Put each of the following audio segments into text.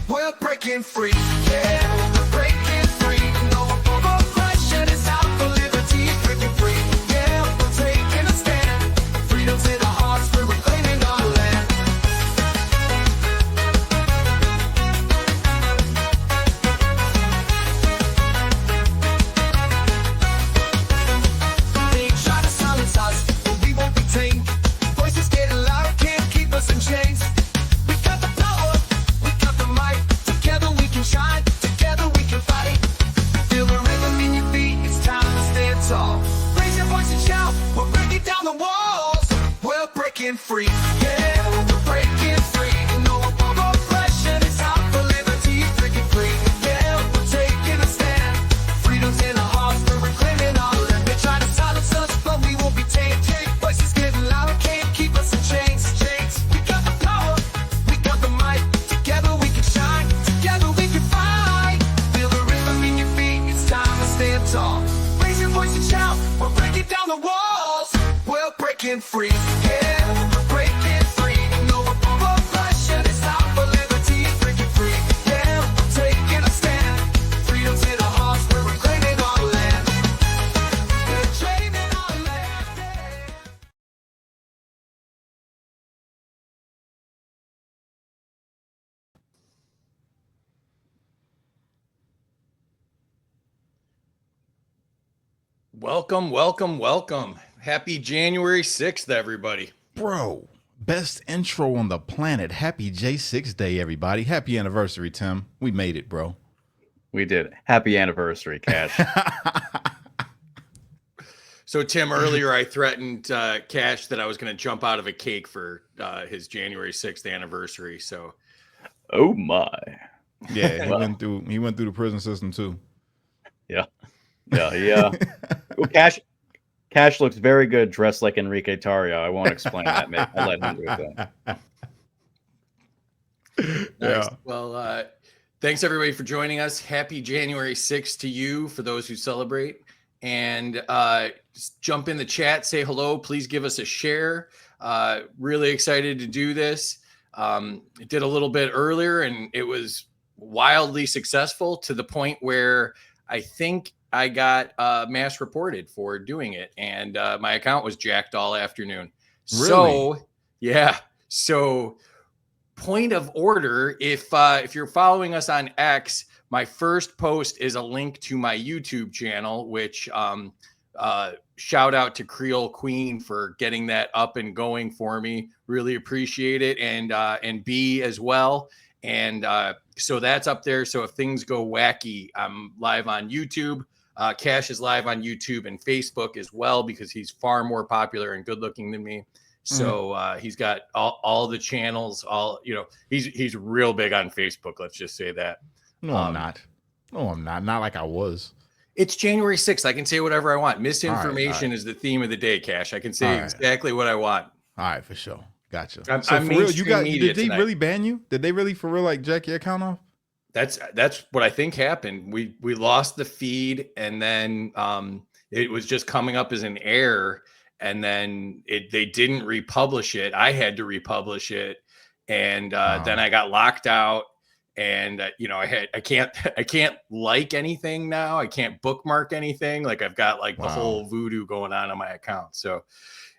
We're breaking free. Yeah, we're breaking free. No oppression is out for liberty. Breaking free. Yeah, we're taking a stand. Freedom's in our hearts. We're reclaiming our land. They try to silence us, but we won't be tamed. Voices getting louder, can't keep us in chains. We got the power, we got the might. Together we can shine, together we can fight. Feel the rhythm in your feet, it's time to stand tall. Raise your voice and shout, we're breaking down the walls. We're breaking free, yeah, we're breaking free. No oppression is out for liberty, breaking free. Yeah, we're taking a stand. Freedom's in our hearts, we're reclaiming our land. They try to silence us, but we won't be tamed. Voices getting louder, can't keep us in chains. We got the power, we got the might. Together we can shine, together we can fight. Feel the rhythm in your feet, it's time to stand tall. Raise your voice and shout, we're breaking down the walls. We're breaking free, yeah, we're breaking free. No oppression is out for liberty, breaking free. Yeah, we're taking a stand. Freedom's in our hearts, we're reclaiming our land. We're claiming our land. Yeah. Welcome, welcome, welcome. Happy January 6th, everybody. Bro, best intro on the planet. Happy J6 Day, everybody. Happy anniversary, Tim. We made it, bro. We did. Happy anniversary, Kash. So, Tim, earlier I threatened Kash that I was going to jump out of a cake for his January 6th anniversary. So, Oh my. Yeah, he Wow. went through the prison system too. Yeah. Well, Kash looks very good dressed like Enrique Tarrio. I won't explain that, mate. I'll let him do it then. nice. Yeah. Well, thanks everybody for joining us. Happy January 6th to you for those who celebrate. And just jump in the chat, say hello. Please give us a share. Really excited to do this. It did a little bit earlier and it was wildly successful to the point where I think I got mass reported for doing it. And my account was jacked all afternoon. Really? So, yeah. So, point of order, if you're following us on X, my first post is a link to my YouTube channel, which shout out to Creole Queen for getting that up and going for me. Really appreciate it. And B as well. And so that's up there. So if things go wacky, I'm live on YouTube. Kash is live on YouTube and Facebook as well, because he's far more popular and good looking than me. So he's got all the channels, he's real big on Facebook. Let's just say that. No, I'm not. No, I'm not. Not like I was. It's January 6th. I can say whatever I want. Misinformation all right. is the theme of the day, Kash. I can say All exactly what I want. All right, for sure. Gotcha. I'm so for real, mainstream media did they tonight. really ban you? Did they really for real like jack your account off? That's what I think happened. We lost the feed, and then it was just coming up as an error, and then they didn't republish it. I had to republish it, and then I got locked out. And I can't like anything now. I can't bookmark anything. Like I've got like the whole voodoo going on my account. So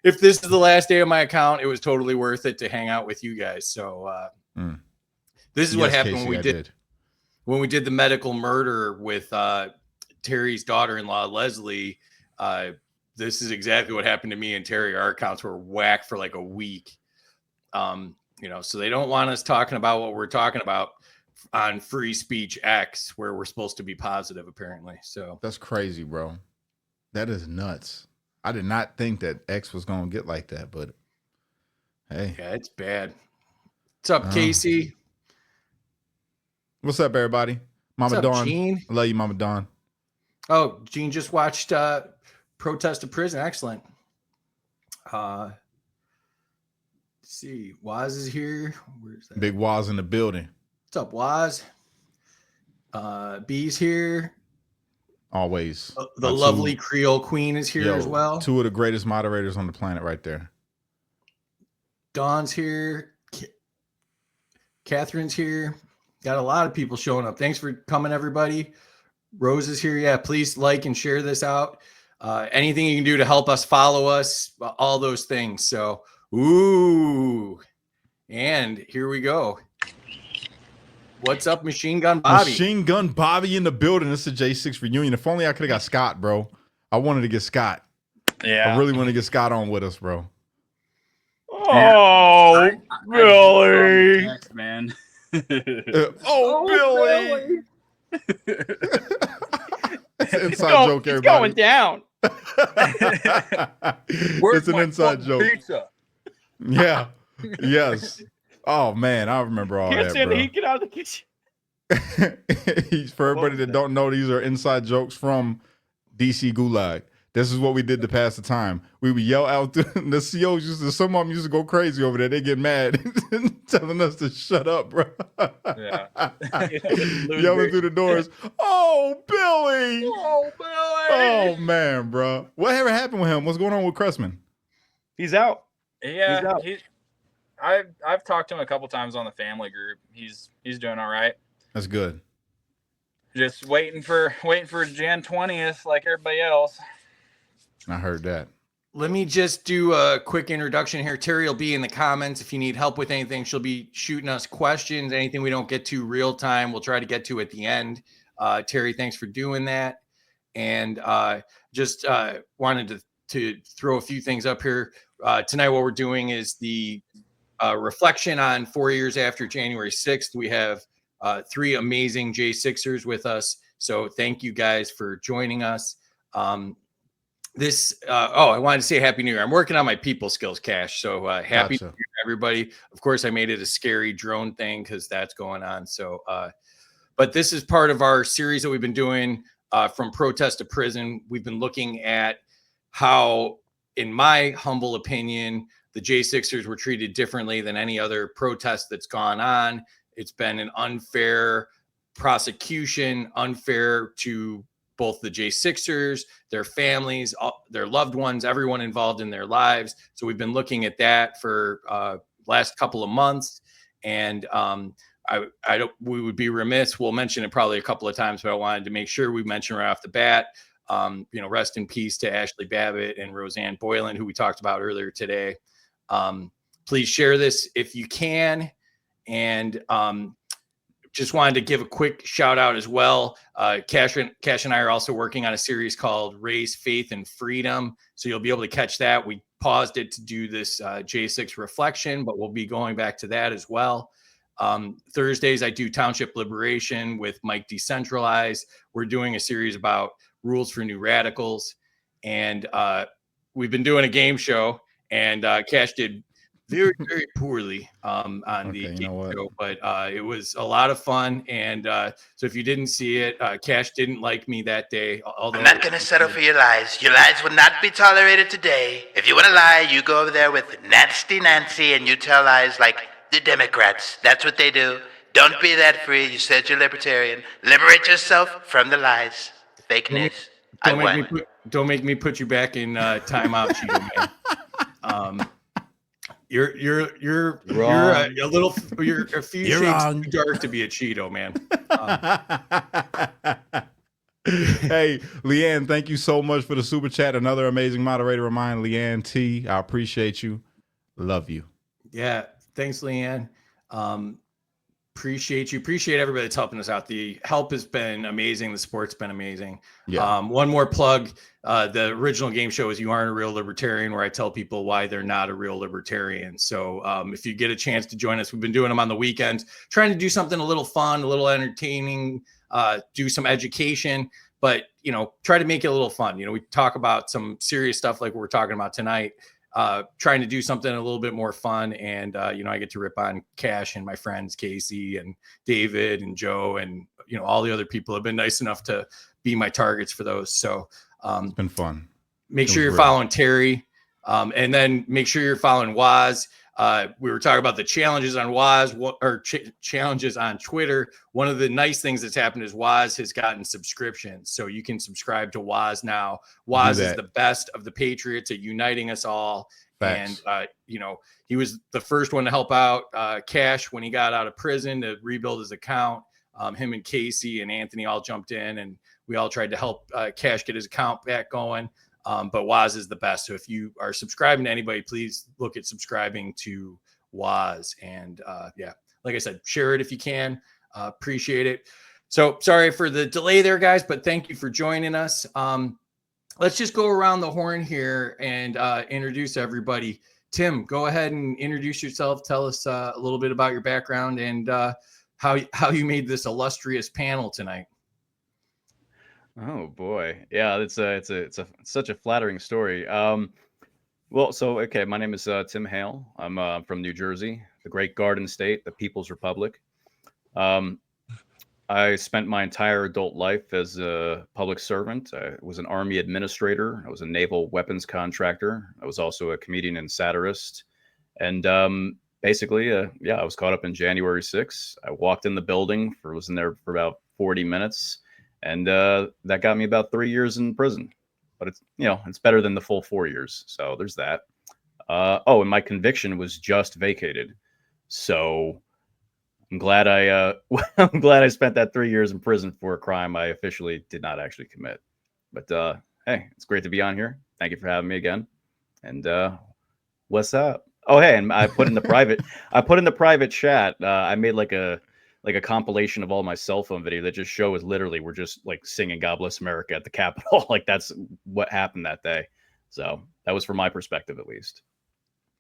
if this is the last day of my account, it was totally worth it to hang out with you guys. So this is what happened when we did the medical murder with Terry's daughter-in-law, Leslie. This is exactly what happened to me and Terry. Our accounts were whacked for like a week. So they don't want us talking about what we're talking about on Free Speech X, where we're supposed to be positive, apparently. So That's crazy, bro. That is nuts. I did not think that X was gonna get like that, but hey. yeah, it's bad. What's up, Casey? What's up, everybody? Mama What's up, Dawn. Gene? I love you, Mama Dawn. Oh, Gene just watched Protest to Prison. Excellent. Let's see, Waz is here. Where's that? Big Waz in the building. What's up, Waz? B's here. Always. The lovely Creole Queen is here as well. Two of the greatest moderators on the planet right there. Dawn's here. Catherine's here. Got a lot of people showing up. Thanks for coming, everybody. Rose is here. Yeah, please like and share this out. Anything you can do to help us, follow us, all those things. So, ooh, and here we go. What's up, Machine Gun Bobby? Machine Gun Bobby in the building. This is a J6 reunion. If only I could have got Scott, bro. I wanted to get Scott. Yeah. I really want to get Scott on with us, bro. Oh, Billy. Text, man. Billy. It's an inside joke, everybody. It's going down. It's an inside joke. Pizza? Yeah. Yes. Oh man, I remember all that, bro. He get out of the kitchen. For everybody that don't know, these are inside jokes from DC Gulag. This is what we did to pass the time. We would yell out. The COs some of them used to go crazy over there. They get mad, telling us to shut up, bro. Yeah. Yelling through the doors. Oh, Billy. Oh, Billy. Oh man, bro. Whatever happened with him? What's going on with Cressman? He's out. Yeah, I've talked to him a couple times on the family group. He's doing all right. That's good. Just waiting for Jan 20th like everybody else. I heard that. Let me just do a quick introduction here. Terry will be in the comments. If you need help with anything, she'll be shooting us questions. Anything we don't get to real time, we'll try to get to at the end. Terry, thanks for doing that. And just wanted to throw a few things up here. Tonight, what we're doing is the reflection on 4 years after January 6th. We have 3 amazing J6ers with us. So thank you guys for joining us. I wanted to say Happy New Year. I'm working on my people skills, Kash. So happy New Year, everybody. Of course, I made it a scary drone thing because that's going on. So, but this is part of our series that we've been doing from protest to prison. We've been looking at how, in my humble opinion, the J6ers were treated differently than any other protest that's gone on. It's been an unfair prosecution, unfair to both the J6ers, their families, their loved ones, everyone involved in their lives. So we've been looking at that for last couple of months. And we would be remiss. We'll mention it probably a couple of times, but I wanted to make sure we mention right off the bat, rest in peace to Ashley Babbitt and Roseanne Boylan, who we talked about earlier today. Please share this if you can. And just wanted to give a quick shout out as well. Kash and I are also working on a series called Race, Faith, and Freedom. So you'll be able to catch that. We paused it to do this J6 reflection, but we'll be going back to that as well. Thursdays, I do Township Liberation with Mike Decentralized. We're doing a series about rules for new radicals. And we've been doing a game show, and Kash did very, very poorly on the game show, but it was a lot of fun. And so if you didn't see it, Kash didn't like me that day. I'm not going to settle for your lies. Your lies will not be tolerated today. If you want to lie, you go over there with Nasty Nancy and you tell lies like the Democrats. That's what they do. Don't be that free. You said you're libertarian. Liberate yourself from the lies. Fake news. Don't make me put you back in timeout, Cheeto Man. You're a few shades too dark to be a Cheeto, man. Hey, Leanne, thank you so much for the super chat. Another amazing moderator of mine, Leanne T. I appreciate you. Love you. Yeah, thanks, Leanne. Appreciate you. Appreciate everybody that's helping us out. The help has been amazing. The support's been amazing. Yeah. One more plug. The original game show is You Aren't a Real Libertarian, where I tell people why they're not a real libertarian. So if you get a chance to join us, we've been doing them on the weekends, trying to do something a little fun, a little entertaining, do some education, but, try to make it a little fun. We talk about some serious stuff like we're talking about tonight. Trying to do something a little bit more fun. And, I get to rip on Kash and my friends, Casey and David and Joe and, all the other people have been nice enough to be my targets for those. So it's been fun. Make sure you're following Terry and then make sure you're following Waz. We were talking about the challenges on Waz or challenges on Twitter. One of the nice things that's happened is Waz has gotten subscriptions. So you can subscribe to Waz now. Waz is the best of the Patriots at uniting us all. Facts. And, he was the first one to help out Kash when he got out of prison to rebuild his account. Him and Casey and Anthony all jumped in, and we all tried to help Kash get his account back going. But Waz is the best. So if you are subscribing to anybody, please look at subscribing to Waz. And like I said, share it if you can. Appreciate it. So sorry for the delay there, guys, but thank you for joining us. Let's just go around the horn here and introduce everybody. Tim, go ahead and introduce yourself. Tell us a little bit about your background and how you made this illustrious panel tonight. Oh boy, yeah, it's such a flattering story. Well, so okay, my name is Tim Hale. I'm from New Jersey, the great Garden State, the People's Republic. I spent my entire adult life as a public servant. I was an Army administrator. I was a naval weapons contractor. I was also a comedian and satirist. And basically, I was caught up in January 6th. I walked in the building, was in there for about 40 minutes. And that got me about 3 years in prison. But it's better than the full 4 years. So there's that. And my conviction was just vacated. So I'm glad I'm glad I spent that 3 years in prison for a crime I officially did not actually commit. But hey, it's great to be on here. Thank you for having me again. And what's up? Oh, hey, and I put in the private chat. I made like a compilation of all my cell phone video that just shows literally we're just like singing "God Bless America" at the Capitol. Like that's what happened that day. So that was from my perspective, at least.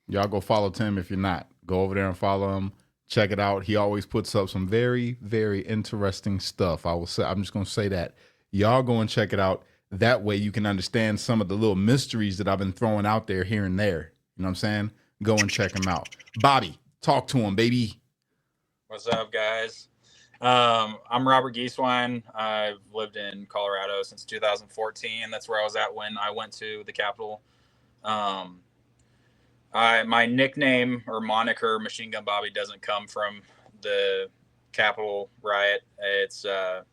Y'all go follow Tim if you're not. Go over there and follow him. Check it out. He always puts up some very, very interesting stuff. I'm just going to say that. Y'all go and check it out. That way you can understand some of the little mysteries that I've been throwing out there here and there. You know what I'm saying? Go and check him out. Bobby, talk to him, baby. What's up, guys? I'm Robert Gieswein. I've lived in Colorado since 2014. That's where I was at when I went to the Capitol. My nickname or moniker, Machine Gun Bobby, doesn't come from the Capitol riot. It's a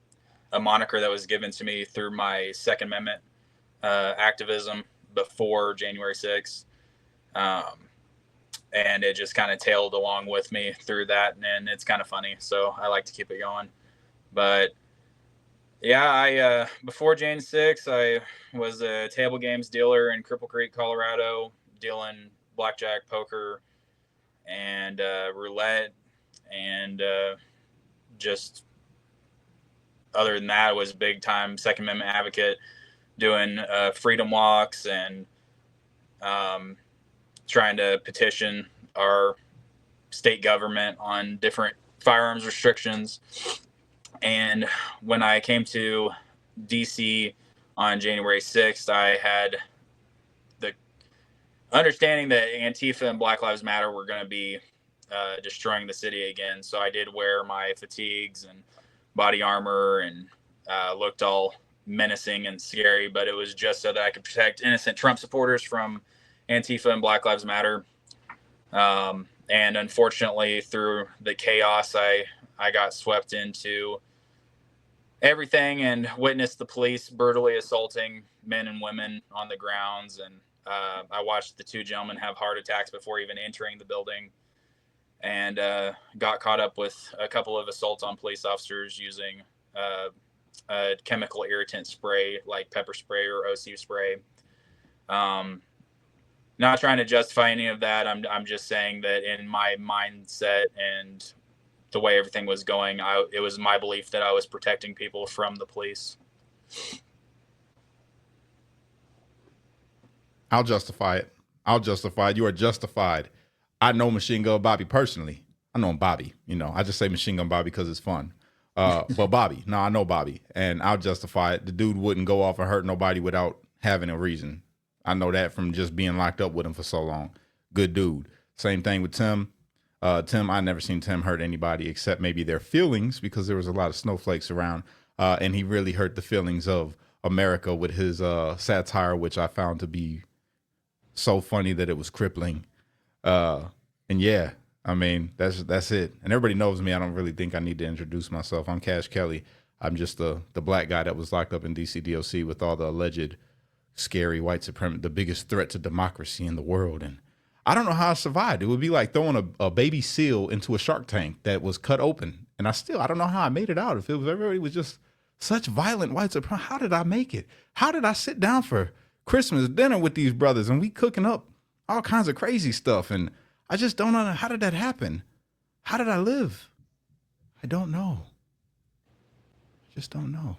moniker that was given to me through my Second Amendment activism before January 6th. And it just kind of tailed along with me through that, and it's kind of funny, so I like to keep it going. But yeah, I before Jan 6, I was a table games dealer in Cripple Creek, Colorado, dealing blackjack, poker, and roulette, and just other than that, I was big time Second Amendment advocate, doing freedom walks and trying to petition our state government on different firearms restrictions. And when I came to DC on January 6th, I had the understanding that Antifa and Black Lives Matter were going to be destroying the city again. So I did wear my fatigues and body armor and looked all menacing and scary, but it was just so that I could protect innocent Trump supporters from Antifa and Black Lives Matter. And unfortunately, through the chaos, I got swept into everything and witnessed the police brutally assaulting men and women on the grounds. And I watched the two gentlemen have heart attacks before even entering the building, and got caught up with a couple of assaults on police officers using a chemical irritant spray like pepper spray or OC spray. Not trying to justify any of that. I'm just saying that in my mindset and the way everything was going, it was my belief that I was protecting people from the police. I'll justify it. You are justified. I know Machine Gun Bobby personally. I know him Bobby. I just say Machine Gun Bobby because it's fun. But Bobby, no, I know Bobby, and I'll justify it. The dude wouldn't go off and hurt nobody without having a reason. I know that from just being locked up with him for so long. Good dude. Same thing with Tim. I never seen Tim hurt anybody except maybe their feelings, because there was a lot of snowflakes around. And he really hurt the feelings of America with his satire, which I found to be so funny that it was crippling. And yeah, I mean, that's it. And everybody knows me. I don't really think I need to introduce myself. I'm Kash Kelly. I'm just the black guy that was locked up in DC DOC with all the alleged scary white supremacy, the biggest threat to democracy in the world. And I don't know how I survived. It would be like throwing a baby seal into a shark tank that was cut open. And I don't know how I made it out. If it was everybody was just such violent white supremacy, how did I make it? How did I sit down for Christmas dinner with these brothers and we cooking up all kinds of crazy stuff? And I just don't know, how did that happen? How did I live? I don't know. I just don't know.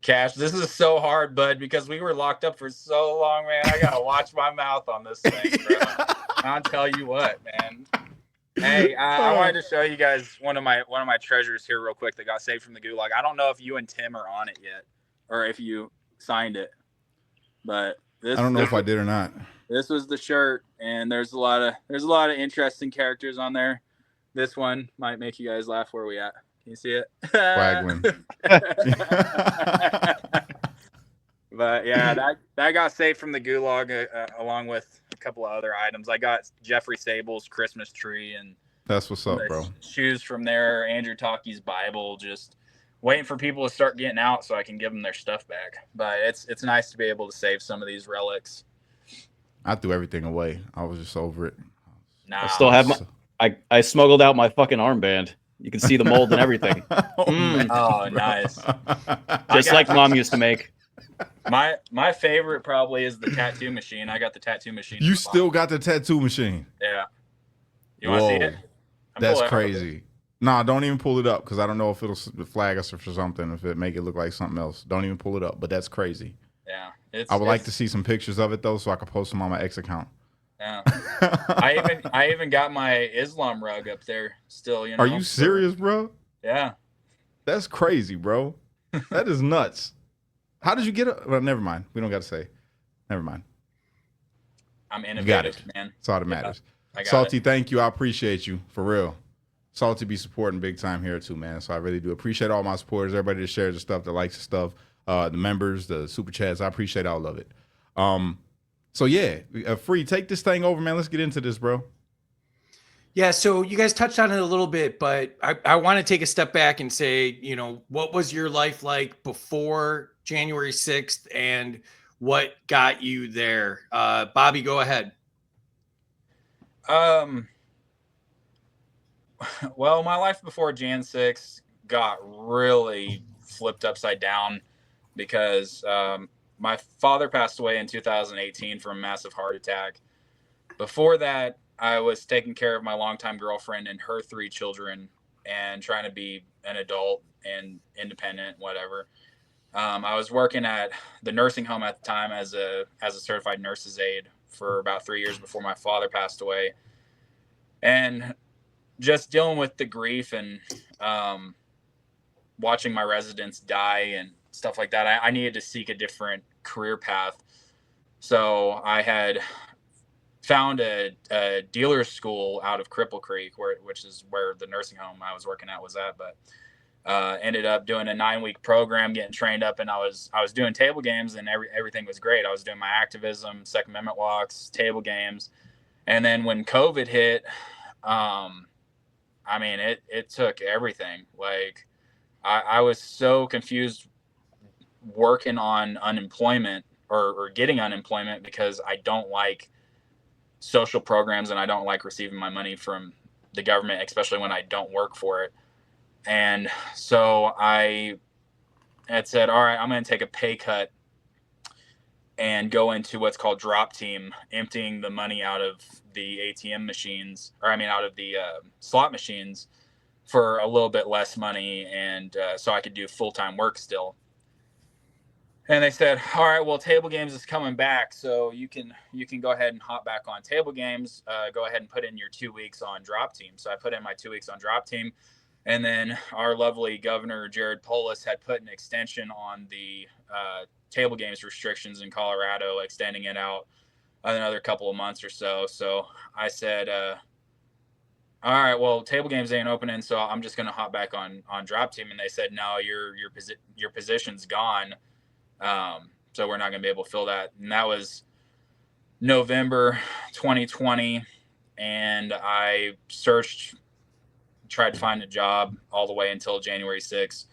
Kash, this is so hard, bud, because we were locked up for so long, man. I gotta watch my mouth on this thing, bro. I'll tell you what, man. Hey, I wanted to show you guys one of my treasures here real quick that got saved from the gulag. I don't know if you and Tim are on it yet, or if you signed it, but I don't know if I did or not. This was the shirt, and there's a lot of interesting characters on there. This one might make you guys laugh. Where are we at? Can you see it? Wagwin. But yeah, that got saved from the gulag along with a couple of other items. I got Jeffrey Sable's Christmas tree and that's what's up, bro. Shoes from there, Andrew Talkie's Bible, just waiting for people to start getting out so I can give them their stuff back. But it's nice to be able to save some of these relics. I threw everything away. I was just over it. Nah, I still have I smuggled out my fucking armband. You can see the mold and everything. Oh, nice. Just like Mom used to make. My favorite probably is the tattoo machine. I got the tattoo machine. You still got the tattoo machine? Yeah. You want to see it? That's crazy. Nah, don't even pull it up because I don't know if it'll flag us for something, if it make it look like something else. Don't even pull it up, but that's crazy. Yeah. I would like to see some pictures of it, though, so I can post them on my X account. Yeah. I even got my Islam rug up there still, you know. Are you serious, bro? Yeah. That's crazy, bro. That is nuts. How did you get it? Well, never mind. We don't got to say. Never mind. I'm innovative, you got it, man. That's all that matters. I got Salty, it. thank you. I appreciate you, for real. Salty be supporting big time here, too, man. So I really do appreciate all my supporters, everybody that shares the stuff, that likes the stuff, the members, the super chats. I appreciate all of it. So, yeah, Free, take this thing over, man. Let's get into this, bro. Yeah, so you guys touched on it a little bit, but I want to take a step back and say, you know, what was your life like before January 6th and what got you there? Bobby, go ahead. Well, my life before Jan 6 got really flipped upside down because my father passed away in 2018 from a massive heart attack. Before that, I was taking care of my longtime girlfriend and her 3 children and trying to be an adult and independent, whatever. I was working at the nursing home at the time as a certified nurse's aide for about 3 years before my father passed away. And just dealing with the grief and watching my residents die and stuff like that, I needed to seek a different career path. So I had found a dealer's school out of Cripple Creek, which is where the nursing home I was working at was at, but ended up doing a 9-week program, getting trained up, and I was doing table games, and everything was great. I was doing my activism, Second Amendment walks, table games, and then when COVID hit, I mean, it took everything. Like I was so confused working on unemployment or getting unemployment because I don't like social programs and I don't like receiving my money from the government, especially when I don't work for it. And so I had said, all right, I'm going to take a pay cut and go into what's called drop team, emptying the money out of the ATM machines, out of the slot machines for a little bit less money. And so I could do full-time work still. And they said, all right, well, table games is coming back. So you can go ahead and hop back on table games, go ahead and put in your 2 weeks on drop team. So I put in my 2 weeks on drop team. And then our lovely governor, Jared Polis, had put an extension on the table games restrictions in Colorado, extending it out another couple of months or so. So I said, all right, well, table games ain't opening, so I'm just going to hop back on drop team. And they said, no, your position's gone. So we're not going to be able to fill that. And that was November 2020. and I searched, tried to find a job all the way until January 6th,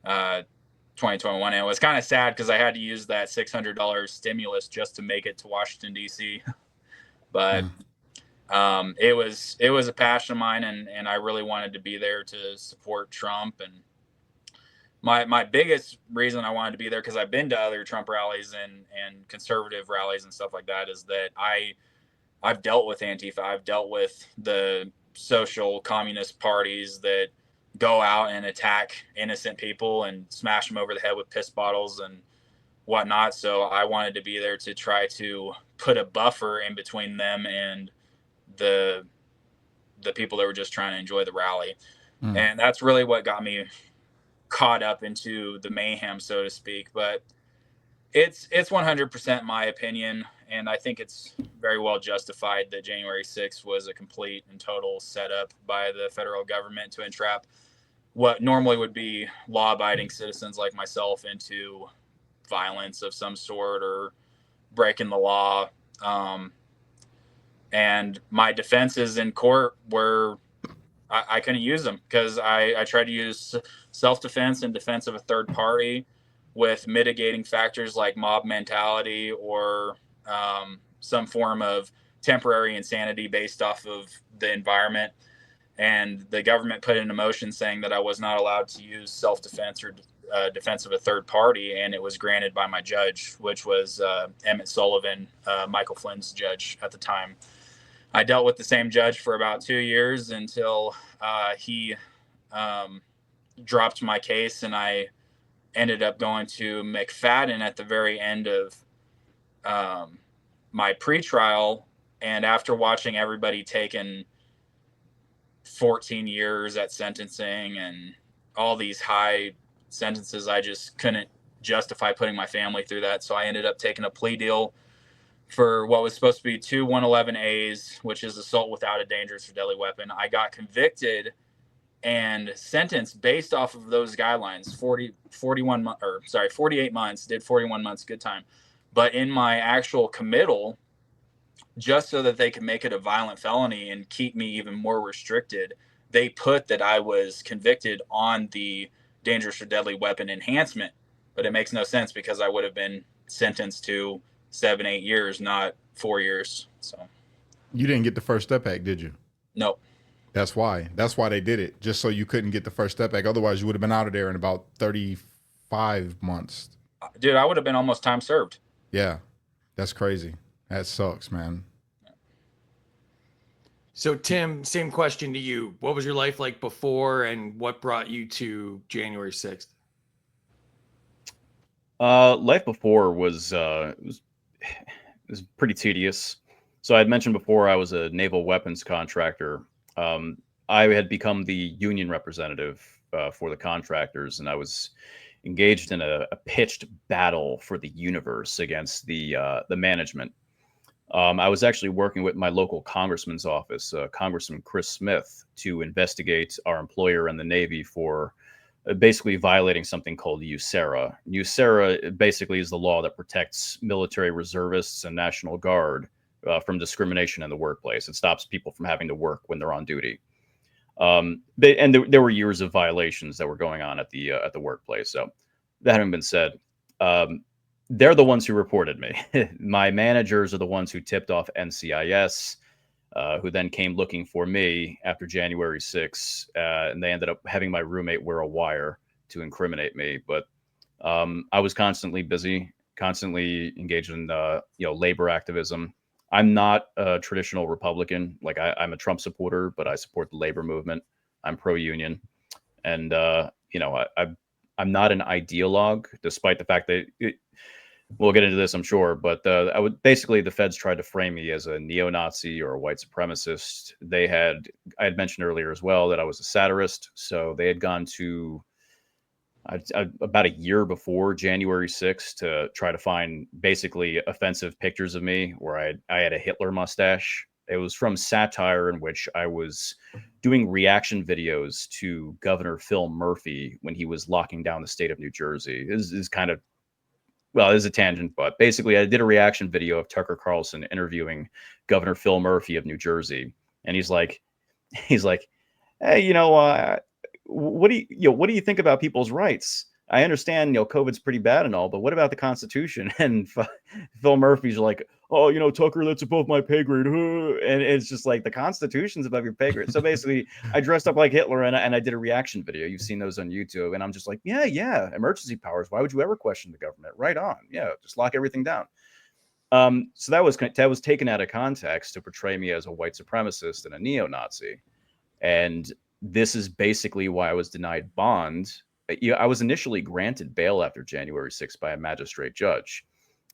2021. And it was kind of sad because I had to use that $600 stimulus just to make it to Washington, D.C. But it was a passion of mine, and I really wanted to be there to support Trump. And my biggest reason I wanted to be there, because I've been to other Trump rallies and conservative rallies and stuff like that, is that I've dealt with Antifa. I've dealt with the social communist parties that go out and attack innocent people and smash them over the head with piss bottles and whatnot. So I wanted to be there to try to put a buffer in between them and the people that were just trying to enjoy the rally. And that's really what got me caught up into the mayhem, so to speak. But it's 100% my opinion, and I think it's very well justified that January 6th was a complete and total setup by the federal government to entrap what normally would be law-abiding citizens like myself into violence of some sort or breaking the law. And my defenses in court were, I couldn't use them because I tried to use self-defense and defense of a third party with mitigating factors like mob mentality or some form of temporary insanity based off of the environment. And the government put in a motion saying that I was not allowed to use self-defense or defense of a third party, and it was granted by my judge, which was Emmett Sullivan, Michael Flynn's judge at the time. I dealt with the same judge for about 2 years until he dropped my case, and I ended up going to McFadden at the very end of my pretrial. And after watching everybody taken 14 years at sentencing and all these high sentences, I just couldn't justify putting my family through that. So I ended up taking a plea deal for what was supposed to be 2 111As, which is assault without a dangerous or deadly weapon. I got convicted and sentenced based off of those guidelines, 48 months, did 41 months, good time. But in my actual committal, just so that they could make it a violent felony and keep me even more restricted, they put that I was convicted on the dangerous or deadly weapon enhancement. But it makes no sense because I would have been sentenced to 7-8 years, not 4 years. So You didn't get the First Step Act, did you? no. That's why they did it, just so you couldn't get the First Step Act. Otherwise, you would have been out of there in about 35 months. Dude, I would have been almost time served. Yeah, that's crazy. That sucks, man. So Tim, same question to you. What was your life like before, and what brought you to January 6th? Life before was pretty tedious. So I had mentioned before I was a naval weapons contractor. I had become the union representative for the contractors, and I was engaged in a pitched battle for the universe against the management. I was actually working with my local congressman's office, Congressman Chris Smith, to investigate our employer in the Navy for basically violating something called J6er. J6er basically is the law that protects military reservists and National Guard from discrimination in the workplace. It stops people from having to work when they're on duty. And there were years of violations that were going on at the workplace. So that having been said, they're the ones who reported me. My managers are the ones who tipped off NCIS, who then came looking for me after January 6th, and they ended up having my roommate wear a wire to incriminate me. But I was constantly busy, constantly engaged in labor activism. I'm not a traditional Republican. Like I'm a Trump supporter, but I support the labor movement. I'm pro-union, and I'm not an ideologue, despite the fact that we'll get into this, I'm sure. But the feds tried to frame me as a neo-Nazi or a white supremacist. I had mentioned earlier as well that I was a satirist, so they had gone to about a year before January 6th to try to find basically offensive pictures of me where I had a Hitler mustache. It was from satire in which I was doing reaction videos to Governor Phil Murphy when he was locking down the state of New Jersey. This is a tangent, but basically I did a reaction video of Tucker Carlson interviewing Governor Phil Murphy of New Jersey. and he's like, hey, what do you think about people's rights? I understand, COVID's pretty bad and all, but what about the Constitution? And Phil Murphy's like, oh, Tucker, that's above my pay grade. And it's just like, the Constitution's above your pay grade. So basically, I dressed up like Hitler and I did a reaction video. You've seen those on YouTube. And I'm just like, yeah, emergency powers. Why would you ever question the government? Right on. Yeah, just lock everything down. So that was taken out of context to portray me as a white supremacist and a neo-Nazi. And this is basically why I was denied bond. I was initially granted bail after January 6th by a magistrate judge.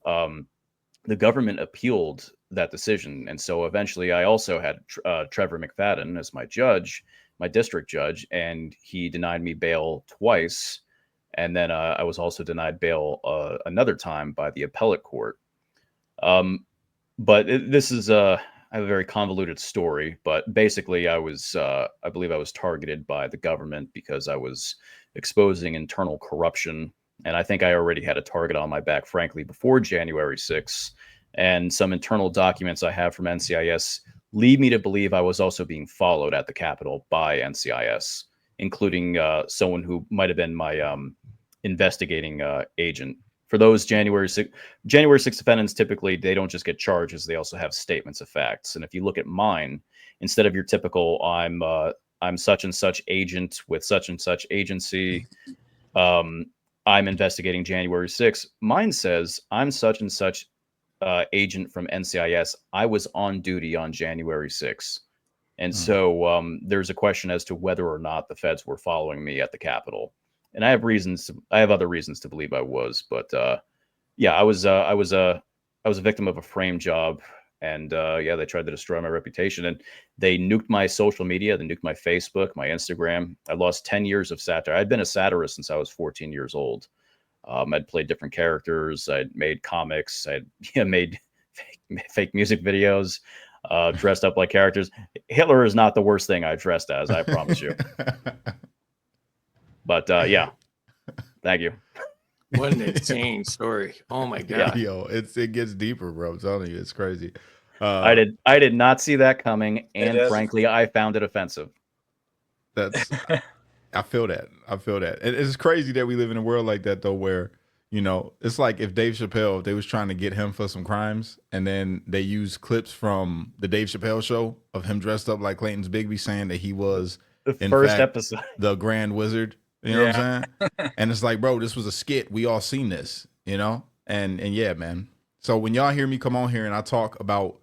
The government appealed that decision. And so eventually I also had Trevor McFadden as my judge, my district judge, and he denied me bail twice. And then I was also denied bail another time by the appellate court. But this is I have a very convoluted story, but basically I believe I was targeted by the government because I was exposing internal corruption. And I think I already had a target on my back, frankly, before January 6th. And some internal documents I have from NCIS lead me to believe I was also being followed at the Capitol by NCIS, including someone who might have been my investigating agent. For those January 6th defendants, typically they don't just get charges; they also have statements of facts. And if you look at mine, instead of your typical "I'm such and such agent with such and such agency," I'm investigating January 6th. Mine says I'm such and such agent from NCIS. I was on duty on January 6th, and so there's a question as to whether or not the feds were following me at the Capitol. And I have other reasons to believe I was, but I was a victim of a frame job, and they tried to destroy my reputation, and they nuked my social media, they nuked my Facebook, my Instagram. I lost 10 years of satire. I'd been a satirist since I was 14 years old. I'd played different characters. I'd made comics. I'd made fake music videos, dressed up like characters. Hitler is not the worst thing I dressed as, I promise you. But thank you. What an insane story. Oh my God. Yo, it gets deeper, bro. I'm telling you, it's crazy. I did not see that coming, and frankly, I found it offensive. I feel that. And it's crazy that we live in a world like that, though, where, it's like if Dave Chappelle, they was trying to get him for some crimes, and then they used clips from the Dave Chappelle show of him dressed up like Clayton's Bigby, saying that he was the first episode, the Grand Wizard. You know what I'm saying? And it's like, bro, this was a skit. We all seen this, And yeah, man. So when y'all hear me come on here and I talk about,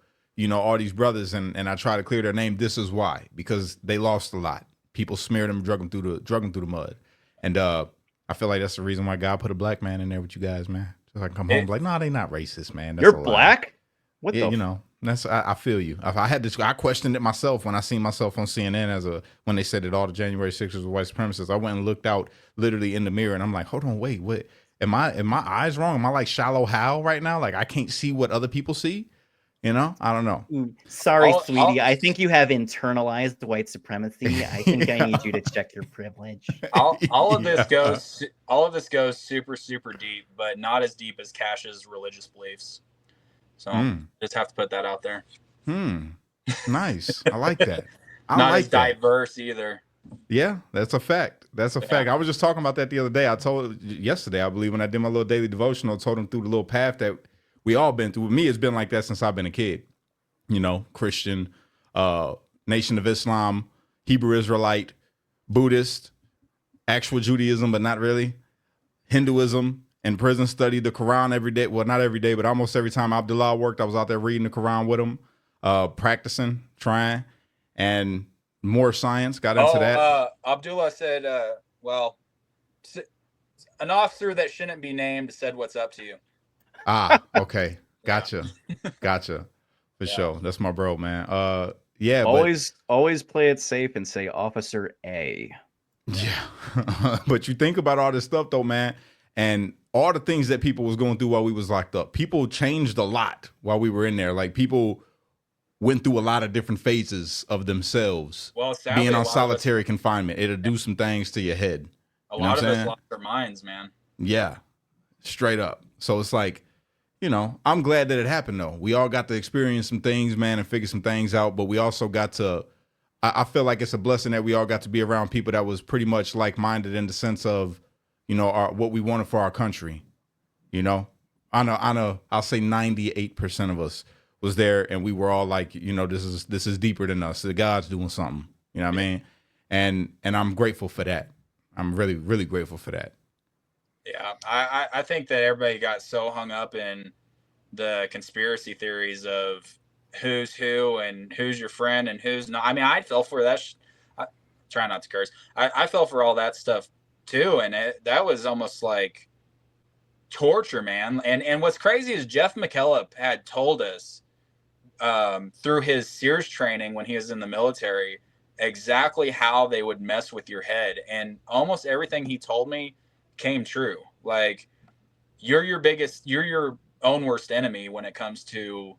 all these brothers and I try to clear their name, this is why. Because they lost a lot. People smeared them, drug them through the mud. And I feel like that's the reason why God put a black man in there with you guys, man. So I can come home like, no, they not racist, man. That's You're black? What the that's I feel you. I questioned it myself when I seen myself on CNN when they said that all the January 6ers were white supremacists. I went and looked out literally in the mirror and I'm like, hold on, wait, what? Am my eyes wrong? Am I like shallow Hal right now? Like I can't see what other people see? I don't know. Sorry, sweetie. I think you have internalized white supremacy. I think I need you to check your privilege. All of this goes super, super deep, but not as deep as Kash's religious beliefs. So just have to put that out there. Nice. I like that. Not as diverse either. Yeah, that's a fact. Fact. I was just talking about that the other day. I told yesterday, I believe, when I did my little daily devotional, told them through the little path that we all been through. With me, it's been like that since I've been a kid. Christian, Nation of Islam, Hebrew Israelite, Buddhist, actual Judaism, but not really, Hinduism, in prison, studied the Quran every day. Well, not every day, but almost every time Abdullah worked, I was out there reading the Quran with him, practicing, trying, and more science. Got into that. Abdullah said, an officer that shouldn't be named said, "What's up to you?" Okay. Gotcha. For sure. That's my bro, man. Always play it safe and say Officer A. Yeah. But you think about all this stuff though, man, and all the things that people was going through while we was locked up. People changed a lot while we were in there. Like people went through a lot of different phases of themselves. Well, sadly, being on solitary confinement, it'll do some things to your head. A lot of us lost our minds, man. Yeah. Straight up. So it's like, I'm glad that it happened though. We all got to experience some things, man, and figure some things out. But we also got to. I feel like it's a blessing that we all got to be around people that was pretty much like-minded in the sense of, what we wanted for our country. I know. I'll say 98% of us was there, and we were all like, this is deeper than us. The God's doing something. You know what I mean? And I'm grateful for that. I'm really, really grateful for that. Yeah, I think that everybody got so hung up in the conspiracy theories of who's who and who's your friend and who's not. I mean, I fell for that. I try not to curse. I fell for all that stuff too, and that was almost like torture, man. And what's crazy is Jeff McKellop had told us through his Sears training when he was in the military exactly how they would mess with your head, and almost everything he told me came true. Like, you're your own worst enemy when it comes to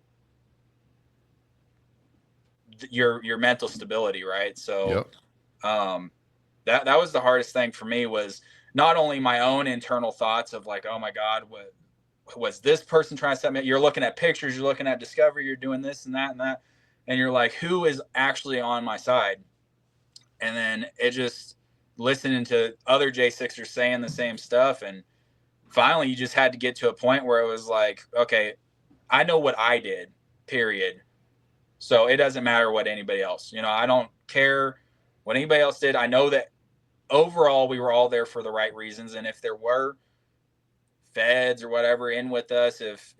your mental stability, right? So that was the hardest thing for me, was not only my own internal thoughts of like, oh my God, what was this person trying to set me? You're looking at pictures, you're looking at Discovery, you're doing this and that, and you're like, who is actually on my side? And then it just listening to other J6ers saying the same stuff, and finally you just had to get to a point where it was like, okay, I know what I did, period. So it doesn't matter what anybody else, I don't care what anybody else did. I know that overall we were all there for the right reasons. And if there were feds or whatever in with us, if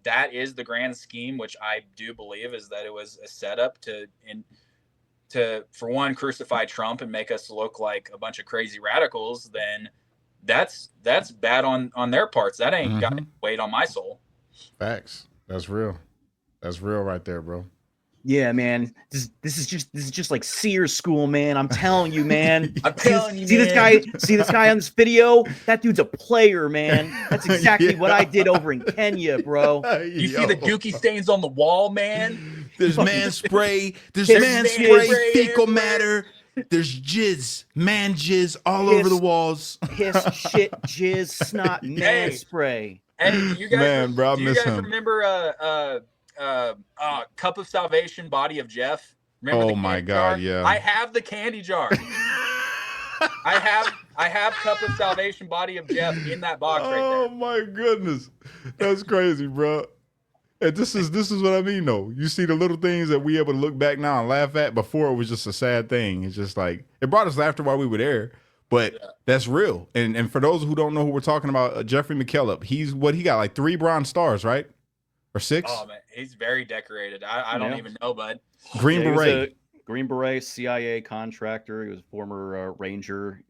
that is the grand scheme, which I do believe is that it was a setup to for one, crucify Trump and make us look like a bunch of crazy radicals, then that's bad on their parts. That ain't got weight on my soul. Facts. That's real. That's real right there, bro. Yeah, man. This is just like Sears school, man. I'm telling you, man. I'm telling you, see man. this guy on this video? That dude's a player, man. That's exactly what I did over in Kenya, bro. You see the dookie stains on the wall, man? There's man spray. There's Piss, man piss, spray, fecal everywhere. matter. There's man jizz all over the walls. Piss, shit, jizz, snot, man spray. Hey, you guys, Man, bro, I do you miss guys him. remember Cup of Salvation, Body of Jeff? Remember Oh the my candy God, jar? yeah. I have the candy jar. I have Cup of Salvation, Body of Jeff in that box right Oh there. my goodness. That's crazy, bro. And this is what I mean, though. You see the little things that we able to look back now and laugh at. Before, it was just a sad thing. It's just like, it brought us laughter while we were there, but that's real. And for those who don't know who we're talking about, Jeffrey McKellop, he got like 3 bronze stars, right? Or 6? Oh man, he's very decorated. I don't even know, bud. Green Yeah, he was Beret. a Green Beret, CIA contractor. He was a former Ranger.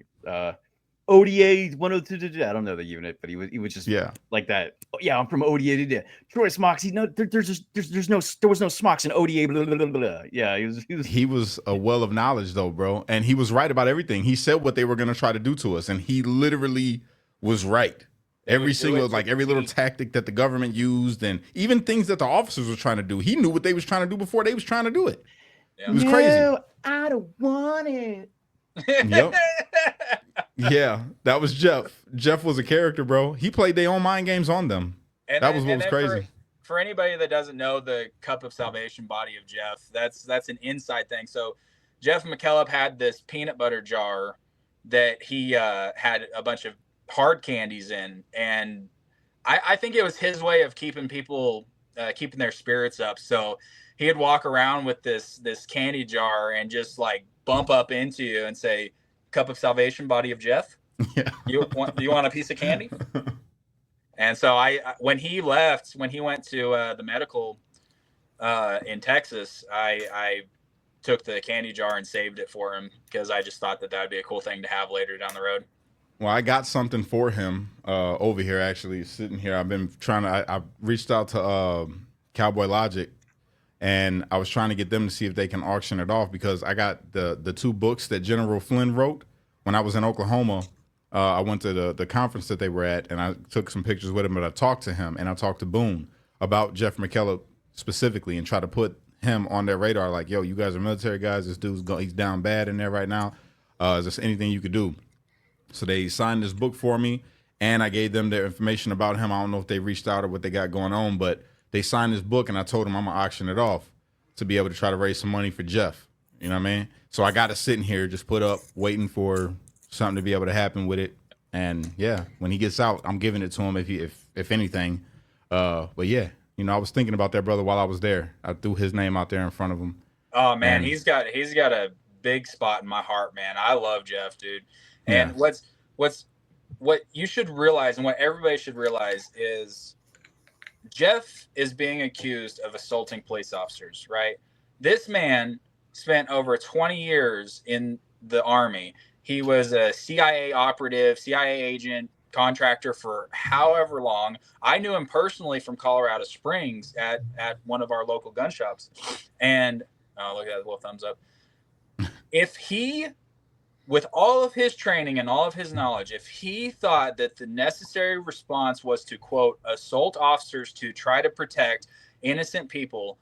ODA 102. I don't know the unit, but he was just like that. Oh, yeah, I'm from ODA. Troy Smoxy. No, there was no smocks in ODA. Blah, blah, blah, blah. Yeah, He was a well of knowledge, though, bro, and he was right about everything. He said what they were going to try to do to us, and he literally was right. Every little tactic that the government used, and even things that the officers were trying to do, he knew what they was trying to do before they was trying to do it. Yeah. It was crazy. No, I don't want it. Yep. Yeah, that was Jeff. Jeff was a character, bro. He played their own mind games on them. And that was what was crazy. For anybody that doesn't know the Cup of Salvation, Body of Jeff, that's an inside thing. So Jeff McKellop had this peanut butter jar that he had a bunch of hard candies in, and I think it was his way of keeping people keeping their spirits up. So he'd walk around with this candy jar and just like bump up into you and say, "Cup of Salvation, Body of Jeff. Yeah. Do you want a piece of candy?" And so when he left, when he went to the medical in Texas, I took the candy jar and saved it for him because I just thought that would be a cool thing to have later down the road. Well, I got something for him over here, actually, sitting here. I've been trying to, I reached out to Cowboy Logic, and I was trying to get them to see if they can auction it off, because I got the 2 books that General Flynn wrote when I was in Oklahoma. I went to the conference that they were at, and I took some pictures with him, but I talked to him, and I talked to Boone about Jeff McKellop specifically, and try to put him on their radar, like, yo, you guys are military guys. This dude's he's down bad in there right now. Is there anything you could do? So they signed this book for me, and I gave them their information about him. I don't know if they reached out or what they got going on, but they signed this book, and I told them I'm gonna auction it off to be able to try to raise some money for Jeff. You know what I mean? So I got to sit in here, just put up, waiting for something to be able to happen with it. And yeah, when he gets out, I'm giving it to him if anything. But yeah, you know, I was thinking about that brother while I was there. I threw his name out there in front of him. Oh man, And- he's got a big spot in my heart, man. I love Jeff, dude. And Yeah. what you should realize, and what everybody should realize, is Jeff is being accused of assaulting police officers, right? This man spent over 20 years in the Army. He was a CIA operative, CIA agent, contractor for however long. I knew him personally from Colorado Springs at one of our local gun shops. And oh, look at that little thumbs up. If he, with all of his training and all of his knowledge, if he thought that the necessary response was to, quote, assault officers to try to protect innocent people,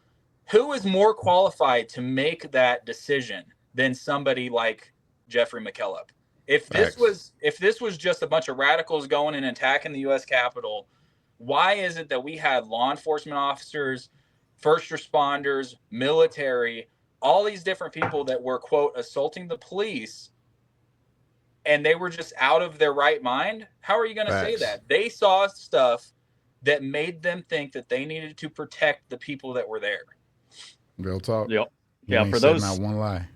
who is more qualified to make that decision than somebody like Jeffrey McKillop? If this was just a bunch of radicals going and attacking the U.S. Capitol, why is it that we had law enforcement officers, first responders, military, all these different people that were, quote, assaulting the police, and they were just out of their right mind? How are you going to say that? They saw stuff that made them think that they needed to protect the people that were there. Real talk. Yep. You Yeah, ain't for said those not one lie.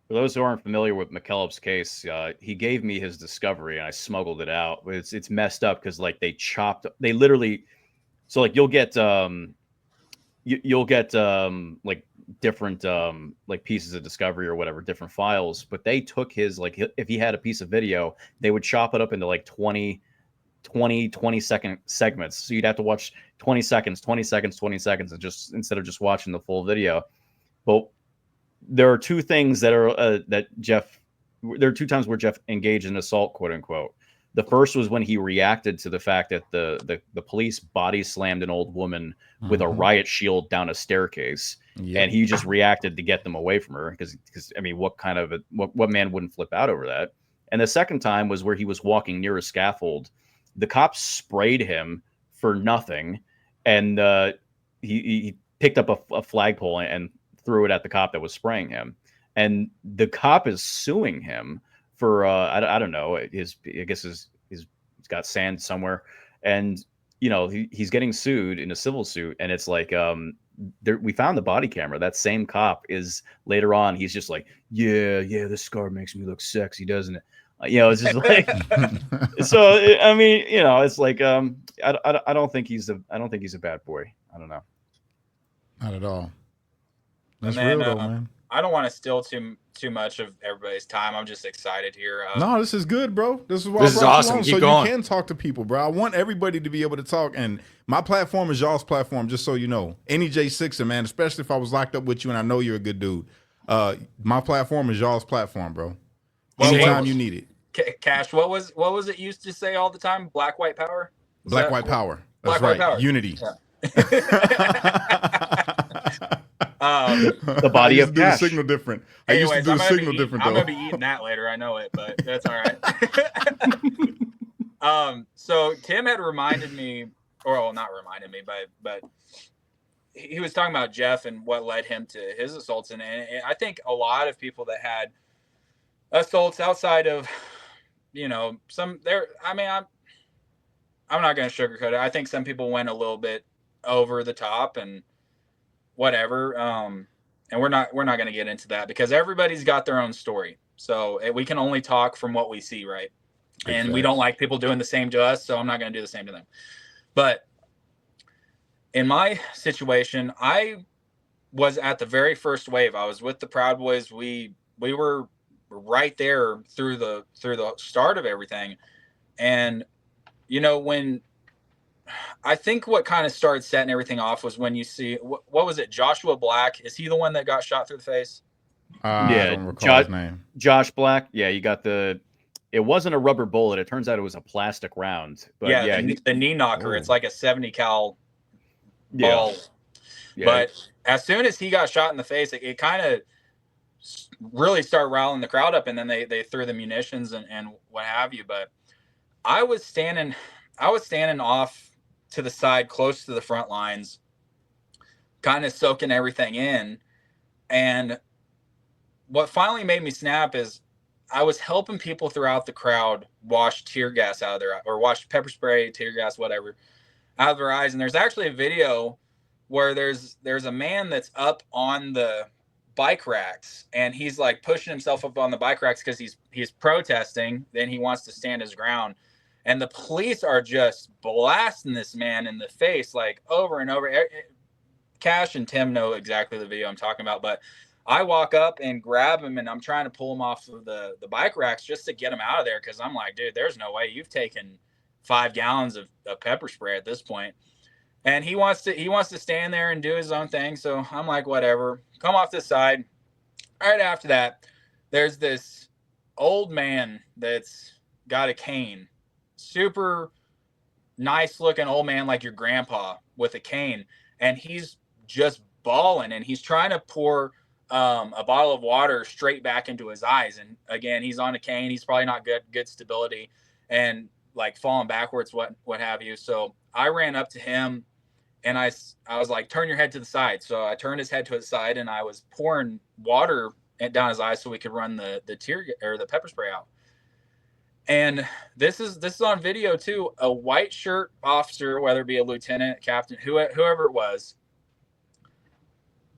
For those who aren't familiar with McKillop's case, he gave me his discovery and I smuggled it out. It's messed up because like they literally, so like you'll get like different like pieces of discovery or whatever, different files, but they took his, like if he had a piece of video, they would chop it up into like 20 second segments. So you'd have to watch 20 seconds, 20 seconds, 20 seconds, and just instead of just watching the full video. But there are two things that are there are two times where Jeff engaged in assault, quote unquote. The first was when he reacted to the fact that the police body slammed an old woman with a riot shield down a staircase. Yep. And he just reacted to get them away from her because I mean, what man wouldn't flip out over that? And the second time was where he was walking near a scaffold. The cops sprayed him for nothing, and he picked up a flagpole and threw it at the cop that was spraying him. And the cop is suing him for I don't know, I guess he's got sand somewhere, and you know he's getting sued in a civil suit, and it's like we found the body camera. That same cop is later on, he's just like, yeah, this scar makes me look sexy, doesn't it? You know, it's just like so. I mean, you know, it's like I don't think he's a bad boy. I don't know. Not at all. That's man, real though, man. I don't want to steal too much of everybody's time. I'm just excited here. No, this is good, bro. This is awesome. Keep so going. You can talk to people, bro. I want everybody to be able to talk, and my platform is y'all's platform. Just so you know, any J6er, man, especially if I was locked up with you and I know you're a good dude. My platform is y'all's platform, bro. Anytime you need it. Kash, what was it used to say all the time? Black, white power. Black, white power. That's Black, right. white power. Unity. Yeah. The body of Kash. The signal different. Anyways, I used to do the signal different though. I'm gonna be eating that later. I know it, but that's all right. So Tim had reminded me, or well, not reminded me, but he was talking about Jeff and what led him to his assaults, and I think a lot of people that had assaults outside of, you know, some there. I mean, I'm not gonna sugarcoat it. I think some people went a little bit over the top and whatever. And we're not going to get into that because everybody's got their own story. So we can only talk from what we see. Right. Exactly. And we don't like people doing the same to us. So I'm not going to do the same to them. But in my situation, I was at the very first wave. I was with the Proud Boys. We were right there through the start of everything. And, you know, when I think what kind of started setting everything off was when you see, what was it? Joshua Black. Is he the one that got shot through the face? I don't recall his name. Josh Black. Yeah. You got it wasn't a rubber bullet. It turns out it was a plastic round. But yeah, the knee knocker. Ooh. It's like a 70 cal ball. Yeah. But as soon as he got shot in the face, it kind of really started riling the crowd up, and then they threw the munitions and what have you. But I was standing off to the side, close to the front lines, kind of soaking everything in. And what finally made me snap is I was helping people throughout the crowd wash tear gas out of their, or wash pepper spray, tear gas, whatever, out of their eyes. And there's actually a video where there's a man that's up on the bike racks, and he's like pushing himself up on the bike racks because he's protesting. Then he wants to stand his ground, and the police are just blasting this man in the face, like over and over. Kash and Tim know exactly the video I'm talking about, but I walk up and grab him, and I'm trying to pull him off of the bike racks just to get him out of there, because I'm like, dude, there's no way you've taken 5 gallons of pepper spray at this point. And he wants to stand there and do his own thing. So I'm like, whatever, come off this side. Right after that, there's this old man that's got a cane, super nice looking old man, like your grandpa, with a cane. And he's just bawling, and he's trying to pour a bottle of water straight back into his eyes. And again, he's on a cane. He's probably not good stability, and like falling backwards, what have you. So I ran up to him, and I was like, turn your head to the side. So I turned his head to his side, and I was pouring water down his eyes so we could run the pepper spray out. And this is on video too. A white shirt officer, whether it be a lieutenant, captain, whoever it was,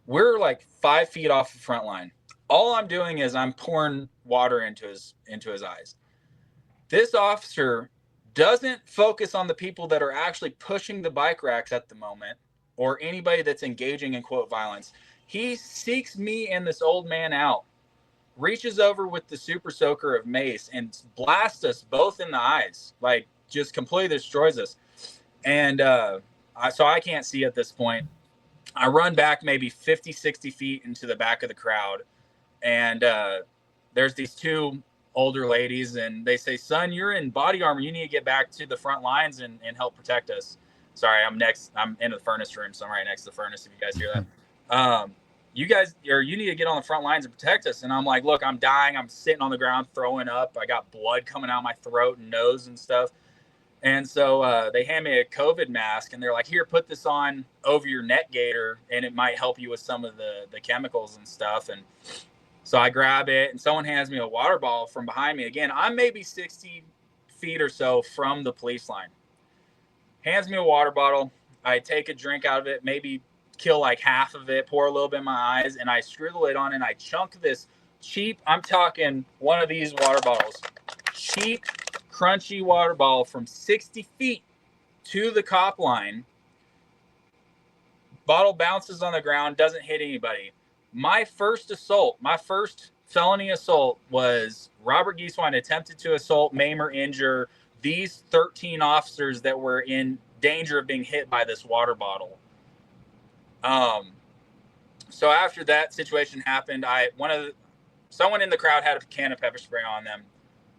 we're like 5 feet off the front line. All I'm doing is I'm pouring water into his eyes. This officer doesn't focus on the people that are actually pushing the bike racks at the moment, or anybody that's engaging in quote violence. He seeks me and this old man out, reaches over with the super soaker of mace, and blasts us both in the eyes, like just completely destroys us. And so I can't see at this point. I run back maybe 50, 60 feet into the back of the crowd, and there's these 2 older ladies, and they say, son, you're in body armor. You need to get back to the front lines and help protect us. Sorry, I'm in the furnace room, so I'm right next to the furnace, if you guys hear that. You need to get on the front lines and protect us. And I'm like, look, I'm dying. I'm sitting on the ground throwing up. I got blood coming out of my throat and nose and stuff. And so they hand me a COVID mask, and they're like, here, put this on over your neck gaiter, and it might help you with some of the chemicals and stuff. And so I grab it, and someone hands me a water bottle from behind me. Again, I'm maybe 60 feet or so from the police line. Hands me a water bottle. I take a drink out of it, maybe kill like half of it, pour a little bit in my eyes, and I screw the lid on, and I chunk this cheap, I'm talking one of these water bottles, cheap, crunchy water bottle from 60 feet to the cop line. Bottle bounces on the ground, doesn't hit anybody. My first felony assault was Robert Gieswein attempted to assault, maim, or injure these 13 officers that were in danger of being hit by this water bottle. So after that situation happened, someone in the crowd had a can of pepper spray on them.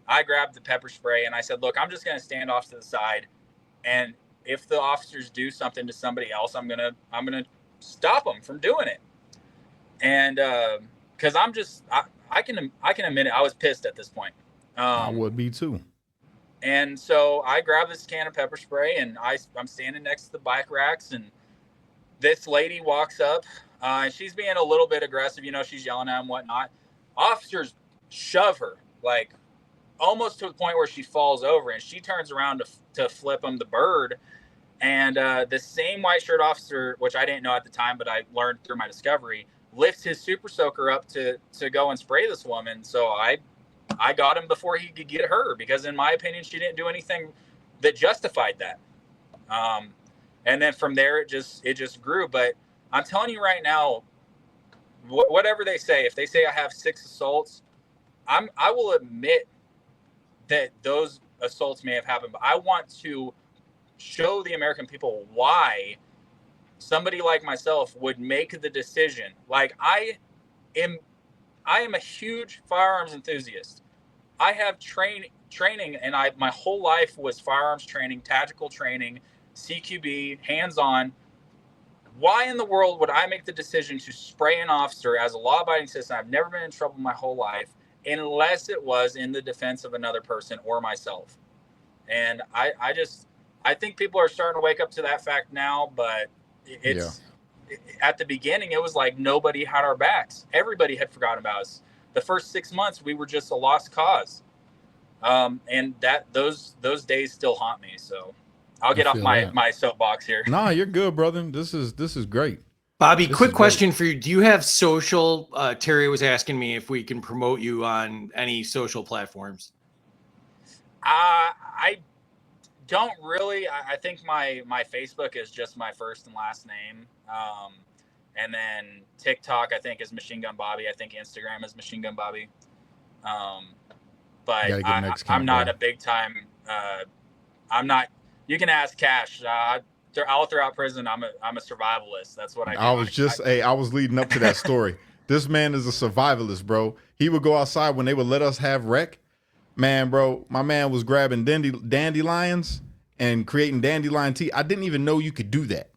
I grabbed the pepper spray, and I said, look, I'm just going to stand off to the side, and if the officers do something to somebody else, I'm going to stop them from doing it. And cuz I can admit it, I was pissed at this point. I would be too. And so I grabbed this can of pepper spray, and I'm standing next to the bike racks, and this lady walks up, and she's being a little bit aggressive, she's yelling at him, whatnot. Officers shove her, like almost to the point where she falls over, and she turns around to flip him the bird. And the same white shirt officer, which I didn't know at the time, but I learned through my discovery, lifts his super soaker up to go and spray this woman. So I got him before he could get her, because in my opinion, she didn't do anything that justified that. And then from there, it just grew. But I'm telling you right now, whatever they say, if they say I have 6 assaults, I will admit that those assaults may have happened, but I want to show the American people why somebody like myself would make the decision. Like, I am a huge firearms enthusiast. I have training, and my whole life was firearms training, tactical training, CQB, hands-on. Why in the world would I make the decision to spray an officer as a law-abiding citizen? I've never been in trouble my whole life, unless it was in the defense of another person or myself. And I think people are starting to wake up to that fact now, but it's at the beginning, it was like nobody had our backs. Everybody had forgotten about us. The first 6 months, we were just a lost cause. And those days still haunt me. So I'll get off my soapbox here. Nah, you're good, brother. This is great. Bobby, This quick is question for you. Do you have social? Terry was asking me if we can promote you on any social platforms. I don't really. I think my Facebook is just my first and last name. And then TikTok, I think, is Machine Gun Bobby. I think Instagram is Machine Gun Bobby. But I'm not a big time. I'm not. You can ask Kash. All throughout prison, I'm a survivalist. That's what I do. I was leading up to that story. This man is a survivalist, bro. He would go outside when they would let us have rec. Man, bro, my man was grabbing dandelions and creating dandelion tea. I didn't even know you could do that.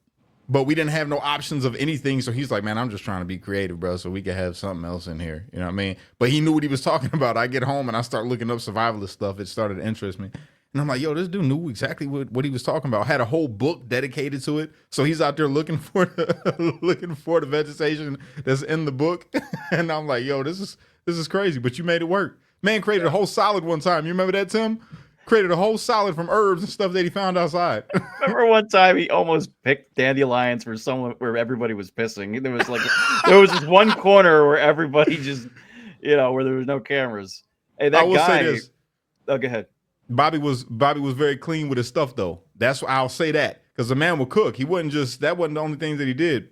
But we didn't have no options of anything. So he's like, man, I'm just trying to be creative, bro, so we can have something else in here. You know what I mean? But he knew what he was talking about. I get home and I start looking up survivalist stuff. It started to interest me. And I'm like, yo, this dude knew exactly what he was talking about. Had a whole book dedicated to it. So he's out there looking for the vegetation that's in the book. And I'm like, yo, this is crazy. But you made it work. Man created a whole salad one time. You remember that, Tim? Created a whole salad from herbs and stuff that he found outside. Remember one time he almost picked dandelions for someone where everybody was pissing. There was this one corner where everybody just, where there was no cameras. Hey, that guy. Say this. Oh, go ahead. Bobby was very clean with his stuff though. That's why I'll say that, because the man would cook. That wasn't the only things that he did.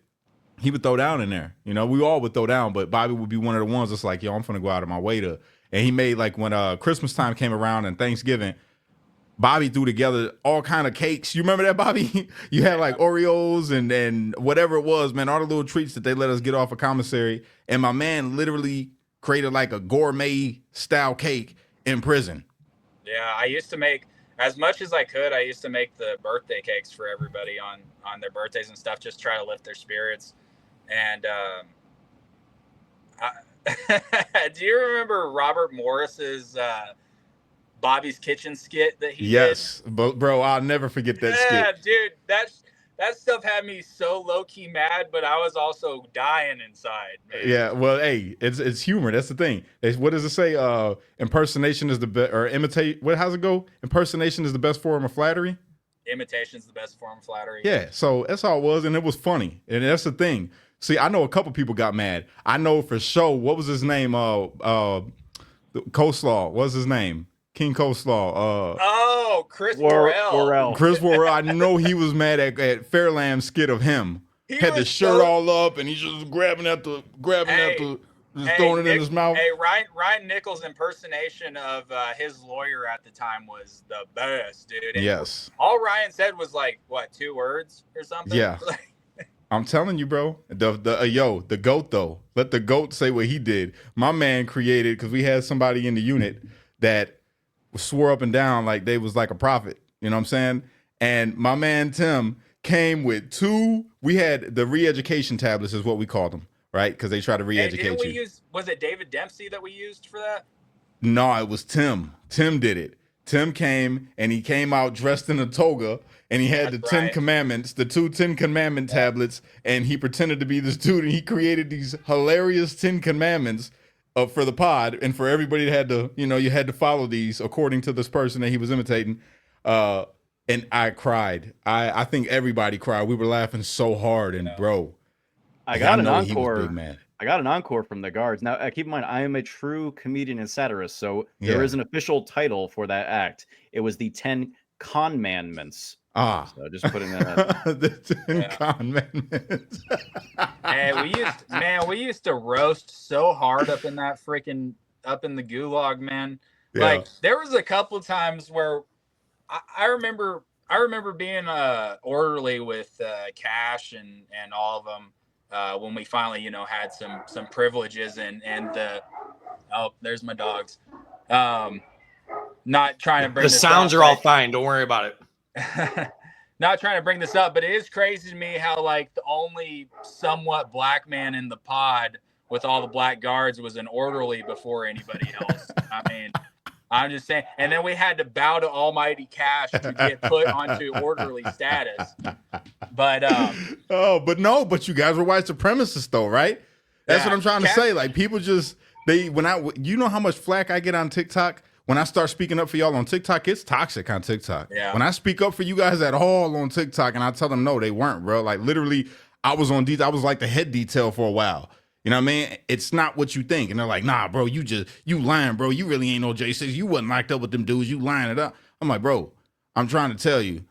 He would throw down in there. We all would throw down, but Bobby would be one of the ones that's like, yo, I'm finna go out of my way to. And he made, like, when Christmas time came around and Thanksgiving, Bobby threw together all kind of cakes. You remember that, Bobby? You had like Oreos and whatever it was, man, all the little treats that they let us get off of commissary. And my man literally created like a gourmet style cake in prison. Yeah, I used to make, as much as I could, I used to make the birthday cakes for everybody on their birthdays and stuff, just try to lift their spirits. And do you remember Robert Morris's Bobby's Kitchen skit that he did? Yes, but bro, I'll never forget that skit. Yeah, dude, that stuff had me so low-key mad, but I was also dying inside, man. Yeah, well, hey, it's humor. That's the thing. What does it say? Impersonation is the best, or imitate. How's it go? Impersonation is the best form of flattery. Imitation's the best form of flattery. Yeah, so that's all it was, and it was funny, and that's the thing. See, I know a couple people got mad. I know for sure. What was his name? Coleslaw. What's his name? King Coleslaw. Chris Worrell. Chris Worrell. I know he was mad at Fairlam's skit of him. He had the shirt all up, and he's just grabbing at the, just throwing it in his mouth. Hey, Ryan Nichols' impersonation of his lawyer at the time was the best, dude. And yes. All Ryan said was like, what, 2 words or something? Yeah. I'm telling you, bro. The GOAT though. Let the GOAT say what he did. My man created, because we had somebody in the unit that swore up and down like they was like a prophet. You know what I'm saying? And my man Tim came with 2. We had the re-education tablets, is what we called them, right? Because they try to re-educate you. Was it David Dempsey that we used for that? No, it was Tim. Tim did it. Tim came, and he came out dressed in a toga, and he had the 10 Commandments, the 2 10 Commandment tablets, and he pretended to be this dude, and he created these hilarious 10 Commandments for the pod, and for everybody that had to, you had to follow these according to this person that he was imitating. And I cried. I think everybody cried. We were laughing so hard, and bro, I got an encore. I got an encore from the guards. Now, keep in mind, I am a true comedian and satirist, so there is an official title for that act. It was the 10 Commandments. So just putting that out. The 10 Commandments. Hey, we used to roast so hard up in the gulag, man. Yeah. Like, there was a couple times where I remember being orderly with Kash and all of them when we finally, had some privileges and there's my dogs. Not trying to bring the sounds are all fine. Don't worry about it. Not trying to bring this up, but it is crazy to me how like the only somewhat black man in the pod with all the black guards was an orderly before anybody else. I mean, I'm just saying. And then we had to bow to Almighty Kash to get put onto orderly status. But but you guys were white supremacists though, right? That's what I'm trying to say. Like people just you know how much flack I get on TikTok when I start speaking up for y'all on TikTok. It's toxic on TikTok. Yeah. When I speak up for you guys at all on TikTok, and I tell them no, they weren't, bro. Like literally, I was like the head detail for a while. You know what I mean? It's not what you think. And they're like, nah, bro, you lying, bro. You really ain't no J6. You wasn't locked up with them dudes. You lying it up. I'm like, bro, I'm trying to tell you,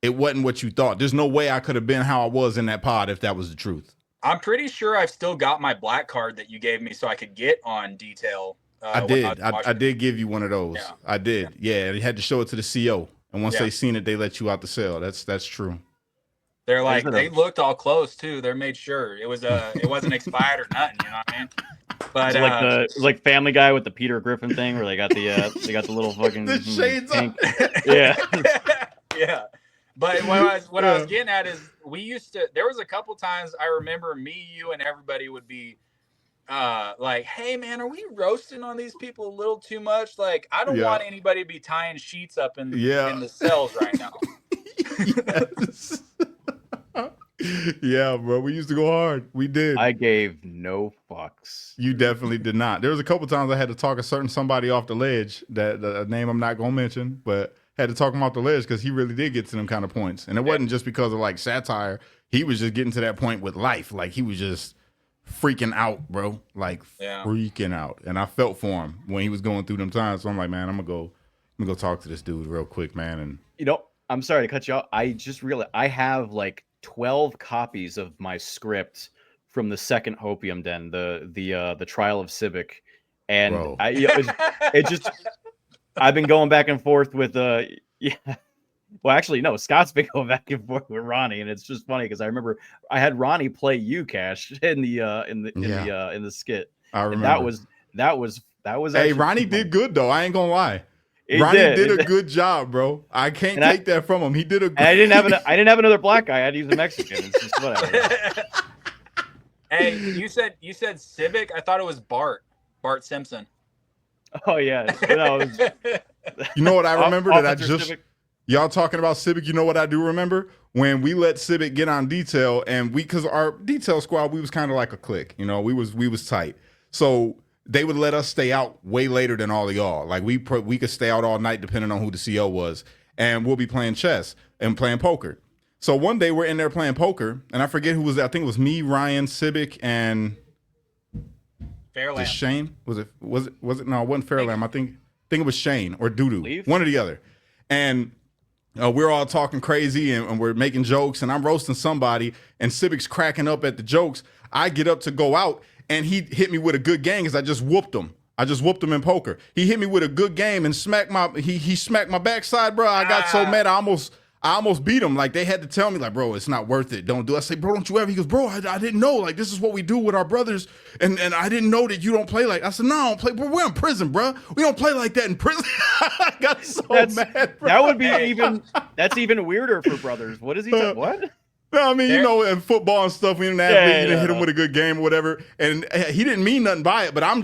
it wasn't what you thought. There's no way I could have been how I was in that pod if that was the truth. I'm pretty sure I've still got my black card that you gave me so I could get on detail. I did give you one of those. Yeah. I did. Yeah, you had to show it to the CO. And once they seen it, they let you out the cell. That's true. They're like, they looked all close too. They made sure it wasn't expired or nothing. You know what I mean? But it's like Family Guy with the Peter Griffin thing, where they got the little fucking the shades pink. Yeah, yeah. But what I was getting at is there was a couple times I remember me, you, and everybody would be like, hey man, are we roasting on these people a little too much? Like, I don't want anybody to be tying sheets up in the cells right now. Yes. Yeah, bro. We used to go hard. We did. I gave no fucks. You definitely did not. There was a couple times I had to talk somebody off the ledge, that a name I'm not gonna mention, but had to talk him off the ledge because he really did get to them kind of points. And it wasn't just because of like satire. He was just getting to that point with life. Like he was just freaking out, bro. Like freaking out. And I felt for him when he was going through them times. So I'm like, man, I'm gonna go talk to this dude real quick, man. And I'm sorry to cut you off. I just realized I have like 12 copies of my script from the second Hopium Den, the trial of Civic, and I've been going back and forth with well, actually no, Scott's been going back and forth with Ronnie, and it's just funny because I remember I had Ronnie play you, Kash, in the skit. I remember. And that was hey, Ronnie did good though. I ain't gonna lie. Ronnie did a good job, bro. I can't take that from him. He did a good. I didn't have another black guy. I had to use a Mexican. It's just whatever. Hey, you said Civic. I thought it was Bart Simpson. Oh yeah. No, you know what I remember that I just Civic. Y'all talking about Civic. You know what I do remember when we let Civic get on detail, and because our detail squad, we was kind of like a clique. You know, we was tight. So they would let us stay out way later than all of y'all. Like we could stay out all night depending on who the CO was, and we'll be playing chess and playing poker. So one day we're in there playing poker, and I forget who was there. I think it was me, Ryan, Civic, and Fairlamb. Shane. Was it? No, it wasn't Fairlamb. I think it was Shane or Doodoo. One or the other. And we're all talking crazy and we're making jokes, and I'm roasting somebody, and Civic's cracking up at the jokes. I get up to go out, and he hit me with a good game because I just whooped him. In poker. He hit me with a good game and he smacked my backside, bro. I got so mad I almost beat him. Like they had to tell me, like, bro, it's not worth it. Don't do it. I say, bro, don't you ever? He goes, bro, I didn't know. Like, this is what we do with our brothers. And I didn't know that you don't play like. I said, no, I don't play. Bro, we're in prison, bro. We don't play like that in prison. I got so mad, bro. That would be that's even weirder for brothers. What is he? What? No, I mean, you know, in football and stuff, we didn't hit him with a good game or whatever. And he didn't mean nothing by it, but I'm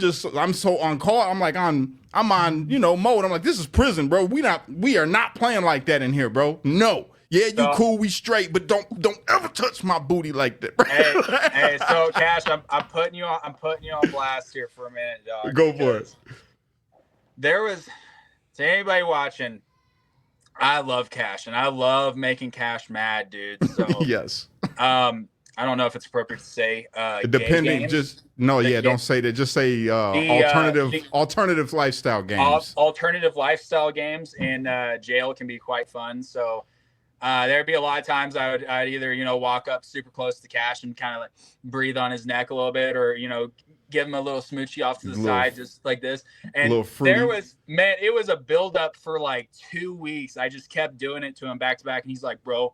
so on call. I'm like I'm on, mode. I'm like, this is prison, bro. We are not playing like that in here, bro. No. Yeah, you cool, we straight, but don't ever touch my booty like that. hey, so Kash, I'm putting you on blast here for a minute, dog. Go for it. There was, to anybody watching, I love Kash, and I love making Kash mad, dude. So yes. I don't know if it's appropriate to say. Depending, don't say that. Just say alternative lifestyle games. Alternative lifestyle games in jail can be quite fun. So there'd be a lot of times I'd either walk up super close to Kash and kind of like breathe on his neck a little bit, or give him a little smoochie off to the side, just like this. And there was, man, it was a buildup for like 2 weeks. I just kept doing it to him back to back. And he's like, bro,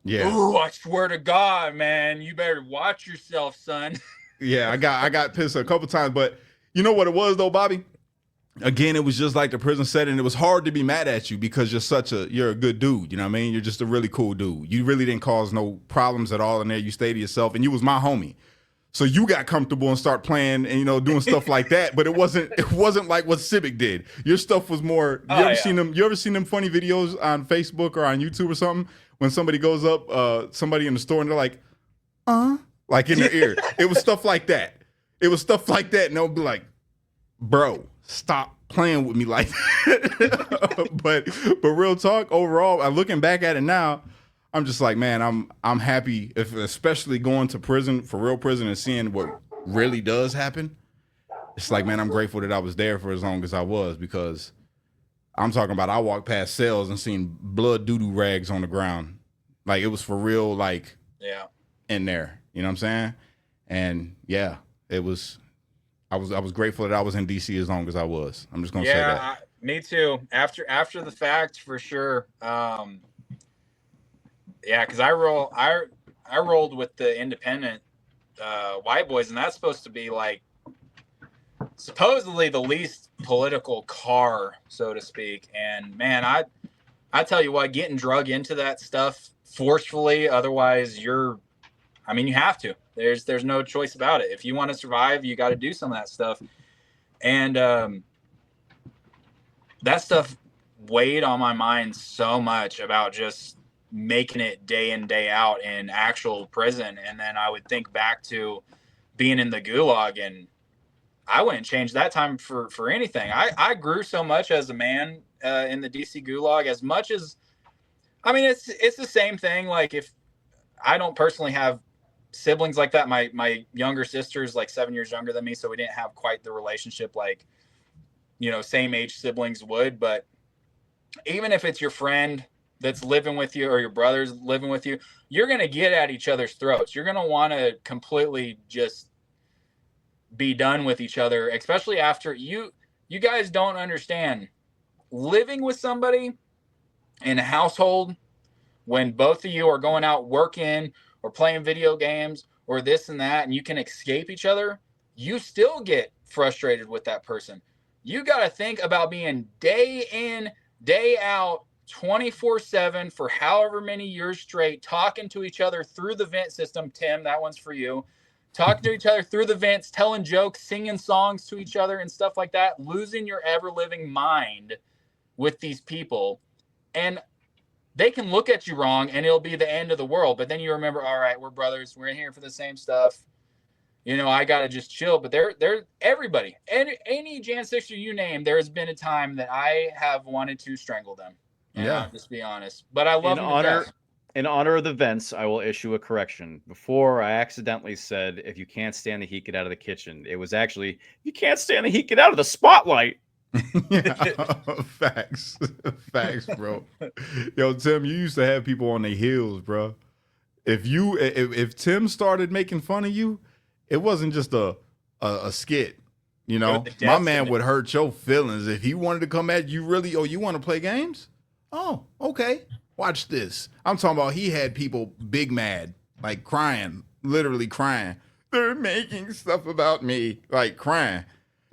ooh, I swear to God, man, you better watch yourself, son. Yeah, I got pissed a couple times, but you know what it was though, Bobby? Again, it was just like the prison setting. It was hard to be mad at you because you're a good dude. You know what I mean? You're just a really cool dude. You really didn't cause no problems at all in there. You stayed to yourself, and you was my homie. So you got comfortable and start playing and doing stuff like that. But it wasn't like what Civic did. Your stuff was more. You ever seen them funny videos on Facebook or on YouTube or something when somebody goes up, somebody in the store and they're like, like in their ear. It was stuff like that. It was stuff like that, and they'll be like, bro, stop playing with me like that. but real talk, overall, looking back at it now, I'm just like, man, I'm happy, especially going to prison, for real prison, and seeing what really does happen. It's like, man, I'm grateful that I was there for as long as I was, because I'm talking about I walked past cells and seen blood doo-doo rags on the ground. Like, it was for real, like, in there. You know what I'm saying? And yeah, it was. I was grateful that I was in DC as long as I was. I'm just gonna say that. Me too. After the fact, for sure. Because I rolled with the independent white boys, and that's supposed to be like supposedly the least political car, so to speak. And man, I tell you what, getting drug into that stuff forcefully, otherwise you have to. There's no choice about it. If you want to survive, you got to do some of that stuff. And that stuff weighed on my mind so much about just making it day in, day out in actual prison. And then I would think back to being in the gulag, and I wouldn't change that time for anything. I grew so much as a man in the DC gulag, as much as, it's the same thing. Like, if I don't personally have siblings like that, my younger sister's like 7 years younger than me, so we didn't have quite the relationship like, same age siblings would. But even if it's your friend that's living with you or your brother's living with you, you're going to get at each other's throats. You're going to want to completely just be done with each other, especially after you guys don't understand living with somebody in a household when both of you are going out working or playing video games or this and that, and you can escape each other. You still get frustrated with that person. You got to think about being day in, day out, 24/7 for however many years straight, talking to each other through the vent system. Tim, that one's for you. Talking to each other through the vents, telling jokes, singing songs to each other and stuff like that, losing your ever-living mind with these people. And they can look at you wrong and it'll be the end of the world. But then you remember, all right, we're brothers. We're in here for the same stuff. I got to just chill. But they're everybody. Any J6er you name, there has been a time that I have wanted to strangle them. And I'll just be honest. But I love them to death. In honor of the vents, I will issue a correction. Before, I accidentally said, if you can't stand the heat, get out of the kitchen. It was actually, you can't stand the heat, get out of the spotlight. Facts, bro. Yo, Tim, you used to have people on their heels, bro. If Tim started making fun of you, it wasn't just a skit. My man would hurt your feelings if he wanted to come at you. Really? Oh, you want to play games? Oh, okay. Watch this. I'm talking about he had people big mad, like crying, literally crying. They're making stuff about me, like crying,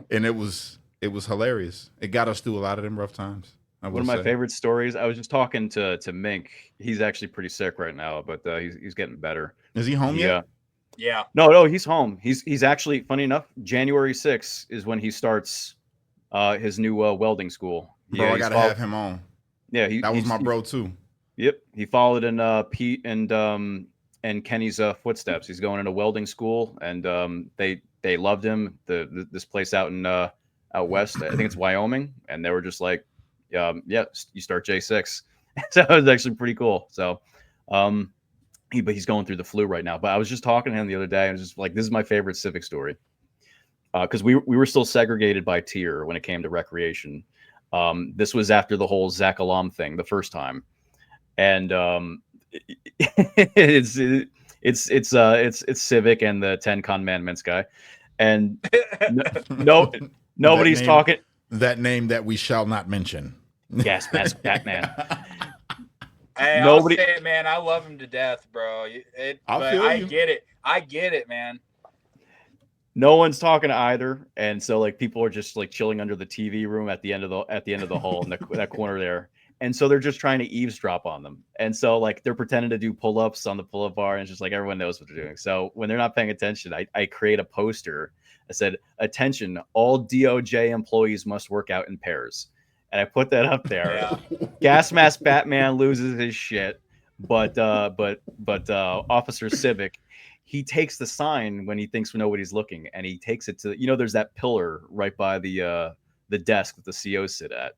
and it was hilarious. It got us through a lot of them rough times. One of my favorite stories. I was just talking to Mink. He's actually pretty sick right now, but he's getting better. Is he home yet? Yeah. No, he's home. He's actually, funny enough, January 6th is when he starts his new welding school. Bro, I gotta have him on. Yeah, that was my bro too. Yep, he followed in Pete and Kenny's footsteps. He's going into welding school, and they loved him. This place out in out west, I think it's Wyoming, and they were just like, yeah, you start J6. So it was actually pretty cool. So, but he's going through the flu right now. But I was just talking to him the other day, and I was just like, this is my favorite civic story, because we were still segregated by tier when it came to recreation. This was after the whole Zach Alam thing the first time. And it's Civic and the 10 Commandments guy, and nobody's talking. That name that we shall not mention. Yes, Mask Batman. Hey, nobody. I'll say it, man. I love him to death, bro. I get it, man. No one's talking to either, and so like people are just like chilling under the TV room at the end of the hall in that corner there. And so they're just trying to eavesdrop on them. And so like they're pretending to do pull-ups on the pull-up bar, and it's just like everyone knows what they're doing. So when they're not paying attention, I create a poster. I said, "Attention, all DOJ employees must work out in pairs." And I put that up there. Yeah. Gas mask Batman loses his shit, but Officer Civic, he takes the sign when he thinks nobody's looking, and he takes it to, there's that pillar right by the desk that the CO sit at.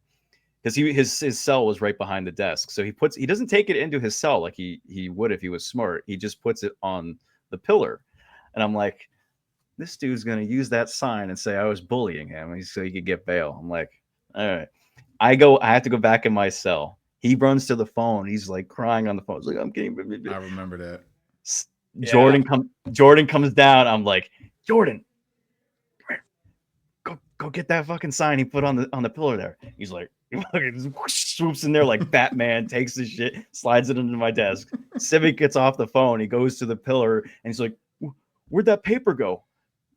Because his cell was right behind the desk, so he doesn't take it into his cell like he would if he was smart. He just puts it on the pillar, and I'm like, this dude's gonna use that sign and say I was bullying him, so he could get bail. I'm like, all right. I have to go back in my cell. He runs to the phone. He's like crying on the phone. He's like, I'm getting. I remember that. Jordan comes down. I'm like, Jordan, go get that fucking sign he put on the pillar there. He's like, swoops in there like Batman, takes the shit, slides it into my desk. Civic gets off the phone. He goes to the pillar and he's like, where'd that paper go?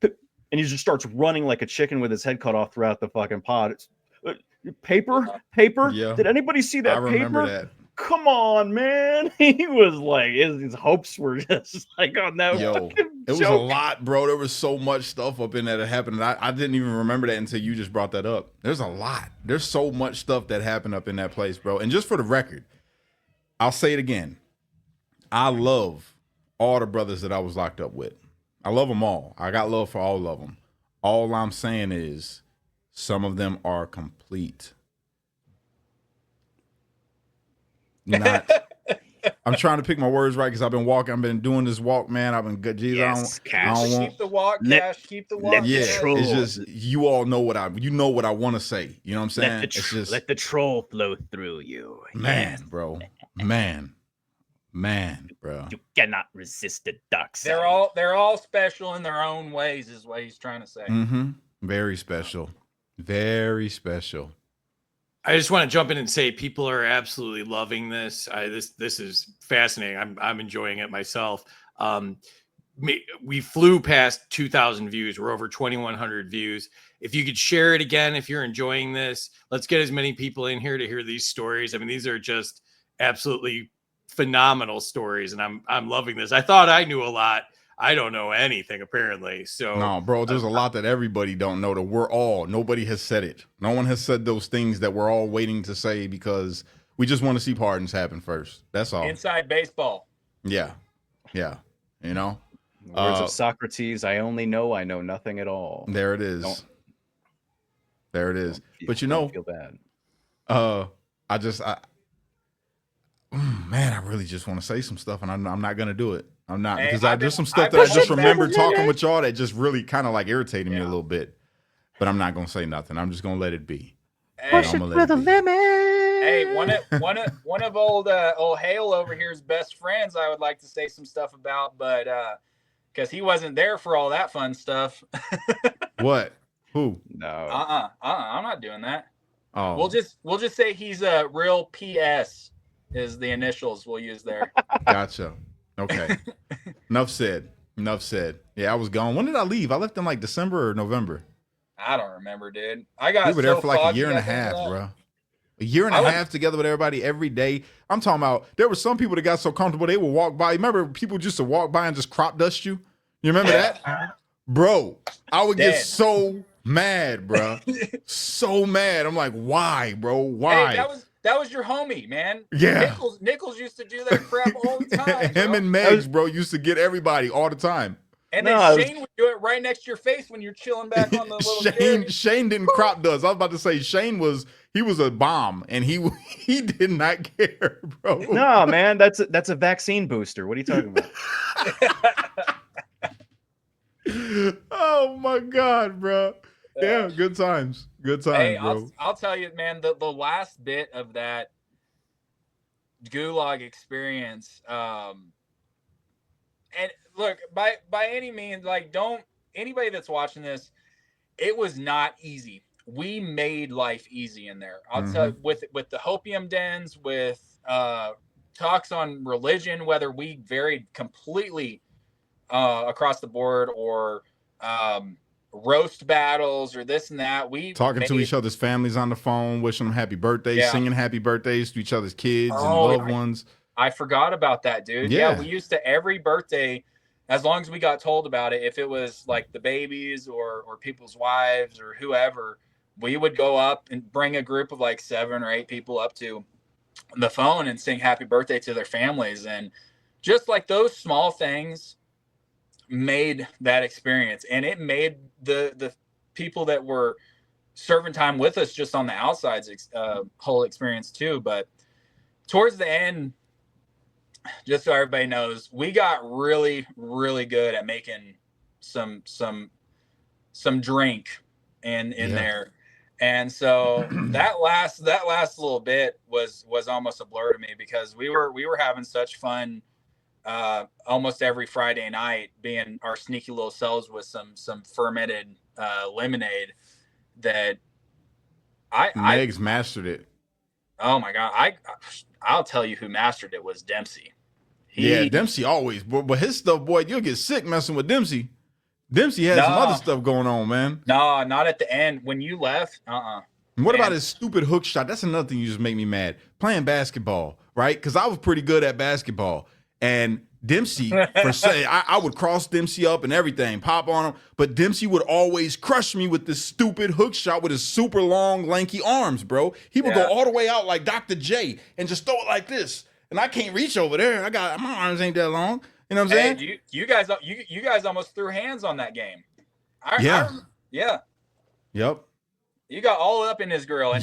And he just starts running like a chicken with his head cut off throughout the fucking pod. It's, paper? Yeah. Did anybody see that I remember paper? that. Come on, man. He was like, his hopes were just like on that. It was a lot, bro. There was so much stuff up in there that happened. And I didn't even remember that until you just brought that up. There's a lot. There's so much stuff that happened up in that place, bro. And just for the record, I'll say it again. I love all the brothers that I was locked up with. I love them all. I got love for all of them. All I'm saying is some of them are complete. I'm trying to pick my words right because I've been doing this walk, man. I've been good. Jeez, Yes, I don't want. Keep the walk, Cash. Keep the walk. Yeah, Cash. it's just you all know what I want to say. You know what I'm saying? Let the, let the troll flow through you. Man, bro. Man, bro. You cannot resist the dark side. They're all special in their own ways, is what he's trying to say. Mm-hmm. Very special. Very special. I just want to jump in and say people are absolutely loving this. This is fascinating. I'm enjoying it myself. We flew past 2,000 views. We're over 2,100 views. If you could share it again, if you're enjoying this, let's get as many people in here to hear these stories. I mean, these are just absolutely phenomenal stories, and I'm loving this. I thought I knew a lot. I don't know anything apparently. So no, bro, there's a lot that everybody don't know that nobody has said it. No one has said those things that we're all waiting to say because we just want to see pardons happen first. That's all. Inside baseball. Yeah. You know? Words of Socrates, I know nothing at all. There it is. But you know, feel bad. Man, I really just want to say some stuff, and I'm not gonna do it. I'm not, Hey, because I've there's been- some stuff I've that I been just saying remember that. talking with y'all that just really kind of like irritated me a Yeah. little bit. But I'm not gonna say nothing. I'm just gonna let it be. Hey, I'm gonna let it be. hey, one of old Hale over here's best friends. I would like to say some stuff about, but because he wasn't there for all that fun stuff. What? Who? No. I'm not doing that. Oh, We'll just say he's a real PS is the initials we'll use there. gotcha. Okay. Enough said. Yeah, I was gone. When did I leave? I left in like December or November. I don't remember, dude. I got We were there so for like a foggy year and a after half, that. bro. A year and a half together with everybody every day. I'm talking about there were some people that got so comfortable they would walk by. Remember people used to walk by and just crop dust you? You remember that? Bro, I would get Dead. so mad, bro. So mad. I'm like, why, bro? Why? Hey, that was your homie, man. Yeah. Nichols used to do that crap all the time. Him bro. and Megs, bro, used to get everybody all the time. And No, then Shane would do it right next to your face when you're chilling back on the little chair. Shane didn't crop dust. I was about to say Shane was a bomb and he did not care, bro. No, man, that's a vaccine booster. What are you talking about? Oh my god, bro. Yeah, good times. Good times, Hey, bro. I'll tell you, man, the last bit of that gulag experience, and look, by any means, like, don't anybody that's watching this, it was not easy. We made life easy in there. I'll tell you, with the hopium dens, with talks on religion, whether we varied completely across the board or roast battles or this and that. We talking to each other's families on the phone, wishing them happy birthdays, singing happy birthdays to each other's kids and loved ones. I forgot about that, dude. Yeah, we used to every birthday, as long as we got told about it, if it was like the babies or people's wives or whoever, we would go up and bring a group of like 7 or 8 people up to the phone and sing happy birthday to their families. And just like those small things made that experience, and it made the people that were serving time with us just on the outsides whole experience too. But towards the end, just so everybody knows, we got really, really good at making some drink in there. And so that last little bit was almost a blur to me, because we were having such fun almost every Friday night, being our sneaky little selves with some fermented lemonade that Megs mastered it. Oh my God. I'll tell you who mastered it was Dempsey. Dempsey always, but his stuff, boy, you'll get sick messing with Dempsey. Dempsey had some other stuff going on, man. No, not at the end. When you left, What about his stupid hook shot? That's another thing you just make me mad. Playing basketball, right? Because I was pretty good at basketball. And Dempsey, I would cross Dempsey up and everything, pop on him. But Dempsey would always crush me with this stupid hook shot with his super long, lanky arms, bro. He would go all the way out like Dr. J and just throw it like this. And I can't reach over there. My arms ain't that long. You know what I'm saying? You guys almost threw hands on that game. Yep. You got all up in his grill, and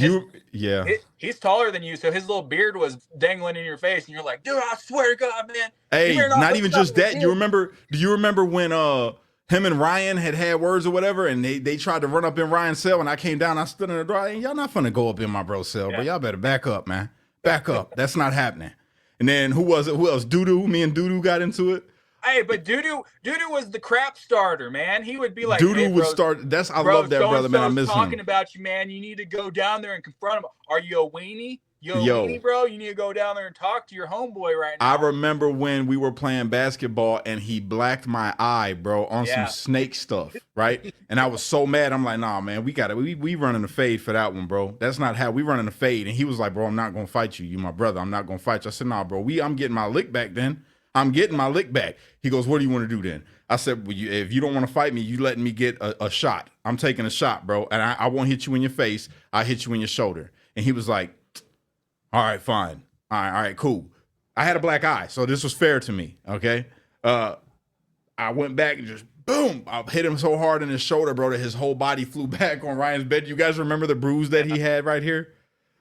he's taller than you, so his little beard was dangling in your face, and you're like, dude, I swear to God, man. Hey, not even just that. Do you remember when him and Ryan had words or whatever, and they tried to run up in Ryan's cell, and I came down, I stood in the door, and y'all not finna go up in my bro's cell, but y'all better back up, man. Back up. That's not happening. And then who was it? Who else? Doodoo. Me and Doodoo got into it. Hey, but Doodoo was the crap starter, man. He would be like, Doodoo would start. I love that brother, man. I miss him. Talking about you, man. You need to go down there and confront him. Are you a weenie? Weenie, bro? You need to go down there and talk to your homeboy right now. I remember when we were playing basketball and he blacked my eye, bro, on some snake stuff, right? And I was so mad. I'm like, nah, man, we running a fade for that one, bro. That's not how we running a fade. And he was like, bro, I'm not gonna fight you. You my brother. I'm not gonna fight you. I said, nah, bro. I'm getting my lick back then. I'm getting my lick back. He goes, what do you want to do then? I said, well, if you don't want to fight me, you letting me get a shot. I'm taking a shot, bro. And I won't hit you in your face. I'll hit you in your shoulder. And he was like, all right, fine. All right, cool. I had a black eye, so this was fair to me, okay? I went back and just, boom, I hit him so hard in his shoulder, bro, that his whole body flew back on Ryan's bed. You guys remember the bruise that he had right here?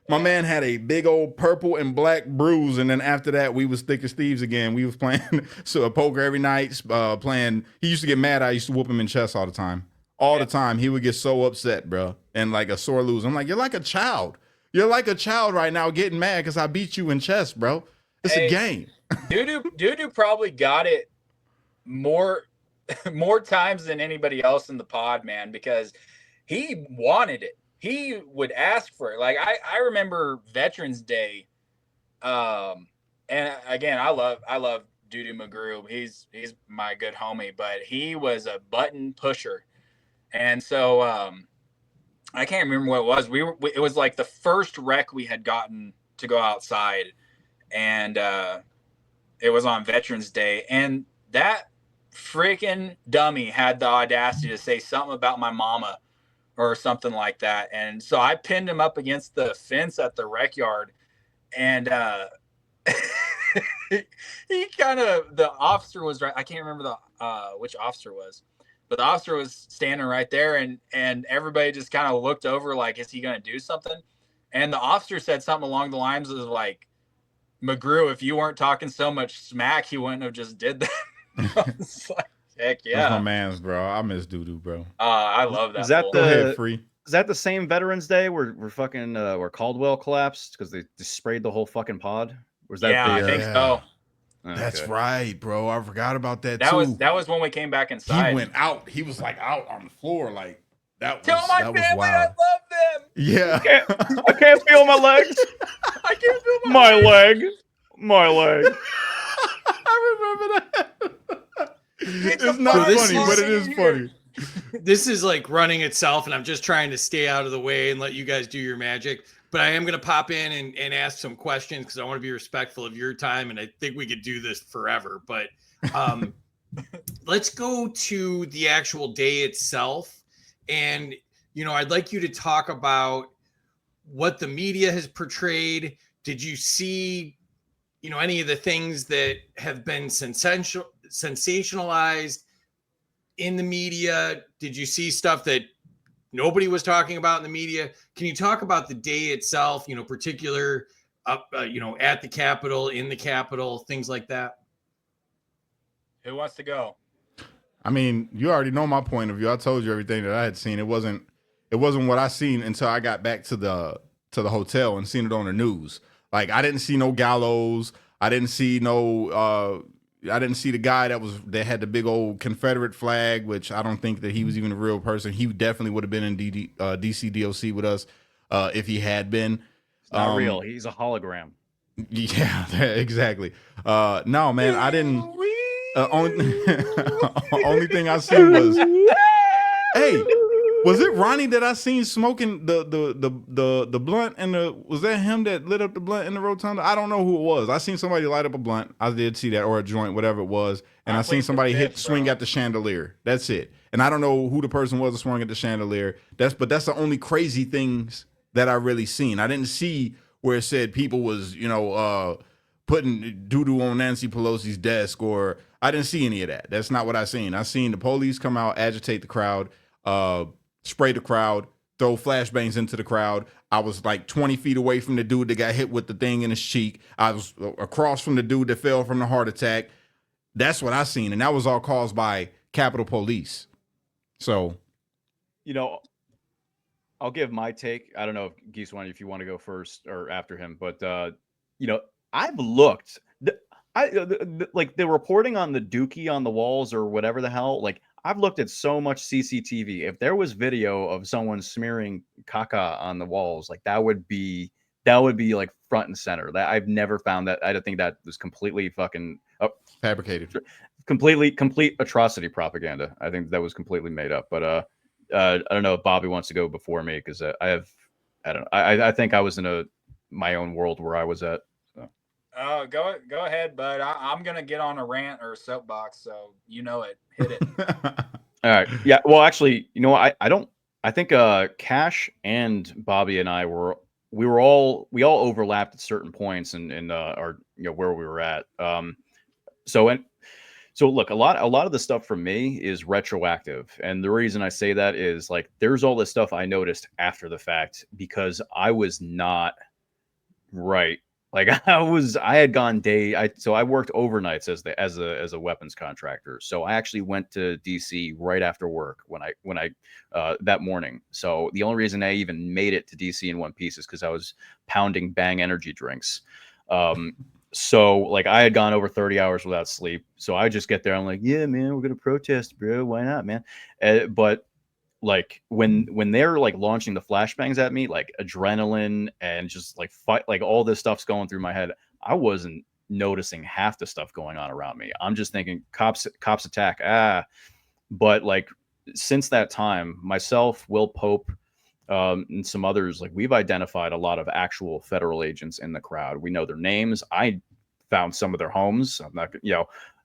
My man had a big old purple and black bruise, and then after that, we was thick as thieves again. We was playing poker every night, playing. He used to get mad. I used to whoop him in chess all the time. All the time. He would get so upset, bro, and like a sore loser. I'm like, you're like a child. You're like a child right now getting mad because I beat you in chess, bro. It's a game. Doodoo probably got it more times than anybody else in the pod, man, because he wanted it. He would ask for it. Like I remember Veterans Day, and again, I love Doodoo McGrew. He's my good homie, but he was a button pusher, and so I can't remember what it was. It was like the first rec we had gotten to go outside, and it was on Veterans Day, and that freaking dummy had the audacity to say something about my mama or something like that. And so I pinned him up against the fence at the rec yard, and he kind of, the officer was right. I can't remember which officer was, but the officer was standing right there, and everybody just kind of looked over like, is he going to do something? And the officer said something along the lines of like, McGrew, if you weren't talking so much smack, he wouldn't have just did that. I was like, heck yeah. That's my man's, bro. I miss Doodoo, bro. I love that. Is that Go ahead, Free? Is that the same Veterans Day where Caldwell collapsed because they sprayed the whole fucking pod? Was that? I think so. That's right, bro. I forgot about that too. That was when we came back inside. He went out. He was like out on the floor, like that. Tell my family I love them. Yeah. I can't feel my legs. I can't feel my leg. My leg. I remember that. It's not funny, but it is funny. this is like running itself, and I'm just trying to stay out of the way and let you guys do your magic. But I am going to pop in and ask some questions because I want to be respectful of your time, and I think we could do this forever. But let's go to the actual day itself. And, I'd like you to talk about what the media has portrayed. Did you see, any of the things that have been sensationalized in the media? Did you see stuff that nobody was talking about in the media? Can you talk about the day itself, particular up, at the Capitol, in the Capitol, things like that? Who wants to go? I mean, you already know my point of view. I told you everything that I had seen. It wasn't what I seen until I got back to the hotel and seen it on the news. Like, I didn't see no gallows. I didn't see the guy that had the big old Confederate flag, which I don't think that he was even a real person. He definitely would have been in DC DOC with us if he had been. It's not real. He's a hologram. Yeah, exactly. No, man, I didn't. Only thing I seen was, hey, was it Ronnie that I seen smoking the blunt was that him that lit up the blunt in the rotunda? I don't know who it was. I seen somebody light up a blunt. I did see that, or a joint, whatever it was. And I seen somebody swing at the chandelier. That's it. And I don't know who the person was that swung at the chandelier. That's the only crazy things that I really seen. I didn't see where it said people was, putting doo-doo on Nancy Pelosi's desk, or I didn't see any of that. That's not what I seen. I seen the police come out, agitate the crowd, spray the crowd, throw flashbangs into the crowd. I was like 20 feet away from the dude that got hit with the thing in his cheek. I was across from the dude that fell from the heart attack. That's what I seen, and that was all caused by Capitol Police. So, I'll give my take. I don't know if Gieswein, if you want to go first or after him, but I've looked. Like the reporting on the dookie on the walls or whatever the hell. Like, I've looked at so much CCTV. If there was video of someone smearing caca on the walls, like that would be like front and center. That I've never found that. I don't think that was completely fucking fabricated. Complete atrocity propaganda. I think that was completely made up. But I don't know if Bobby wants to go before me because I think I was in my own world where I was at. Go ahead, bud. I'm gonna get on a rant or a soapbox, so hit it. All right. Yeah. Well, actually, I think Kash and Bobby and I we all overlapped at certain points in our where we were at. So look, a lot of the stuff from me is retroactive, and the reason I say that is like there's all this stuff I noticed after the fact because I was not right. Like I had gone so I worked overnights as a weapons contractor. So I actually went to DC right after work when I that morning. So the only reason I even made it to DC in one piece is because I was pounding Bang energy drinks. So like I had gone over 30 hours without sleep. So I just get there. I'm like, yeah, man, we're gonna protest, bro. Why not, man? But like when they're like launching the flashbangs at me, like adrenaline and just like fight, like all this stuff's going through my head. I wasn't noticing half the stuff going on around me. I'm just thinking cops attack. But like since that time, myself, Will Pope, and some others, like we've identified a lot of actual federal agents in the crowd. We know their names. I found some of their homes. I'm not,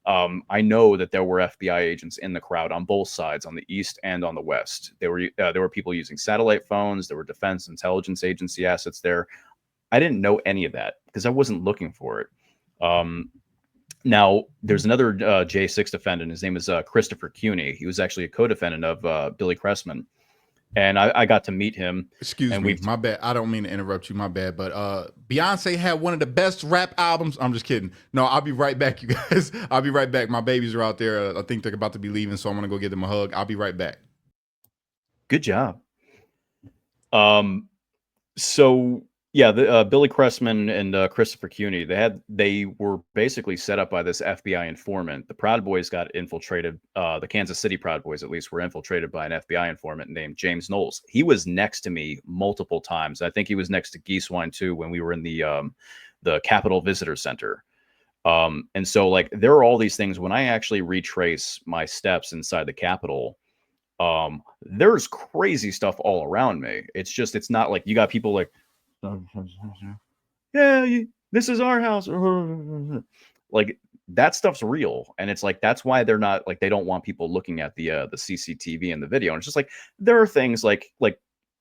I know that there were FBI agents in the crowd on both sides, on the east and on the west. There were people using satellite phones. There were defense intelligence agency assets there. I didn't know any of that because I wasn't looking for it. Now, there's another J6 defendant. His name is Christopher Cuny. He was actually a co-defendant of Billy Cressman. And I got to meet him. Excuse me, my bad. I don't mean to interrupt you, my bad. But Beyonce had one of the best rap albums. I'm just kidding. No, I'll be right back, you guys. I'll be right back. My babies are out there. I think they're about to be leaving, so I'm going to go give them a hug. I'll be right back. Good job. So yeah, the Billy Cressman and Christopher Cuny, they were basically set up by this FBI informant. The Proud Boys got infiltrated. The Kansas City Proud Boys, at least, were infiltrated by an FBI informant named James Knowles. He was next to me multiple times. I think he was next to Gieswein too when we were in the Capitol Visitor Center. And so like there are all these things when I actually retrace my steps inside the Capitol. There's crazy stuff all around me. It's not like you got people like, yeah, this is our house. Like that stuff's real. And it's like, that's why they're not like, they don't want people looking at the CCTV and the video. And it's just like, there are things like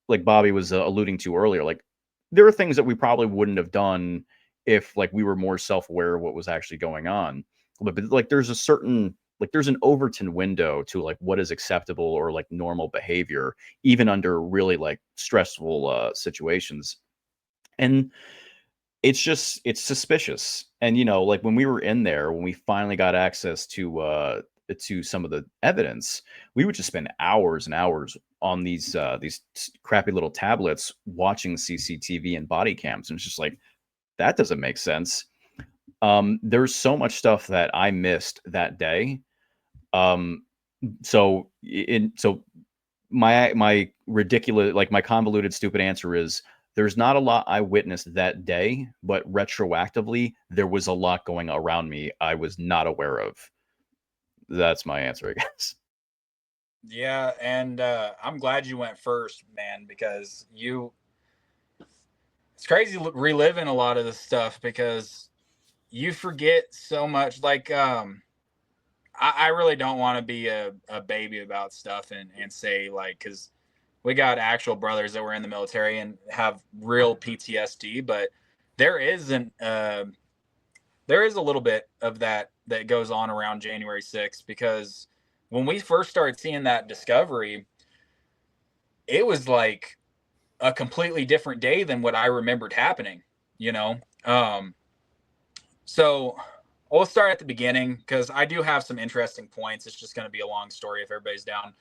Bobby was alluding to earlier. Like there are things that we probably wouldn't have done if like we were more self-aware of what was actually going on. But like there's a certain, like there's an Overton window to like what is acceptable or like normal behavior, even under really like stressful situations. And it's suspicious. And, you know, like when we were in there, when we finally got access to some of the evidence, we would just spend hours and hours on these crappy little tablets watching CCTV and body cams. And it's just like, that doesn't make sense. There's so much stuff that I missed that day. So my ridiculous, like my convoluted, stupid answer is there's not a lot I witnessed that day, but retroactively, there was a lot going around me I was not aware of. That's my answer, I guess. Yeah, and I'm glad you went first, man, because it's crazy reliving a lot of this stuff because you forget so much. Like, I really don't want to be a baby about stuff and say like, because we got actual brothers that were in the military and have real PTSD, but there is a little bit of that goes on around January 6th, because when we first started seeing that discovery, it was like a completely different day than what I remembered happening, you know? So we'll start at the beginning because I do have some interesting points. It's just going to be a long story if everybody's down.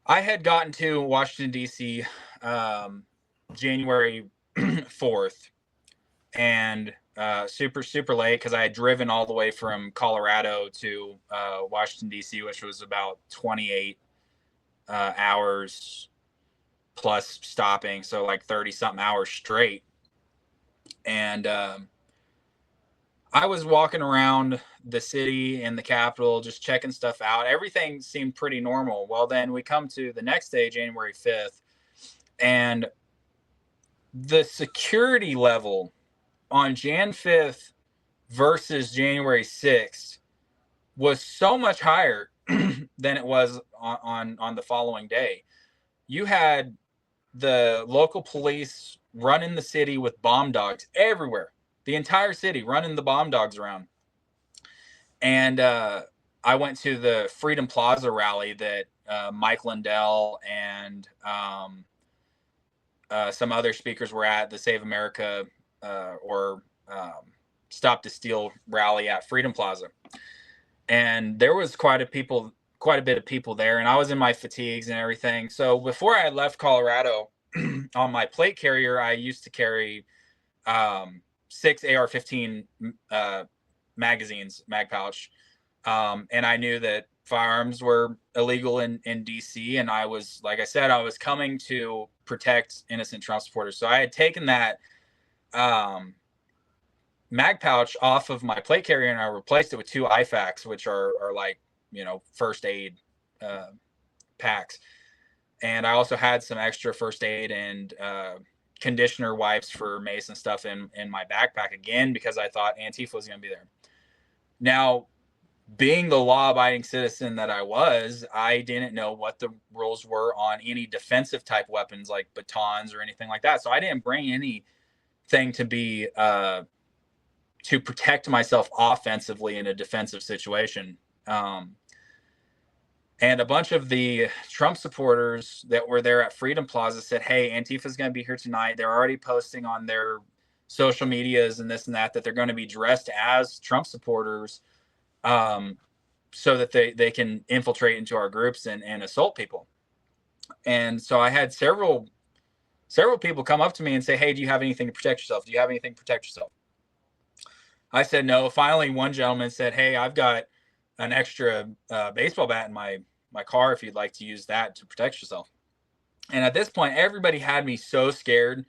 I had gotten to Washington, D.C. January 4th and super late because I had driven all the way from Colorado to Washington, D.C., which was about 28 hours plus stopping. So like 30-something hours straight. And I was walking around the city and the Capitol, just checking stuff out. Everything seemed pretty normal. Well, then we come to the next day, January 5th, and the security level on Jan 5th versus January 6th was so much higher than it was on the following day. You had the local police running the city with bomb dogs everywhere. The entire city running the bomb dogs around. And I went to the Freedom Plaza rally that Mike Lindell and some other speakers were at, the Save America or Stop the Steal rally at Freedom Plaza. And there was quite a bit of people there. And I was in my fatigues and everything. So before I left Colorado, on my plate carrier, I used to carry 6 AR-15 magazines, mag pouch. And I knew that firearms were illegal in DC. And I was, like I said, I was coming to protect innocent Trump supporters. So I had taken that mag pouch off of my plate carrier and I replaced it with 2 IFAKs, which are like, you know, first aid packs. And I also had some extra first aid and conditioner wipes for mace and stuff in my backpack again, because I thought Antifa was going to be there. Now, being the law-abiding citizen that I was, I didn't know what the rules were on any defensive type weapons like batons or anything like that. So I didn't bring anything to be to protect myself offensively in a defensive situation. And a bunch of the Trump supporters that were there at Freedom Plaza said, hey, Antifa's going to be here tonight. They're already posting on their social medias and this and that they're going to be dressed as Trump supporters so that they can infiltrate into our groups and assault people. And so I had several people come up to me and say, hey, do you have anything to protect yourself? Do you have anything to protect yourself? I said no. Finally, one gentleman said, hey, I've got an extra baseball bat in my car if you'd like to use that to protect yourself. And at this point, everybody had me so scared.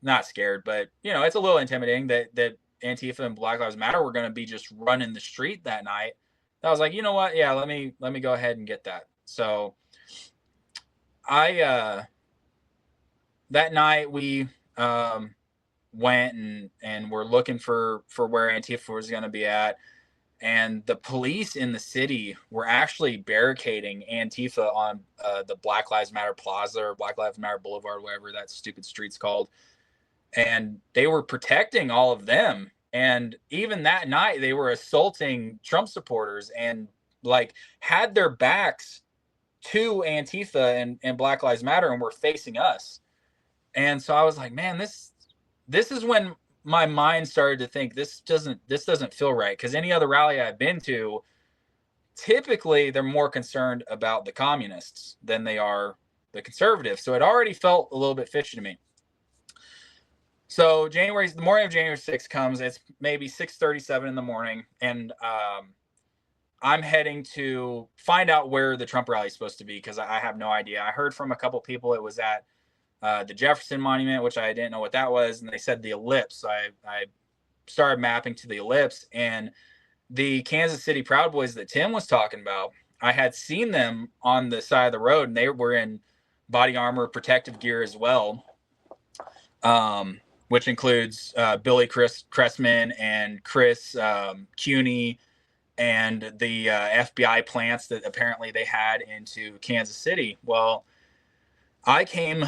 Not scared, but, you know, it's a little intimidating that Antifa and Black Lives Matter were going to be just running the street that night. I was like, you know what? Yeah, let me go ahead and get that. So that night we went and were looking for where Antifa was going to be at. And the police in the city were actually barricading Antifa on the Black Lives Matter Plaza or Black Lives Matter Boulevard, whatever that stupid street's called. And they were protecting all of them. And even that night, they were assaulting Trump supporters and like had their backs to Antifa and Black Lives Matter and were facing us. And so I was like, man, this is when my mind started to think this doesn't feel right, because any other rally I've been to, typically they're more concerned about the communists than they are the conservatives. So it already felt a little bit fishy to me. So the morning of January 6th comes. It's maybe 6:37 in the morning, and I'm heading to find out where the Trump rally is supposed to be, because I have no idea. I heard from a couple people it was at the Jefferson Monument, which I didn't know what that was, and they said the Ellipse. I started mapping to the Ellipse, and the Kansas City Proud Boys that Tim was talking about, I had seen them on the side of the road, and they were in body armor, protective gear as well, which includes Billy Cressman and Chris Cuney and the FBI plants that apparently they had into Kansas City. Well, I came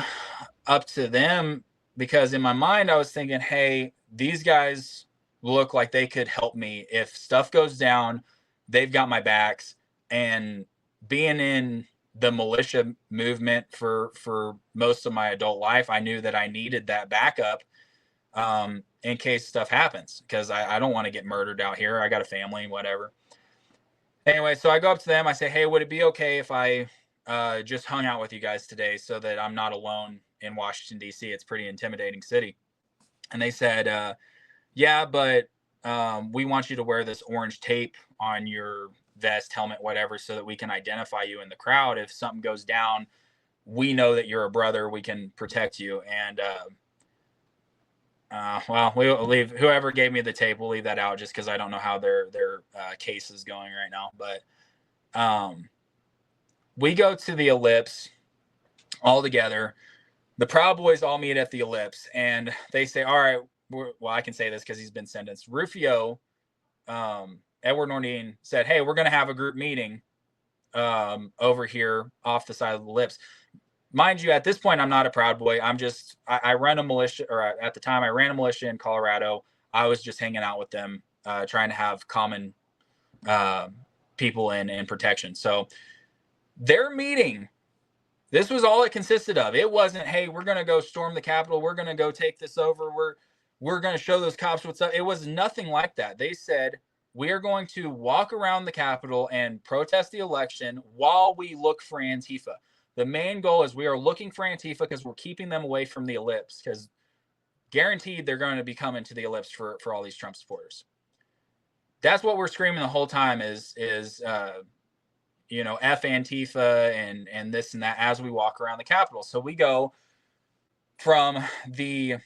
up to them because in my mind I was thinking, hey, these guys look like they could help me. If stuff goes down, they've got my backs. And being in the militia movement for most of my adult life, I knew that I needed that backup in case stuff happens, because I don't want to get murdered out here. I got a family, whatever. Anyway, so I go up to them. I say, hey, would it be okay if I just hung out with you guys today so that I'm not alone in Washington, D.C.? It's a pretty intimidating city. And they said, yeah, but we want you to wear this orange tape on your vest, helmet, whatever, so that we can identify you in the crowd. If something goes down, we know that you're a brother. We can protect you. And well, we'll leave whoever gave me the tape. We'll leave that out just because I don't know how their case is going right now. But we go to the Ellipse all together. The Proud Boys all meet at the Ellipse, and they say, all right, well, I can say this because he's been sentenced. Rufio, Edward Nordine said, hey, we're going to have a group meeting over here off the side of the Ellipse. Mind you, at this point, I'm not a Proud Boy. I run a militia, or at the time I ran a militia in Colorado. I was just hanging out with them, trying to have common people in protection. So their meeting, this was all it consisted of. It wasn't, hey, we're going to go storm the Capitol. We're going to go take this over. We're going to show those cops what's up. It was nothing like that. They said, we are going to walk around the Capitol and protest the election while we look for Antifa. The main goal is we are looking for Antifa because we're keeping them away from the Ellipse, because guaranteed they're going to be coming to the Ellipse for all these Trump supporters. That's what we're screaming the whole time is you know, F Antifa and this and that as we walk around the Capitol. So we go from the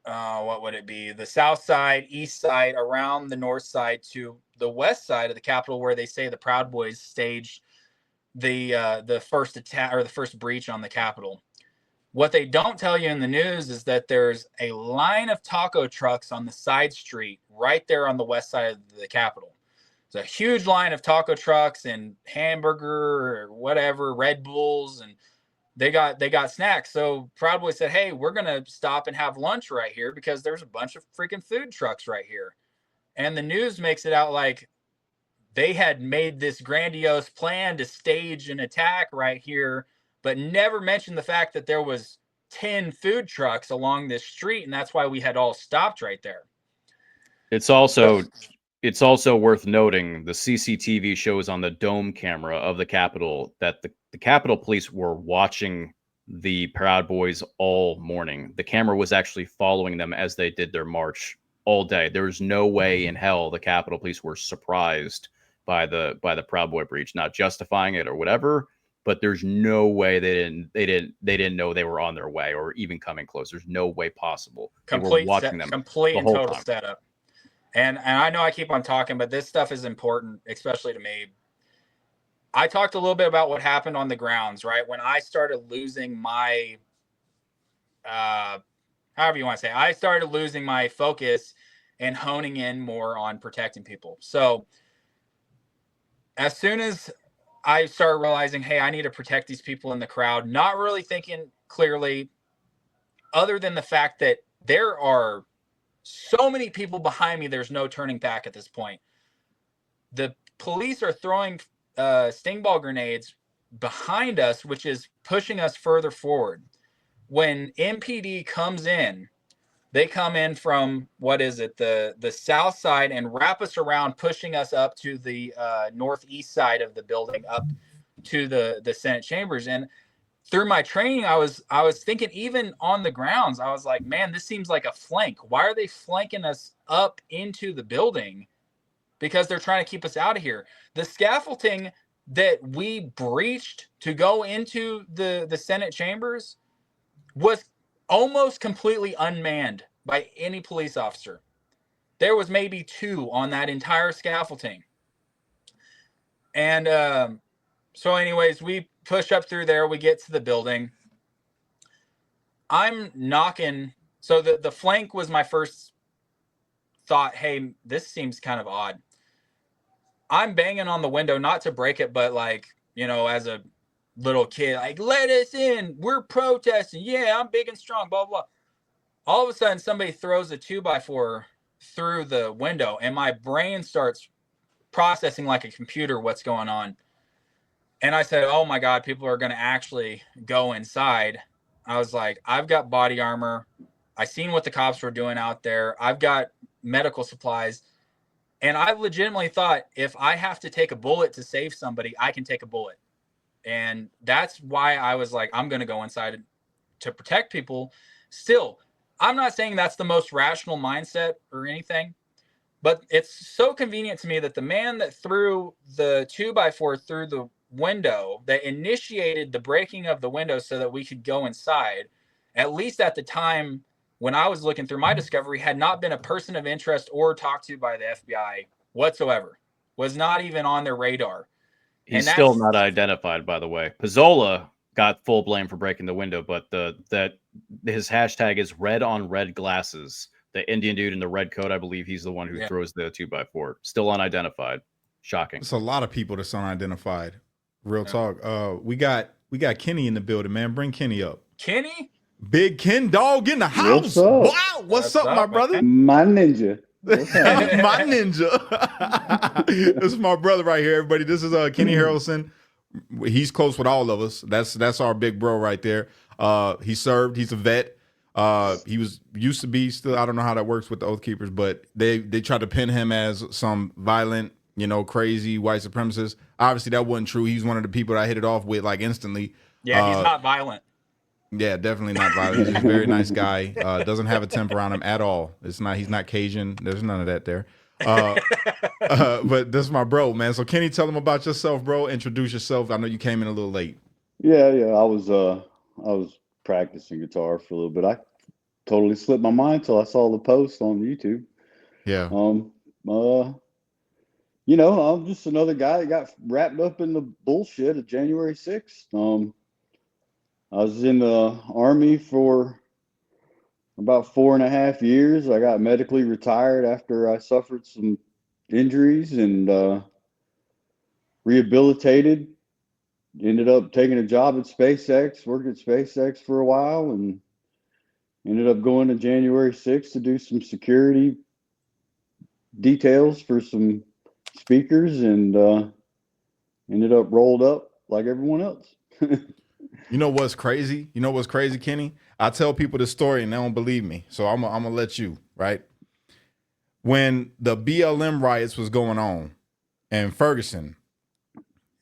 what would it be? The south side, east side, around the north side to the west side of the Capitol, where they say the Proud Boys staged the first attack or the first breach on the Capitol. What they don't tell you in the news is that there's a line of taco trucks on the side street right there on the west side of the Capitol. It's a huge line of taco trucks and hamburger or whatever, Red Bulls, and they got snacks. So Proud Boy said, hey, we're going to stop and have lunch right here because there's a bunch of freaking food trucks right here. And the news makes it out like they had made this grandiose plan to stage an attack right here, but never mentioned the fact that there was 10 food trucks along this street, and that's why we had all stopped right there. It's also worth noting the CCTV shows on the dome camera of the Capitol that the Capitol Police were watching the Proud Boys all morning. The camera was actually following them as they did their march all day. There was no way in hell the Capitol Police were surprised by the Proud Boy breach, not justifying it or whatever, but there's no way they didn't know they were on their way or even coming close. There's no way possible. Complete they were watching them complete the and whole total time. I talked a little bit about what happened on the grounds, right? When I started losing my, however you want to say, I started losing my focus and honing in more on protecting people. So as soon as I started realizing, hey, I need to protect these people in the crowd, not really thinking clearly, other than the fact that there are so many people behind me, there's no turning back at this point. The police are throwing sting ball grenades behind us, which is pushing us further forward. When MPD comes in, they come in from, the south side and wrap us around, pushing us up to the northeast side of the building, up to the Senate chambers. And through my training, I was thinking, even on the grounds, I was like, man, this seems like a flank. Why are they flanking us up into the building? Because they're trying to keep us out of here. The scaffolding that we breached to go into the Senate chambers was almost completely unmanned by any police officer. There was maybe 2 on that entire scaffolding. And so anyways, we push up through there. We get to the building. I'm knocking. So the flank was my first thought. Hey, this seems kind of odd. I'm banging on the window, not to break it, but like, as a little kid, like, let us in. We're protesting. Yeah, I'm big and strong, blah, blah. All of a sudden, somebody throws a 2x4 through the window, and my brain starts processing like a computer what's going on. And I said, oh my God, people are going to actually go inside. I was like, I've got body armor. I seen what the cops were doing out there. I've got medical supplies. And I legitimately thought, if I have to take a bullet to save somebody, I can take a bullet. And that's why I was like, I'm going to go inside to protect people. Still, I'm not saying that's the most rational mindset or anything, but it's so convenient to me that the man that threw the 2x4 through the window, that initiated the breaking of the window so that we could go inside, at least at the time when I was looking through my discovery, had not been a person of interest or talked to by the FBI whatsoever, was not even on their radar. He's still not identified, by the way. Pizzola got full blame for breaking the window, but his hashtag is red on red glasses. The Indian dude in the red coat, I believe he's the one who throws the 2x4. Still unidentified. Shocking. It's a lot of people that's unidentified. Real talk. We got Kenny in the building, man. Bring Kenny up. Kenny? Big Ken Dog in the house. What's up? Wow. What's up, my brother? My ninja. My ninja. This is my brother right here, everybody. This is Kenny Harrelson. He's close with all of us. That's our big bro right there. He served. He's a vet. He used to be still. I don't know how that works with the Oath Keepers, but they tried to pin him as some violent, crazy white supremacist. Obviously, that wasn't true. He's one of the people that I hit it off with like instantly. Yeah, he's not violent. Yeah, definitely not violent. He's a very nice guy. Doesn't have a temper on him at all. He's not Cajun. There's none of that there. But this is my bro, man. So Kenny, tell him about yourself, bro. Introduce yourself. I know you came in a little late. Yeah. I was practicing guitar for a little bit. I totally slipped my mind till I saw the post on YouTube. Yeah. I'm just another guy that got wrapped up in the bullshit of January 6th. I was in the Army for about 4.5 years. I got medically retired after I suffered some injuries and rehabilitated. Ended up taking a job at SpaceX, worked at SpaceX for a while, and ended up going to January 6th to do some security details for some speakers, and ended up rolled up like everyone else. You know what's crazy? Kenny? I tell people this story and they don't believe me. So I'm gonna let you, right? When the BLM riots was going on in Ferguson,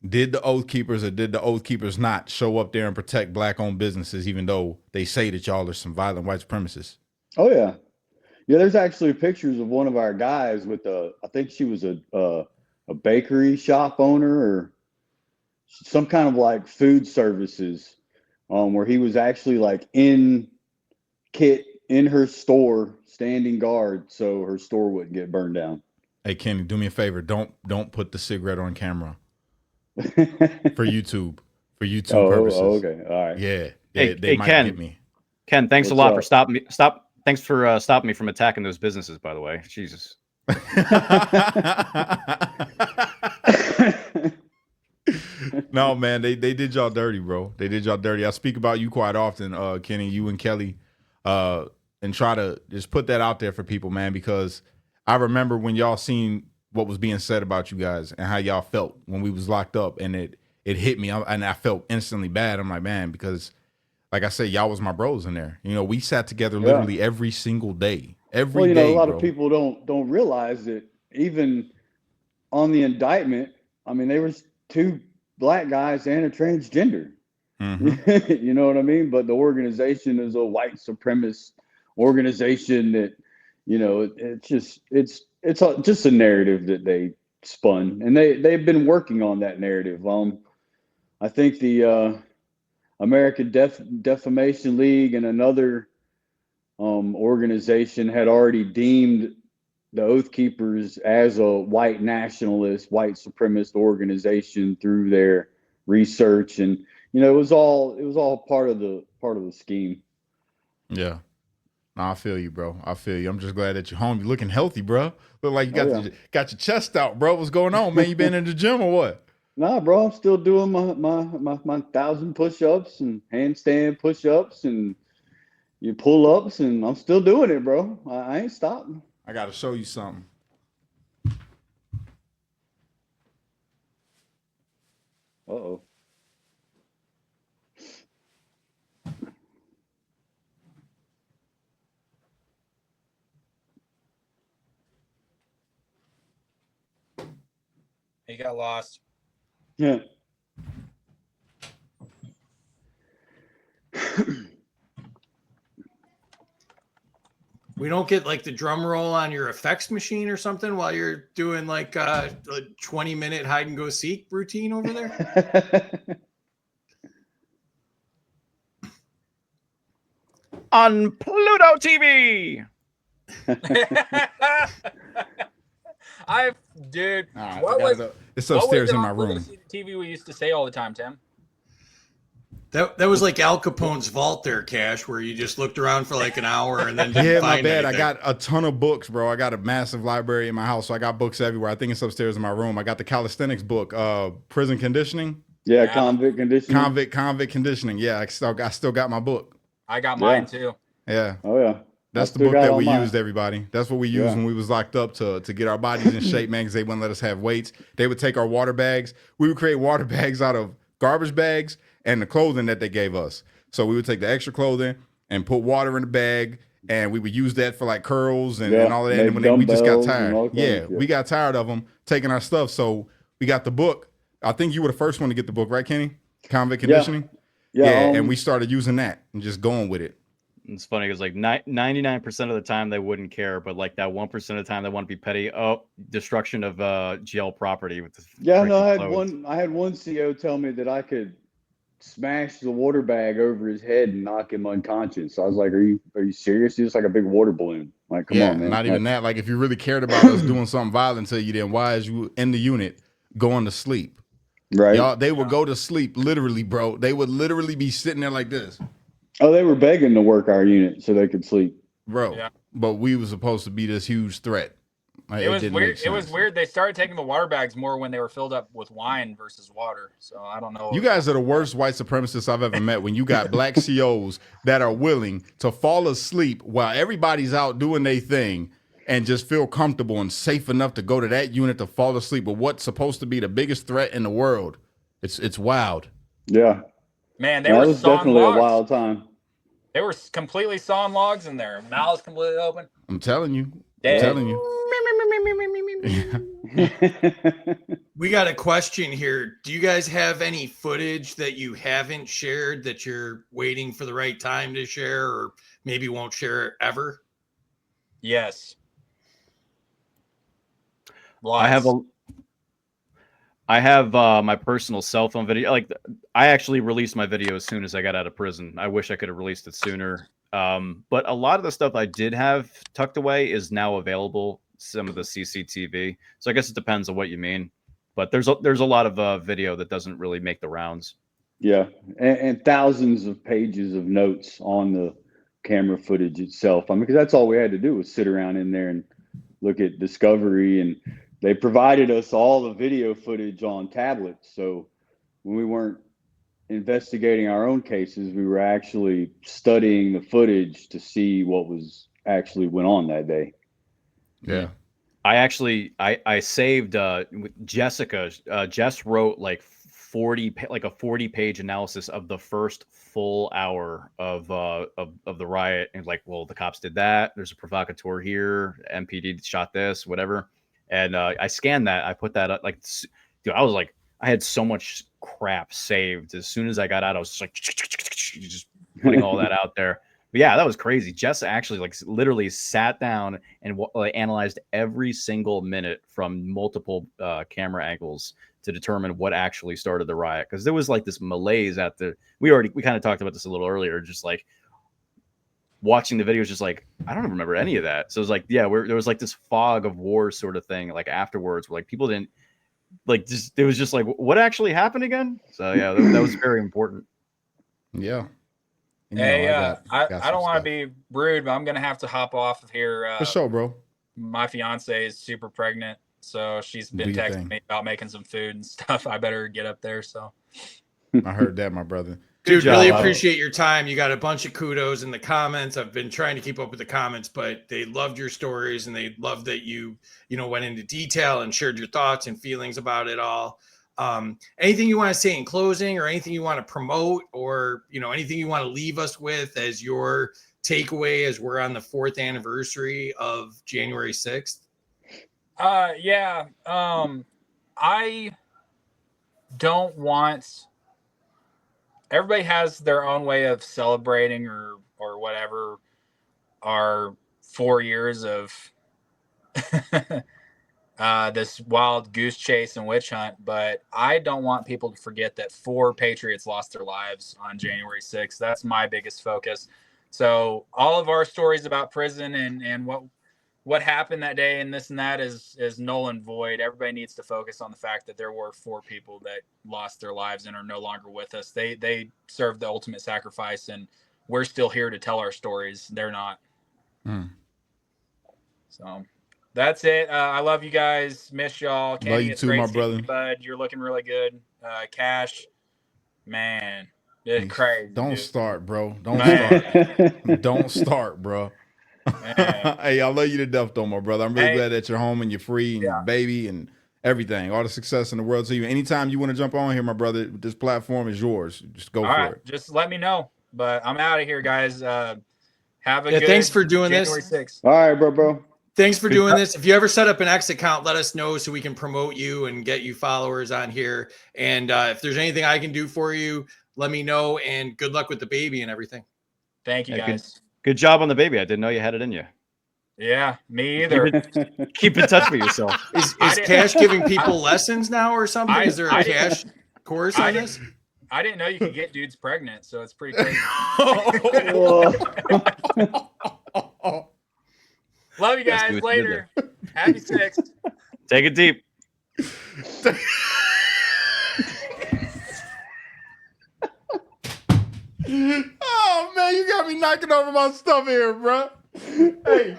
did the Oath Keepers or did the Oath Keepers not show up there and protect black-owned businesses, even though they say that y'all are some violent white supremacists? Oh, yeah. Yeah, there's actually pictures of one of our guys with I think she was a bakery shop owner or some kind of like food services, where he was actually like in kit in her store, standing guard, so her store wouldn't get burned down. Hey Kenny, do me a favor. Don't put the cigarette on camera. for YouTube. For YouTube Oh, purposes. okay. All right. Yeah. Hey, They might Ken. get me. Ken, thanks What's a lot up? for stopping me. Thanks for stopping me from attacking those businesses. By the way, Jesus. No, man, they did y'all dirty, bro. They did y'all dirty. I speak about you quite often, Kenny, you and Kelly, and try to just put that out there for people, man, because I remember when y'all seen what was being said about you guys and how y'all felt when we was locked up, and it hit me, and I felt instantly bad. I'm like, man, because like I said, y'all was my bros in there. You know, we sat together literally every single day. Well, you know, a lot of people don't realize that even on the indictment, I mean, there was 2 black guys and a transgender. You know what I mean? But the organization is a white supremacist organization that, you know, it's just a narrative that they spun, and they've been working on that narrative. I think the American Defamation League and another organization had already deemed the Oath Keepers as a white nationalist, white supremacist organization through their research, and you know, it was all part of the scheme. Yeah. No, I feel you, bro. I feel you. I'm just glad that you're home. You're looking healthy, bro. Look like you got your chest out, bro. What's going on, man? You been in the gym or what? Nah, bro, I'm still doing my 1,000 push-ups and handstand push-ups and you pull-ups, and I'm still doing it, bro. I ain't stopping. I got to show you something. Uh-oh. He got lost. Yeah. We don't get like the drum roll on your effects machine or something while you're doing like a 20-minute hide and go seek routine over there? On Pluto TV. Dude, Right, what was it's upstairs what was it in my on room. TV we used to say all the time, Tim? That was like Al Capone's vault there, Cash, where you just looked around for like an hour and then didn't Yeah, my find bad. anything. I got a ton of books, bro. I got a massive library in my house, so I got books everywhere. I think it's upstairs in my room. I got the calisthenics book, prison conditioning. Yeah, convict conditioning. Convict conditioning. Yeah, I still got my book. I got mine too. Yeah. Oh yeah. That's the book that we used, everybody. That's what we used when we was locked up to get our bodies in shape, man, because they wouldn't let us have weights. They would take our water bags. We would create water bags out of garbage bags and the clothing that they gave us. So we would take the extra clothing and put water in the bag, and we would use that for like curls and all of that. And when we just got tired. Yeah, we got tired of them taking our stuff. So we got the book. I think you were the first one to get the book, right, Kenny? Convict conditioning? Yeah, and we started using that and just going with it. It's funny because like 99% of the time they wouldn't care, but like that 1% of the time they want to be petty. Oh, destruction of GL property with the I had one CO tell me that I could smash the water bag over his head and knock him unconscious. So I was like, "Are you serious? He's just like a big water balloon." Like, come on, man. Not even that. Like, if you really cared about us doing something violent to you, then why is you in the unit going to sleep? Right. Y'all, they would go to sleep literally, bro. They would literally be sitting there like this. Oh, they were begging to work our unit so they could sleep, bro. Yeah. But we were supposed to be this huge threat. Like, it was weird. It was weird. They started taking the water bags more when they were filled up with wine versus water. So I don't know. You guys are the worst white supremacists I've ever met. When you got black COs that are willing to fall asleep while everybody's out doing their thing and just feel comfortable and safe enough to go to that unit to fall asleep with what's supposed to be the biggest threat in the world. It's wild. Yeah, man, that was definitely logs. A wild time. They were completely sawing logs in there. Mouths completely open. I'm telling you. Dead. I'm telling you. We got a question here. Do you guys have any footage that you haven't shared that you're waiting for the right time to share, or maybe won't share ever? Yes. Lots. I have my personal cell phone video. Like, I actually released my video as soon as I got out of prison. I wish I could have released it sooner. But a lot of the stuff I did have tucked away is now available. Some of the CCTV. So I guess it depends on what you mean. But there's a lot of video that doesn't really make the rounds. Yeah, and thousands of pages of notes on the camera footage itself. I mean, because that's all we had to do was sit around in there and look at Discovery, and they provided us all the video footage on tablets. So when we weren't investigating our own cases, we were actually studying the footage to see what was actually went on that day. Yeah. I saved Jessica. Jess wrote like 40-page analysis of the first full hour of the riot, and like, well, the cops did that. There's a provocateur here. MPD shot this, whatever. And I scanned that. I put that up. Like, dude, I was like, I had so much crap saved. As soon as I got out, I was just like, just putting all that out there. But yeah, that was crazy. Jess actually like literally sat down and analyzed every single minute from multiple camera angles to determine what actually started the riot. Because there was like this malaise at the. We kind of talked about this a little earlier. Just like watching the videos, just like I don't remember any of that. So it was like, yeah, there was like this fog of war sort of thing. Like afterwards, where like people didn't like just. It was just like, what actually happened again? So yeah, that was very important. Yeah. You Hey, know, I got don't some want stuff. to be rude, but I'm gonna have to hop off of here. For sure, bro. My fiance is super pregnant, so she's been Do your texting thing. me about making some food and stuff. I better get up there. So I heard that, my brother. Dude, job, really Bob. appreciate your time. You got a bunch of kudos in the comments. I've been trying to keep up with the comments, but they loved your stories and they loved that you went into detail and shared your thoughts and feelings about it all. Anything you want to say in closing, or anything you want to promote, or anything you want to leave us with as your takeaway as we're on the 4th anniversary of January 6th? yeah. I don't want. Everybody has their own way of celebrating or whatever our 4 years of this wild goose chase and witch hunt, but I don't want people to forget that 4 patriots lost their lives on January 6th. That's my biggest focus. So all of our stories about prison and what happened that day and this and that is null and void. Everybody needs to focus on the fact that there were 4 people that lost their lives and are no longer with us. They served the ultimate sacrifice, and we're still here to tell our stories. They're not. So that's it. I love you guys. Miss y'all. Kenny, Love you it's too, great my seeing you, brother. bud. You're looking really good. Cash, man, it's crazy. Don't dude. start, bro. Don't Man. start. Don't start, bro. Man. Hey, I love you to death, though, my brother. I'm really Hey. glad that you're home and you're free and Yeah. baby and everything. All the success in the world to you. Anytime you want to jump on here, my brother, this platform is yours. Just go All for right, it. just let me know. But I'm out of here, guys. Have a good Thanks for doing January this. 6th. All right, bro. Thanks for doing this. If you ever set up an X account, let us know so we can promote you and get you followers on here. And if there's anything I can do for you, let me know. And good luck with the baby and everything. Thank you, Yeah, guys. Good job on the baby. I didn't know you had it in you. Yeah, me either. Keep in touch with yourself. Is I didn't- Cash giving people lessons now or something? Is there a I- Cash course I on didn't- this? I didn't know you could get dudes pregnant, so it's pretty crazy. Love you Let's guys. do what you did Later. Happy 6th. Take it deep. Oh, man, you got me knocking over my stuff here, bro. Hey,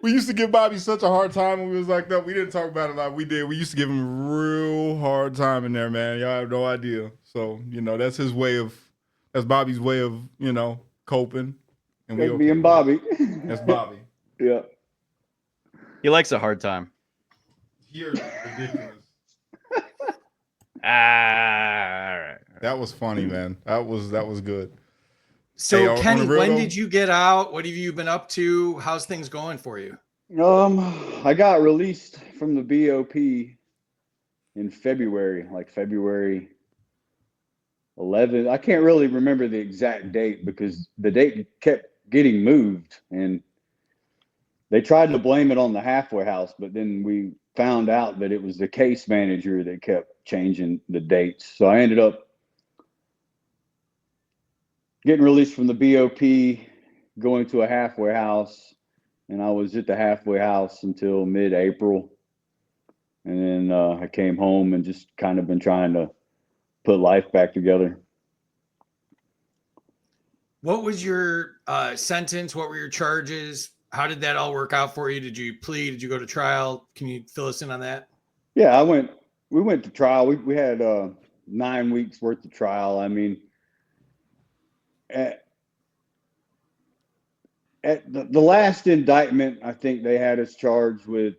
we used to give Bobby such a hard time when we was like that. We didn't talk about it a lot. We did. We used to give him a real hard time in there, man. Y'all have no idea. So, that's his way of, that's Bobby's way of, coping. And That's okay me and with Bobby. it. That's Bobby. Yeah. He likes a hard time. You're ridiculous. All right. That was funny, man. That was good. So, Hey, on Kenny, the real when though- did you get out? What have you been up to? How's things going for you? I got released from the BOP in February, like February 11th. I can't really remember the exact date because the date kept getting moved, and they tried to blame it on the halfway house, but then we found out that it was the case manager that kept changing the dates. So I ended up getting released from the BOP, going to a halfway house, and I was at the halfway house until mid-April. And then I came home and just kind of been trying to put life back together. What was your sentence? What were your charges? How did that all work out for you? Did you plead? Did you go to trial? Can you fill us in on that? Yeah, we went to trial. We had 9 weeks worth of trial. I mean, at the last indictment, I think they had us charged with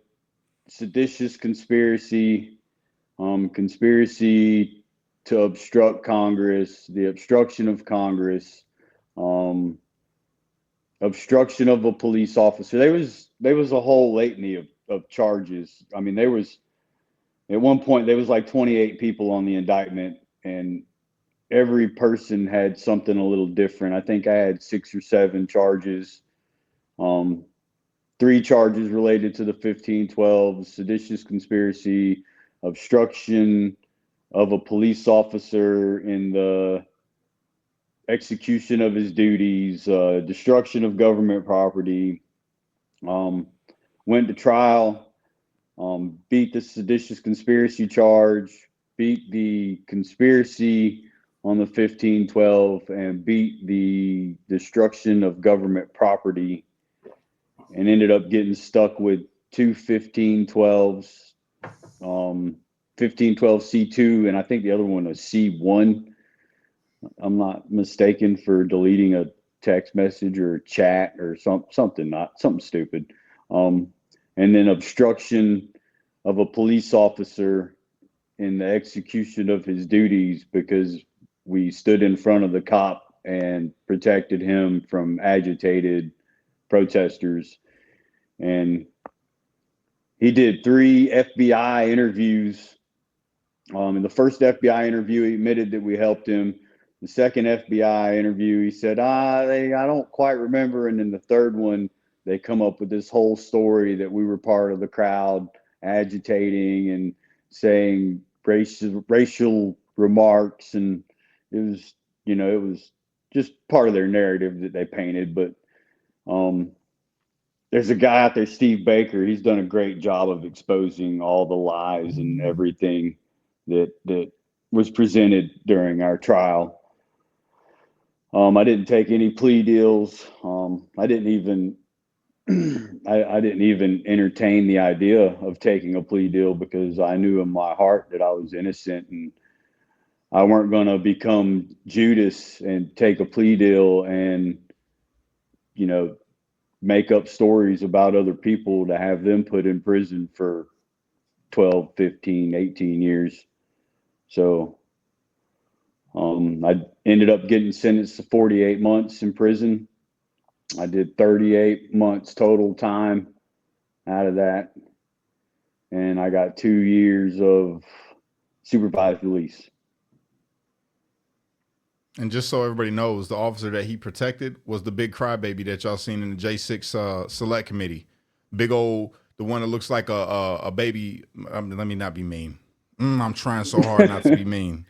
seditious conspiracy, conspiracy to obstruct Congress, the obstruction of Congress, obstruction of a police officer. There was a whole litany of charges. I mean, there was at one point there was like 28 people on the indictment, and every person had something a little different. I think I had 6 or 7 charges. 3 charges related to the 1512, seditious conspiracy, obstruction of a police officer in the execution of his duties, destruction of government property. Went to trial, beat the seditious conspiracy charge, beat the conspiracy on the 1512, and beat the destruction of government property, and ended up getting stuck with 2 1512s, 1512 C2, and I think the other one was C1. I'm not mistaken, for deleting a text message or a chat or something stupid. And then obstruction of a police officer in the execution of his duties, because we stood in front of the cop and protected him from agitated protesters. And he did 3 FBI interviews. In the first FBI interview, he admitted that we helped him. The second FBI interview, he said, I don't quite remember. And then the third one, they come up with this whole story that we were part of the crowd agitating and saying racial remarks. And it was just part of their narrative that they painted. But there's a guy out there, Steve Baker. He's done a great job of exposing all the lies and everything that was presented during our trial. I didn't take any plea deals. I didn't even entertain the idea of taking a plea deal, because I knew in my heart that I was innocent, and I weren't going to become Judas and take a plea deal and, make up stories about other people to have them put in prison for 12, 15, 18 years. So I ended up getting sentenced to 48 months in prison. I did 38 months total time out of that. And I got 2 years of supervised release. And just so everybody knows, the officer that he protected was the big crybaby that y'all seen in the J6 select committee. Big old, the one that looks like a baby. Let me not be mean. I'm trying so hard not to be mean.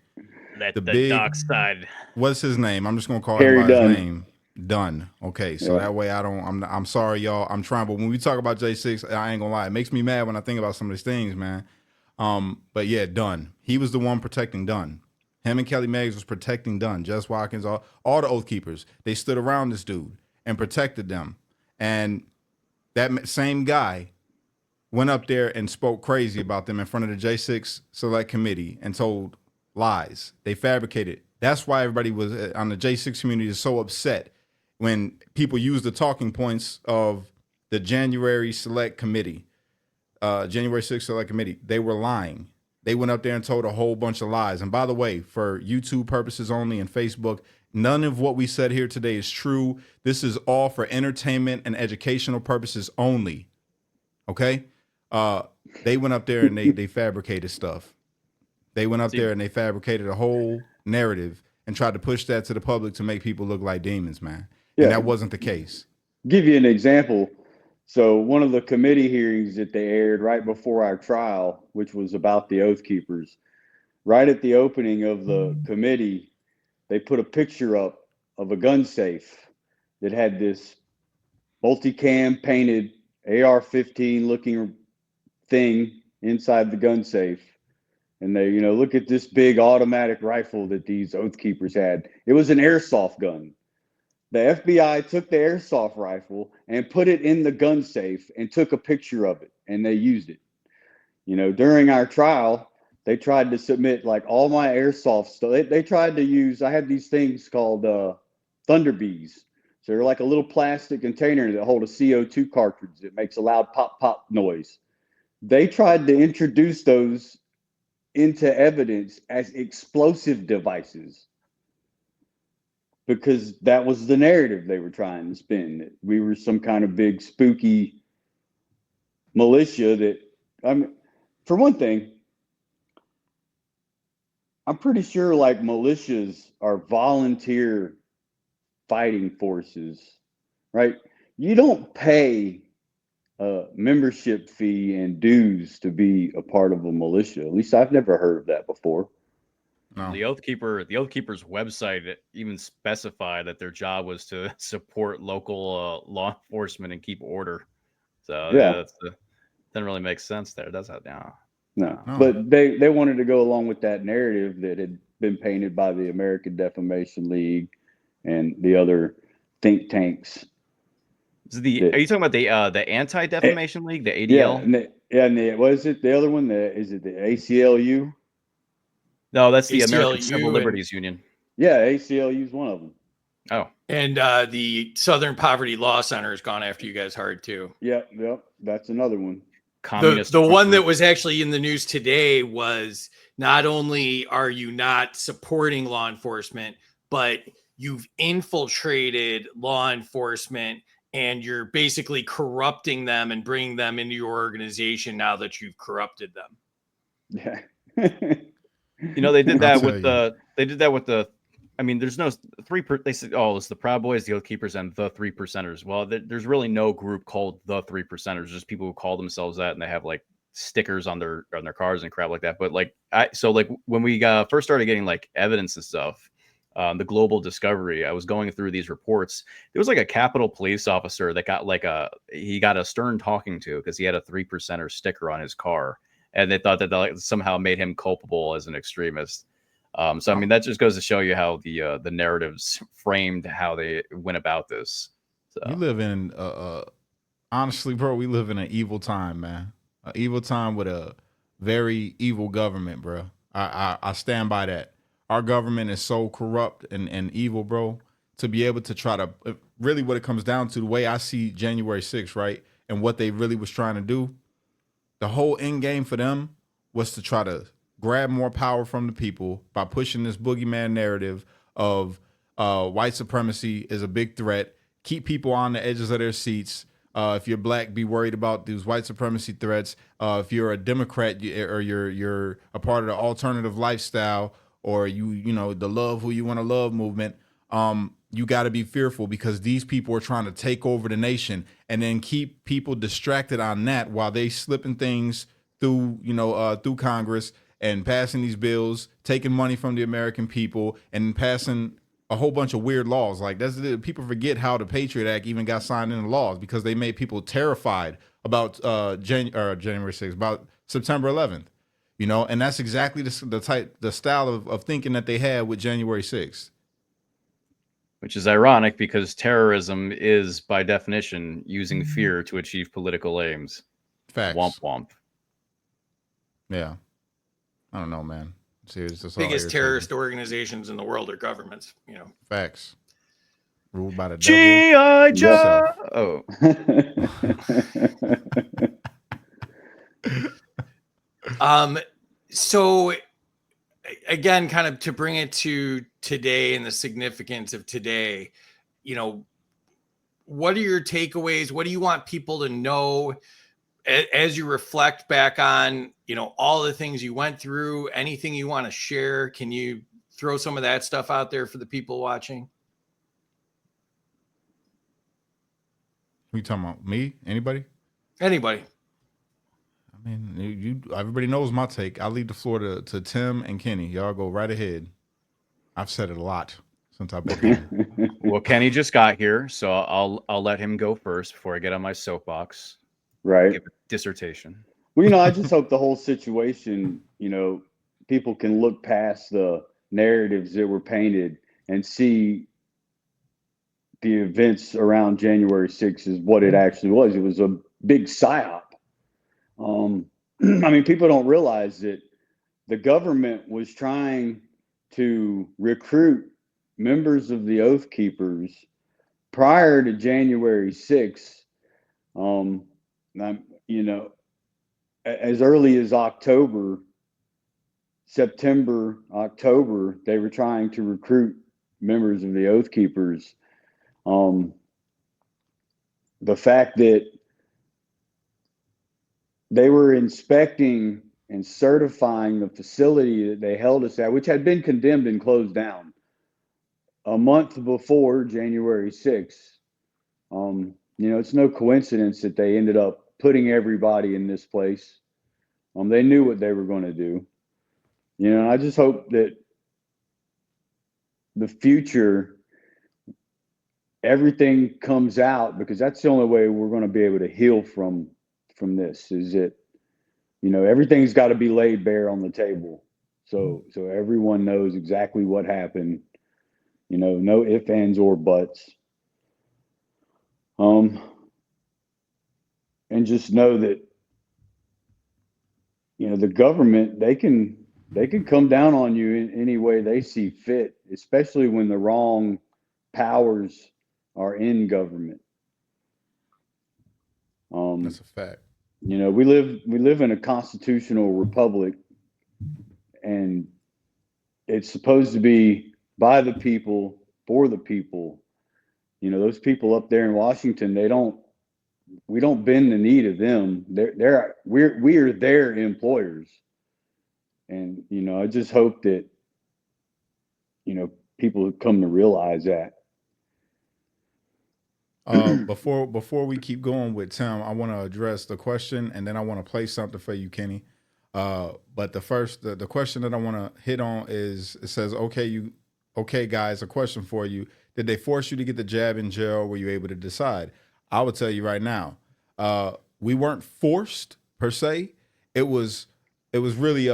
The dark side. What's his name? I'm just gonna call Harry him by Dunn. his name. Dunn. Okay, so that way I'm sorry, y'all. I'm trying, but when we talk about J6, I ain't gonna lie. It makes me mad when I think about some of these things, man. But yeah, Dunn. He was the one protecting Dunn. Him and Kelly Meggs was protecting Dunn. Jess Watkins, all the Oath Keepers. They stood around this dude and protected them. And that same guy went up there and spoke crazy about them in front of the J6 Select Committee and told lies. They fabricated. That's why everybody was on the J6 community is so upset when people use the talking points of the January Select Committee, January 6th Select Committee. They were lying. They went up there and told a whole bunch of lies. And by the way, for YouTube purposes only and Facebook, none of what we said here today is true. This is all for entertainment and educational purposes only. Okay? They went up there and they fabricated stuff. They went up there and they fabricated a whole narrative and tried to push that to the public to make people look like demons, man. Yeah. And that wasn't the case. Give you an example. So one of the committee hearings that they aired right before our trial, which was about the Oath Keepers, right at the opening of the committee, they put a picture up of a gun safe that had this multicam painted AR-15 looking thing inside the gun safe. And they, look at this big automatic rifle that these Oath Keepers had. It was an airsoft gun. The FBI took the airsoft rifle and put it in the gun safe and took a picture of it, and they used it. During our trial, they tried to submit like all my airsoft stuff. They tried to use, I had these things called Thunder Bees. So they're like a little plastic container that hold a CO2 cartridge that makes a loud pop, pop noise. They tried to introduce those into evidence as explosive devices because that was the narrative they were trying to spin, that we were some kind of big spooky militia that, for one thing, I'm pretty sure like militias are volunteer fighting forces, right? You don't pay a membership fee and dues to be a part of a militia. At least I've never heard of that before. No. The Oath Keeper's website even specified that their job was to support local law enforcement and keep order. So yeah, doesn't really make sense there, does it? No. But they wanted to go along with that narrative that had been painted by the American Defamation League and the other think tanks. Are you talking about the Anti-Defamation League, the ADL? And what is it? The other one? Is it the ACLU? No, that's the ACLU American Civil Liberties Union. Yeah, ACLU is one of them. Oh. And the Southern Poverty Law Center has gone after you guys hard too. Yep, that's another one. The one that was actually in the news today was not only are you not supporting law enforcement, but you've infiltrated law enforcement and you're basically corrupting them and bringing them into your organization now that you've corrupted them. Yeah. They did that with there's no they said, it's the Proud Boys, the Oath Keepers, and the 3%ers. Well, there's really no group called the 3%ers, just people who call themselves that, and they have like stickers on their cars and crap like that. But when we first started getting like evidence and stuff, the Global Discovery, I was going through these reports. There was like a Capitol police officer that got he got a stern talking to because he had a 3%er sticker on his car, and they thought that somehow made him culpable as an extremist. That just goes to show you how the narratives framed how they went about this. So. You live in honestly, bro, we live in an evil time, man. An evil time with a very evil government, bro. I stand by that. Our government is so corrupt and evil, bro, to be able to try to really what it comes down to, the way I see January 6th, right? And what they really was trying to do. The whole end game for them was to try to grab more power from the people by pushing this boogeyman narrative of white supremacy is a big threat. Keep people on the edges of their seats. If you're black, be worried about these white supremacy threats. If you're a Democrat or you're a part of the alternative lifestyle, or the love who you want to love movement, you got to be fearful because these people are trying to take over the nation, and then keep people distracted on that while they slipping things through Congress and passing these bills, taking money from the American people, and passing a whole bunch of weird laws. Like people forget how the Patriot Act even got signed into laws because they made people terrified about January 6th, about September 11th. And that's exactly the style of thinking that they had with January 6th. Which is ironic because terrorism is, by definition, using fear to achieve political aims. Facts. Womp womp. Yeah. I don't know, man. Serious. Biggest terrorist organizations in the world are governments, Facts. Ruled by the G.I. Joe. Oh. So again, kind of to bring it to today and the significance of today, what are your takeaways? What do you want people to know as you reflect back on, all the things you went through? Anything you want to share? Can you throw some of that stuff out there for the people watching? Who you talking about? Me? Anybody? Anybody. I mean, everybody knows my take. I'll leave the floor to Tim and Kenny. Y'all go right ahead. I've said it a lot since I've been here. Well, Kenny just got here, so I'll let him go first before I get on my soapbox. Right. Give a dissertation. Well, I just hope the whole situation, people can look past the narratives that were painted and see the events around January 6th is what it actually was. It was a big psyop. I mean, people don't realize that the government was trying to recruit members of the Oath Keepers prior to January 6th. As early as September, October, they were trying to recruit members of the Oath Keepers. The fact that they were inspecting and certifying the facility that they held us at, which had been condemned and closed down a month before January 6th. It's no coincidence that they ended up putting everybody in this place. They knew what they were going to do. I just hope that the future, everything comes out, because that's the only way we're going to be able to heal from this, is that, everything's got to be laid bare on the table. So everyone knows exactly what happened, no ifs, ands, or buts. And just know that, the government, they can come down on you in any way they see fit, especially when the wrong powers are in government. That's a fact. We live in a constitutional republic, and it's supposed to be by the people, for the people. Those people up there in Washington, we don't bend the knee to them. We are their employers. And, I just hope that, people come to realize that. Before we keep going with Tim, I want to address the question, and then I want to play something for you, Kenny. But the question that I want to hit on is, it says, okay, guys, a question for you. Did they force you to get the jab in jail? Were you able to decide? I would tell you right now, we weren't forced per se. It was really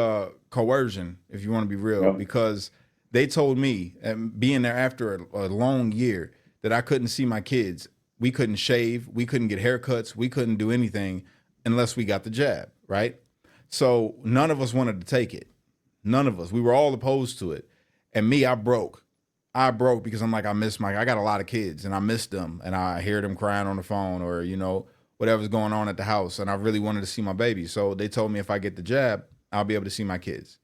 coercion, if you want to be real, because they told me, and being there after a long year, that I couldn't see my kids. We couldn't shave. We couldn't get haircuts. We couldn't do anything unless we got the jab, right? So none of us wanted to take it. None of us. We were all opposed to it. And me, I broke. Because I'm like, I got a lot of kids and I missed them, and I hear them crying on the phone, or, whatever's going on at the house. And I really wanted to see my baby. So they told me if I get the jab, I'll be able to see my kids.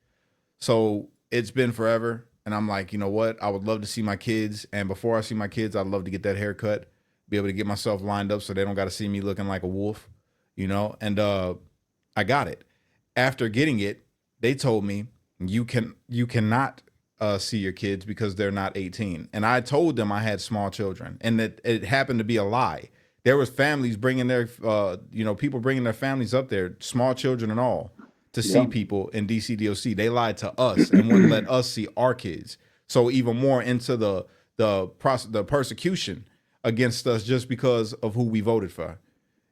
So it's been forever. And I'm like, you know what? I would love to see my kids. And before I see my kids, I'd love to get that haircut, be able to get myself lined up so they don't got to see me looking like a wolf, and I got it. After getting it, they told me you cannot see your kids because they're not 18. And I told them I had small children, and that it happened to be a lie. There was families bringing their, people bringing their families up there, small children and all, to see people in DC DOC. They lied to us and wouldn't let us see our kids. So even more into the persecution against us just because of who we voted for.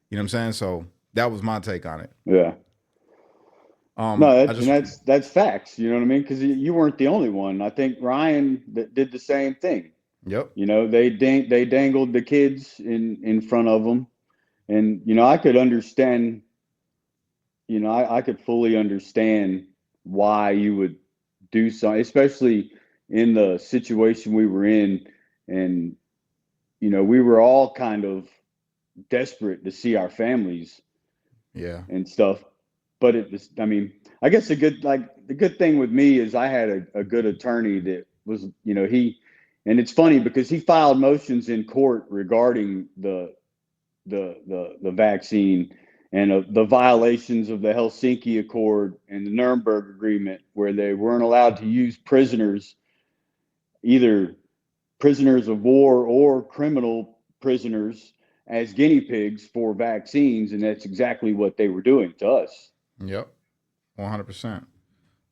You know what I'm saying? So that was my take on it. Yeah. No, that's facts. You know what I mean? Because you weren't the only one. I think Ryan did the same thing. Yep. They dangled the kids in front of them, and I could understand. I could fully understand why you would do so, especially in the situation we were in, and we were all kind of desperate to see our families, and stuff. But it was, I guess the good thing with me is I had a good attorney that was, and it's funny because he filed motions in court regarding the vaccine and the violations of the Helsinki Accord and the Nuremberg Agreement, where they weren't allowed to use prisoners, either prisoners of war or criminal prisoners, as guinea pigs for vaccines. And that's exactly what they were doing to us. Yep, 100%.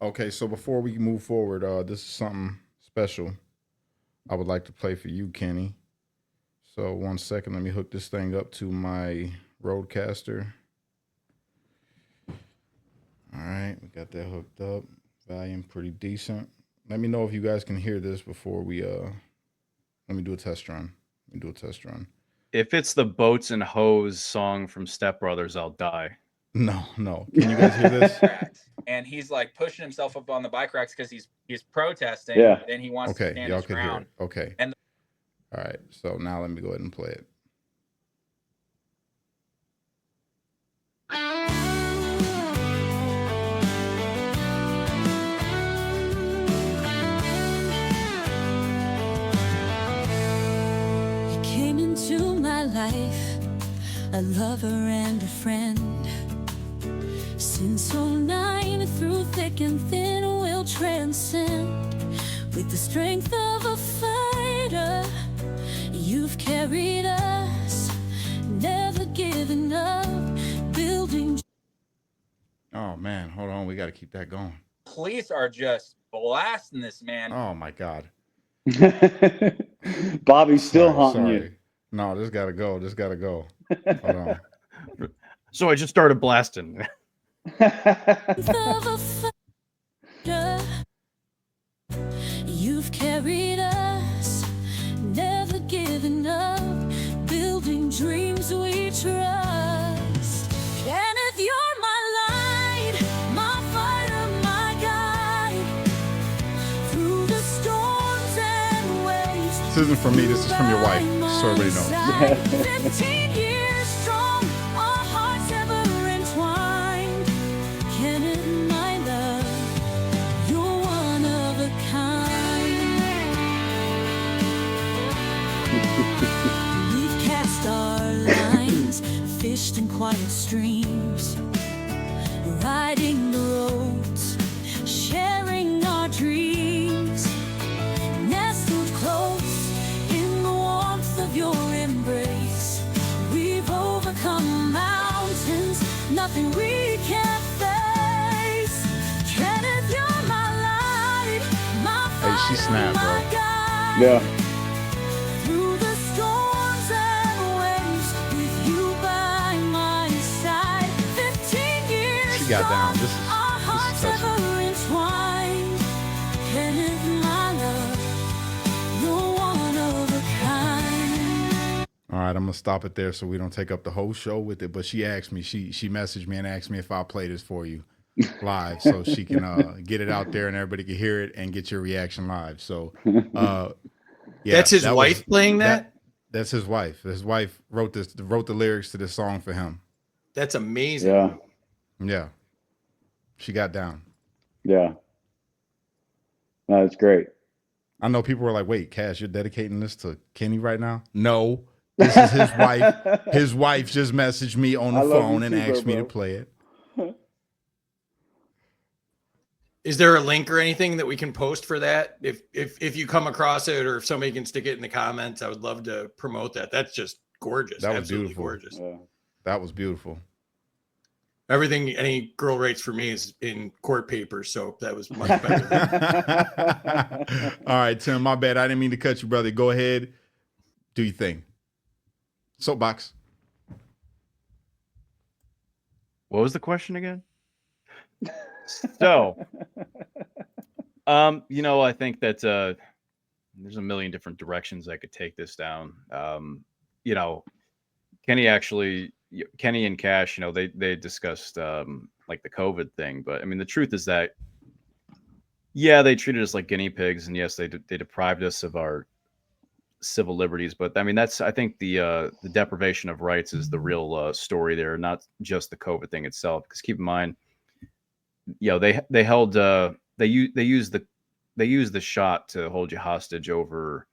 Okay, so before we move forward, this is something special I would like to play for you, Kenny. So 1 second, let me hook this thing up to my Rodecaster. got that hooked up. Volume pretty decent. Let me know if you guys can hear this before we let me do a test run. If it's the Boats and Hose song from Step Brothers, I'll die. No. Can you guys hear this? And he's like pushing himself up on the bike racks because he's protesting. Yeah. And he wants to Okay, stand y'all his can hear ground. it. Okay. And all right. So now let me go ahead and play it. You came into my life, a lover and a friend. Since '09, through thick and thin, we'll transcend. With the strength of a fighter, you've carried us, never giving up, building. Oh man, hold on. We got to keep that going. police are just blasting this man. Oh my God. Bobby's still haunting Sorry. No, this gotta go. Hold on. So I just started blasting. You've carried us, never giving up, building dreams we trust. Kenneth, you're my light, my fighter, my guide. Through the storms and waves. This isn't from me, this is from your wife. So everybody knows. 15 years strong, our hearts ever entwined. Kenneth, my love, you're one of a kind. We've cast our lines, fished in quiet streams, riding the roads, sharing our dreams, nestled close in the warmth of your embrace. We've overcome mountains, nothing we can't face. Kenneth, you're my light, my Hey, she fire, snapped, bro. my guide. Yeah. Through the storms and waves, with you by my side. 15 years She got down. This is our hearts touching. ever entwined. Kenneth, my love, you're one of a kind. All right, I'm gonna stop it there so we don't take up the whole show with it. But she asked me, she messaged me and asked me if I'll play this for you live so she can get it out there and everybody can hear it and get your reaction live. So yeah, That's his that wife playing that? That's his wife. His wife wrote the lyrics to this song for him. That's amazing. Yeah. Yeah. She got down. Yeah. No, that's great. I know people were like, wait, Kash, you're dedicating this to Kenny right now? No. This is his wife. His wife just messaged me on the I love phone you and too, asked me to bro. play it. Is there a link or anything that we can post for that? If you come across it or if somebody can stick it in the comments, I would love to promote that. That's just gorgeous. That was Absolutely beautiful. gorgeous. Yeah. That was beautiful. Everything any girl writes for me is in court papers, so that was much better. All right, Tim, my bad. I didn't mean to cut you, brother. Go ahead. Do your thing. Soapbox. What was the question again? So, I think that there's a million different directions I could take this down. Kenny and Kash, they discussed like the COVID thing, but I mean, the truth is that, yeah, they treated us like guinea pigs, and yes, they deprived us of our civil liberties. But I mean, I think the deprivation of rights is the real story there, not just the COVID thing itself. Because keep in mind, they held they used the shot to hold you hostage over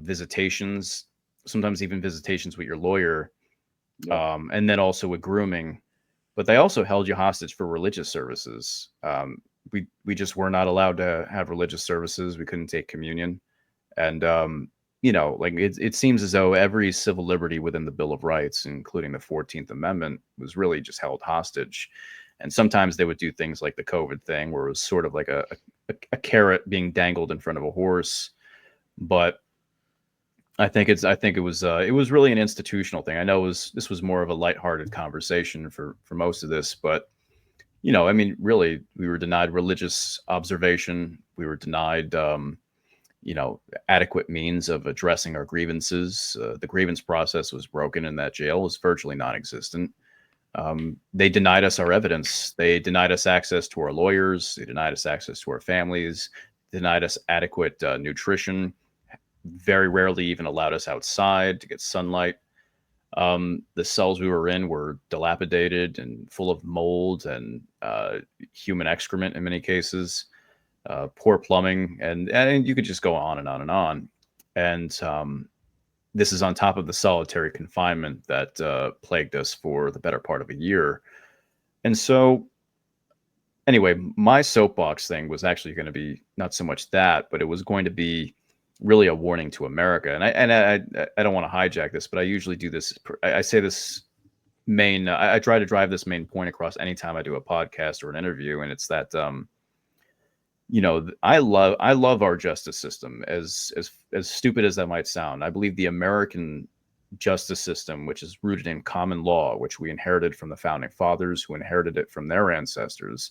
visitations, sometimes even visitations with your lawyer, and then also with grooming. But they also held you hostage for religious services. We just were not allowed to have religious services. We couldn't take communion, and it seems as though every civil liberty within the Bill of Rights, including the 14th Amendment, was really just held hostage. And sometimes they would do things like the COVID thing, where it was sort of like a carrot being dangled in front of a horse. But I think it was really an institutional thing. I know this was more of a lighthearted conversation for most of this, but I mean, really, we were denied religious observation. We were denied, adequate means of addressing our grievances. The grievance process was broken in that jail, was virtually non-existent. They denied us our evidence. They denied us access to our lawyers. They denied us access to our families, denied us adequate nutrition, very rarely even allowed us outside to get sunlight. The cells we were in were dilapidated and full of mold and human excrement in many cases, poor plumbing, and you could just go on and on and on. And this is on top of the solitary confinement that plagued us for the better part of a year. And so, anyway, my soapbox thing was actually going to be not so much that, but it was going to be really a warning to America. And I don't want to hijack this, but I usually do this. I say this I try to drive this main point across anytime I do a podcast or an interview, and it's that I love our justice system. As stupid as that might sound, I believe the American justice system, which is rooted in common law, which we inherited from the founding fathers, who inherited it from their ancestors.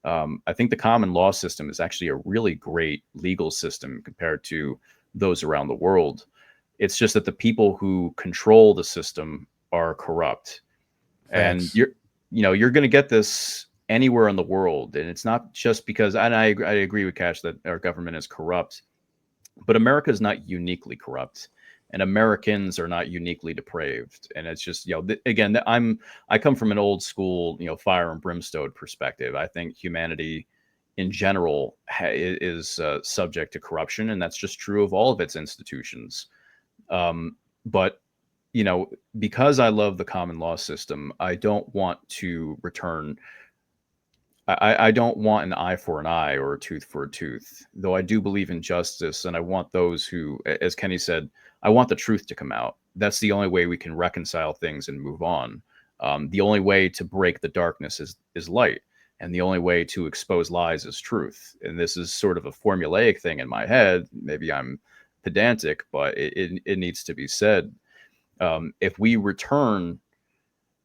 I think the common law system is actually a really great legal system compared to those around the world. It's just that the people who control the system are corrupt. Facts. And you're going to get this anywhere in the world. And it's not just because, and I agree with Kash that our government is corrupt, but America is not uniquely corrupt. And Americans are not uniquely depraved. And it's just, again, I come from an old school, fire and brimstone perspective. I think humanity in general is subject to corruption, and that's just true of all of its institutions. But, because I love the common law system, I don't want to return. I don't want an eye for an eye or a tooth for a tooth, though I do believe in justice. And I want those who, as Kenny said, I want the truth to come out. That's the only way we can reconcile things and move on. The only way to break the darkness is light. And the only way to expose lies is truth. And this is sort of a formulaic thing in my head. Maybe I'm pedantic, but it needs to be said. If we return,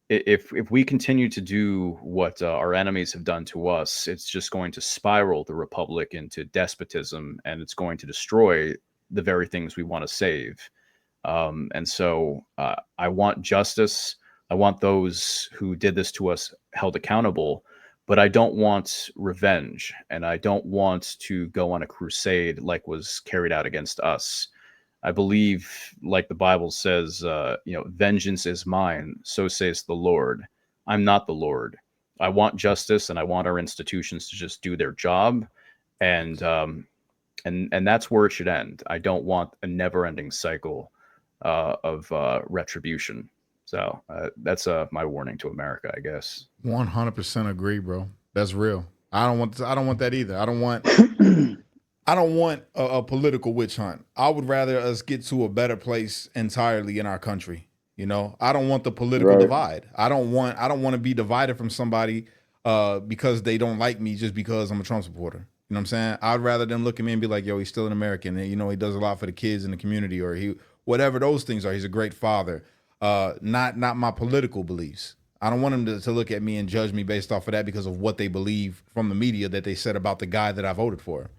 if we continue to do what our enemies have done to us, it's just going to spiral the republic into despotism, and it's going to destroy the very things we want to save. And so I want justice. I want those who did this to us held accountable, but I don't want revenge, and I don't want to go on a crusade like was carried out against us. I believe, like the Bible says, vengeance is mine, so says the Lord. I'm not the Lord. I want justice, and I want our institutions to just do their job, and that's where it should end. I don't want a never-ending cycle of retribution. So that's my warning to America, I guess. 100% agree, bro. That's real. I don't want that either. I don't want a political witch hunt. I would rather us get to a better place entirely in our country. I don't want the political divide. I don't want to be divided from somebody because they don't like me just because I'm a Trump supporter. You know what I'm saying? I'd rather them look at me and be like, yo, he's still an American, and he does a lot for the kids in the community, or whatever those things are. He's a great father. Not my political beliefs. I don't want them to look at me and judge me based off of that because of what they believe from the media that they said about the guy that I voted for.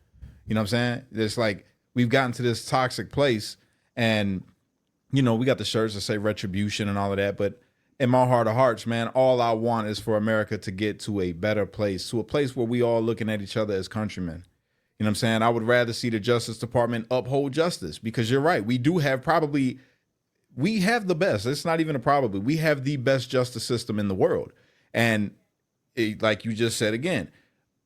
You know what I'm saying? It's like we've gotten to this toxic place, and we got the shirts that say retribution and all of that, but in my heart of hearts, man, all I want is for America to get to a better place, to a place where we all looking at each other as countrymen. You know what I'm saying? I would rather see the Justice Department uphold justice, because you're right. We have the best. It's not even a probably. We have the best justice system in the world. And like you just said again,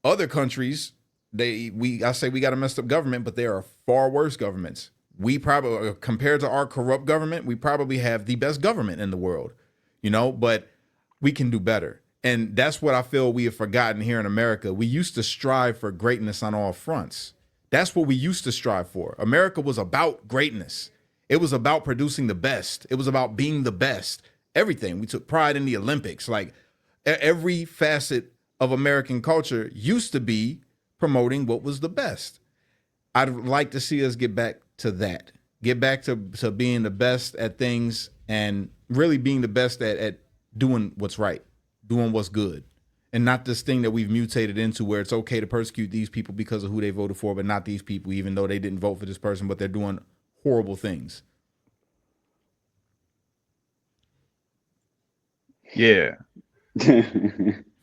other countries, I say we got a messed up government, but there are far worse governments. We probably, compared to our corrupt government, we probably have the best government in the world, but we can do better. And that's what I feel we have forgotten here in America. We used to strive for greatness on all fronts. That's what we used to strive for. America was about greatness. It was about producing the best. It was about being the best. Everything. We took pride in the Olympics. Like every facet of American culture used to be promoting what was the best. I'd like to see us get back to that. Get back to being the best at things, and really being the best at doing what's right, doing what's good, And not this thing that we've mutated into where it's okay to persecute these people because of who they voted for, but not these people, even though they didn't vote for this person, but they're doing horrible things. Yeah.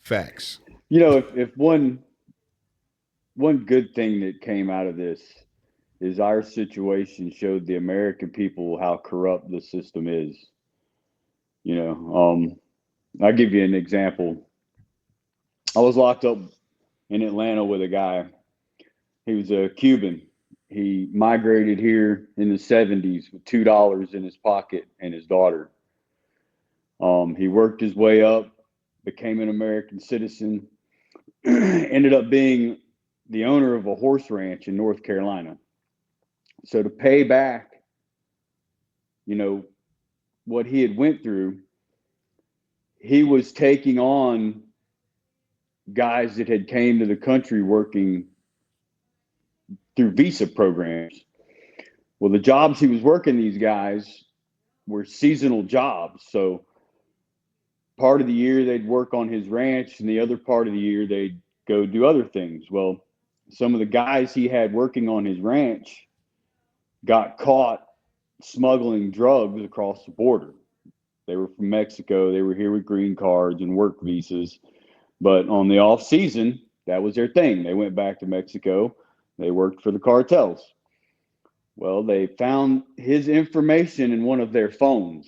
Facts. You know, if one good thing that came out of this is our situation showed the American people how corrupt the system is. You know, I'll give you an example. I was locked up in Atlanta with a guy. He was a Cuban. He migrated here in the 70s with $2 in his pocket and his daughter. He worked his way up, became an American citizen, ended up being the owner of a horse ranch in North Carolina. So to pay back, you know, what he had went through, he was taking on guys that had came to the country working through visa programs. Well, the jobs he was working these guys were seasonal jobs. So part of the year they'd work on his ranch, and the other part of the year they'd go do other things. Well, some of the guys he had working on his ranch got caught smuggling drugs across the border. They were from Mexico. They were here with green cards and work visas. But on the off season, that was their thing. They went back to Mexico. They worked for the cartels. Well, they found his information in one of their phones.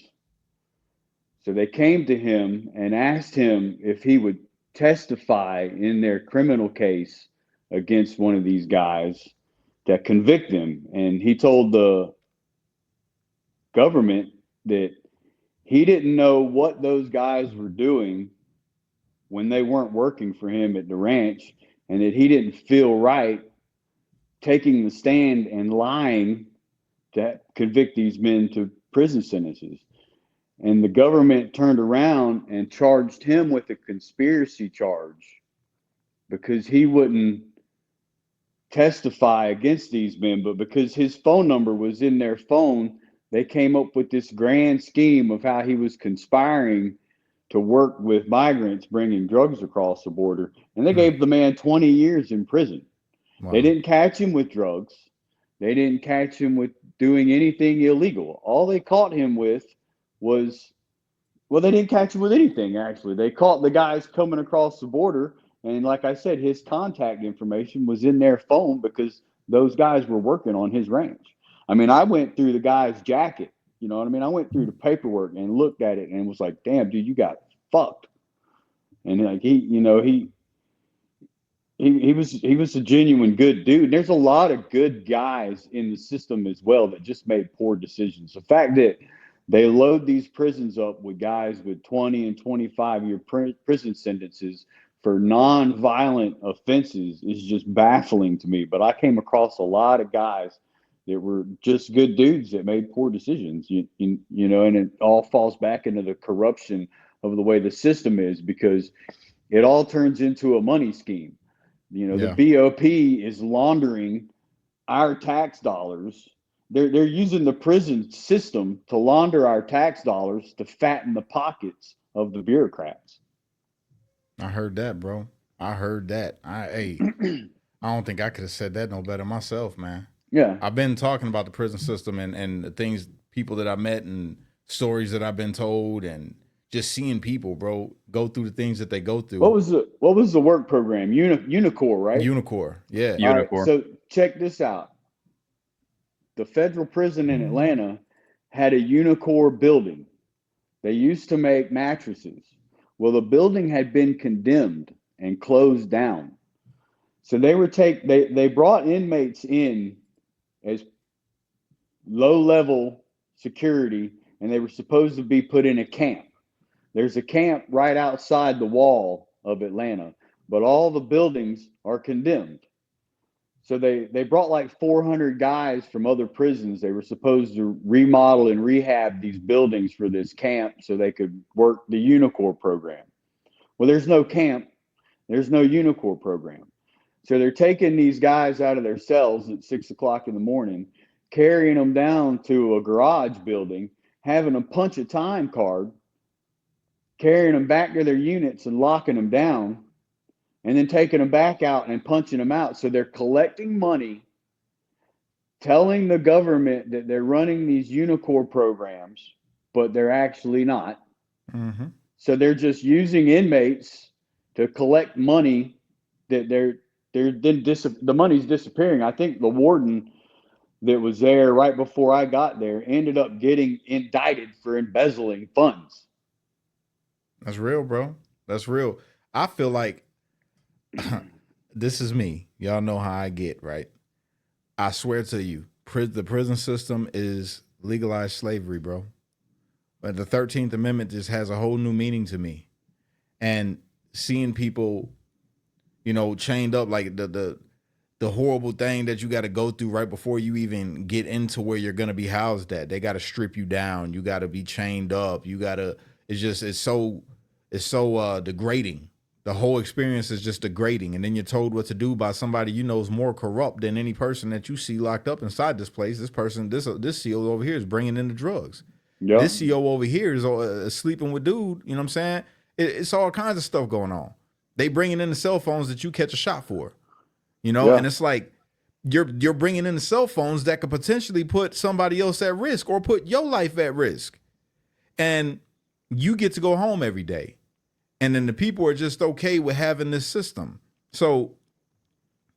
So they came to him and asked him if he would testify in their criminal case against one of these guys to convict them. And he told the government that he didn't know what those guys were doing when they weren't working for him at the ranch, and that he didn't feel right taking the stand and lying to convict these men to prison sentences. And the government turned around and charged him with a conspiracy charge because he wouldn't testify against these men, but because his phone number was in their phone, they came up with this grand scheme of how he was conspiring to work with migrants bringing drugs across the border. And they gave the man 20 years in prison. Wow. They didn't catch him with drugs. They didn't catch him with doing anything illegal. All they caught him with was, well, they didn't catch him with anything, actually. They caught the guys coming across the border. And like I said, his contact information was in their phone because those guys were working on his ranch. I mean, I went through the guy's jacket. You know what I mean? I went through the paperwork and looked at it and was like, damn, dude, you got fucked. And like he was a genuine good dude. There's a lot of good guys in the system as well that just made poor decisions. The fact that they load these prisons up with guys with 20 and 25-year prison sentences for non-violent offenses is just baffling to me. But I came across a lot of guys that were just good dudes that made poor decisions, you know, and it all falls back into the corruption of the way the system is, because it all turns into a money scheme. You know, the BOP is laundering our tax dollars. They're using the prison system to launder our tax dollars to fatten the pockets of the bureaucrats. I heard that, bro. I heard that. I don't think I could have said that no better myself, man. Yeah. I've been talking about the prison system and the things, people that I met and stories that I've been told, and just seeing people, bro, go through the things that they go through. What was the work program? Unicor, right? Unicor, yeah. Unicor. All right, so check this out. The federal prison in Atlanta had a Unicor building. They used to make mattresses. Well, the building had been condemned and closed down. So they brought inmates in as low-level security, and they were supposed to be put in a camp. There's a camp right outside the wall of Atlanta, but all the buildings are condemned. So they brought like 400 guys from other prisons. They were supposed to remodel and rehab these buildings for this camp so they could work the Unicor program. Well, there's no camp. There's no Unicor program. So they're taking these guys out of their cells at 6 o'clock in the morning, carrying them down to a garage building, having them punch a time card, carrying them back to their units and locking them down, and then taking them back out and punching them out. So they're collecting money, telling the government that they're running these unicorn programs, but they're actually not. Mm-hmm. So they're just using inmates to collect money that they're then the money's disappearing. I think the warden that was there right before I got there ended up getting indicted for embezzling funds. That's real, bro. That's real. I feel like this is me. Y'all know how I get, right? I swear to you, the prison system is legalized slavery, bro. But the 13th Amendment just has a whole new meaning to me. And seeing people, you know, chained up, like the horrible thing that you got to go through right before you even get into where you're going to be housed at. They got to strip you down. You got to be chained up. You got to, it's so degrading. The whole experience is just degrading. And then you're told what to do by somebody you know is more corrupt than any person that you see locked up inside this place. This person, this CO over here is bringing in the drugs. Yep. This CO over here is sleeping with dude. You know what I'm saying? It's all kinds of stuff going on. They bringing in the cell phones that you catch a shot for. You know, Yeah. and it's like you're bringing in the cell phones that could potentially put somebody else at risk or put your life at risk. And you get to go home every day. And then the people are just okay with having this system. So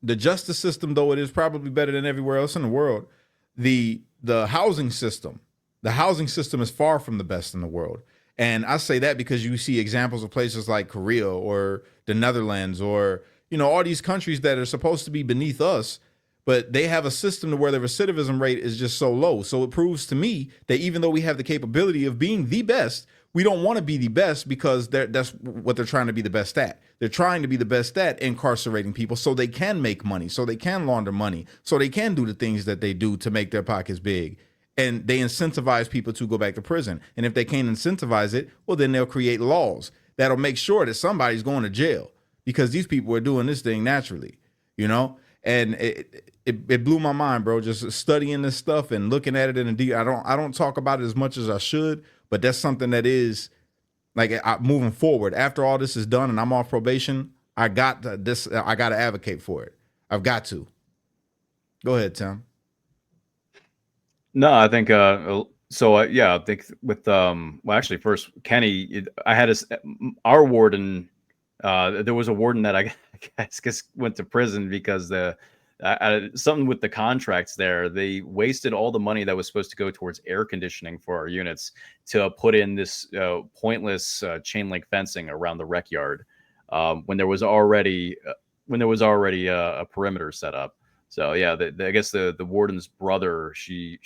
the justice system, though it is probably better than everywhere else in the world, the housing system is far from the best in the world. And I say that because you see examples of places like Korea or the Netherlands or, you know, all these countries that are supposed to be beneath us, but they have a system to where the recidivism rate is just so low. So it proves to me that even though we have the capability of being the best, we don't want to be the best because that's what they're trying to be the best at. They're trying to be the best at incarcerating people so they can make money, so they can launder money, so they can do the things that they do to make their pockets big. And they incentivize people to go back to prison. And if they can't incentivize it, well, then they'll create laws that'll make sure that somebody's going to jail because these people are doing this thing naturally, you know? And it blew my mind, bro, just studying this stuff and looking at it in a deep. I don't talk about it as much as I should, but that's something that is like moving forward. After all this is done and I'm off probation, I got to advocate for it. I've got to. Go ahead, Tim. No, I think yeah, I think with well, actually, first Kenny, I had our warden. There was a warden that I guess went to prison because something with the contracts there. They wasted all the money that was supposed to go towards air conditioning for our units to put in this pointless chain link fencing around the rec yard when there was already a perimeter set up. So yeah, I guess the warden's brother, she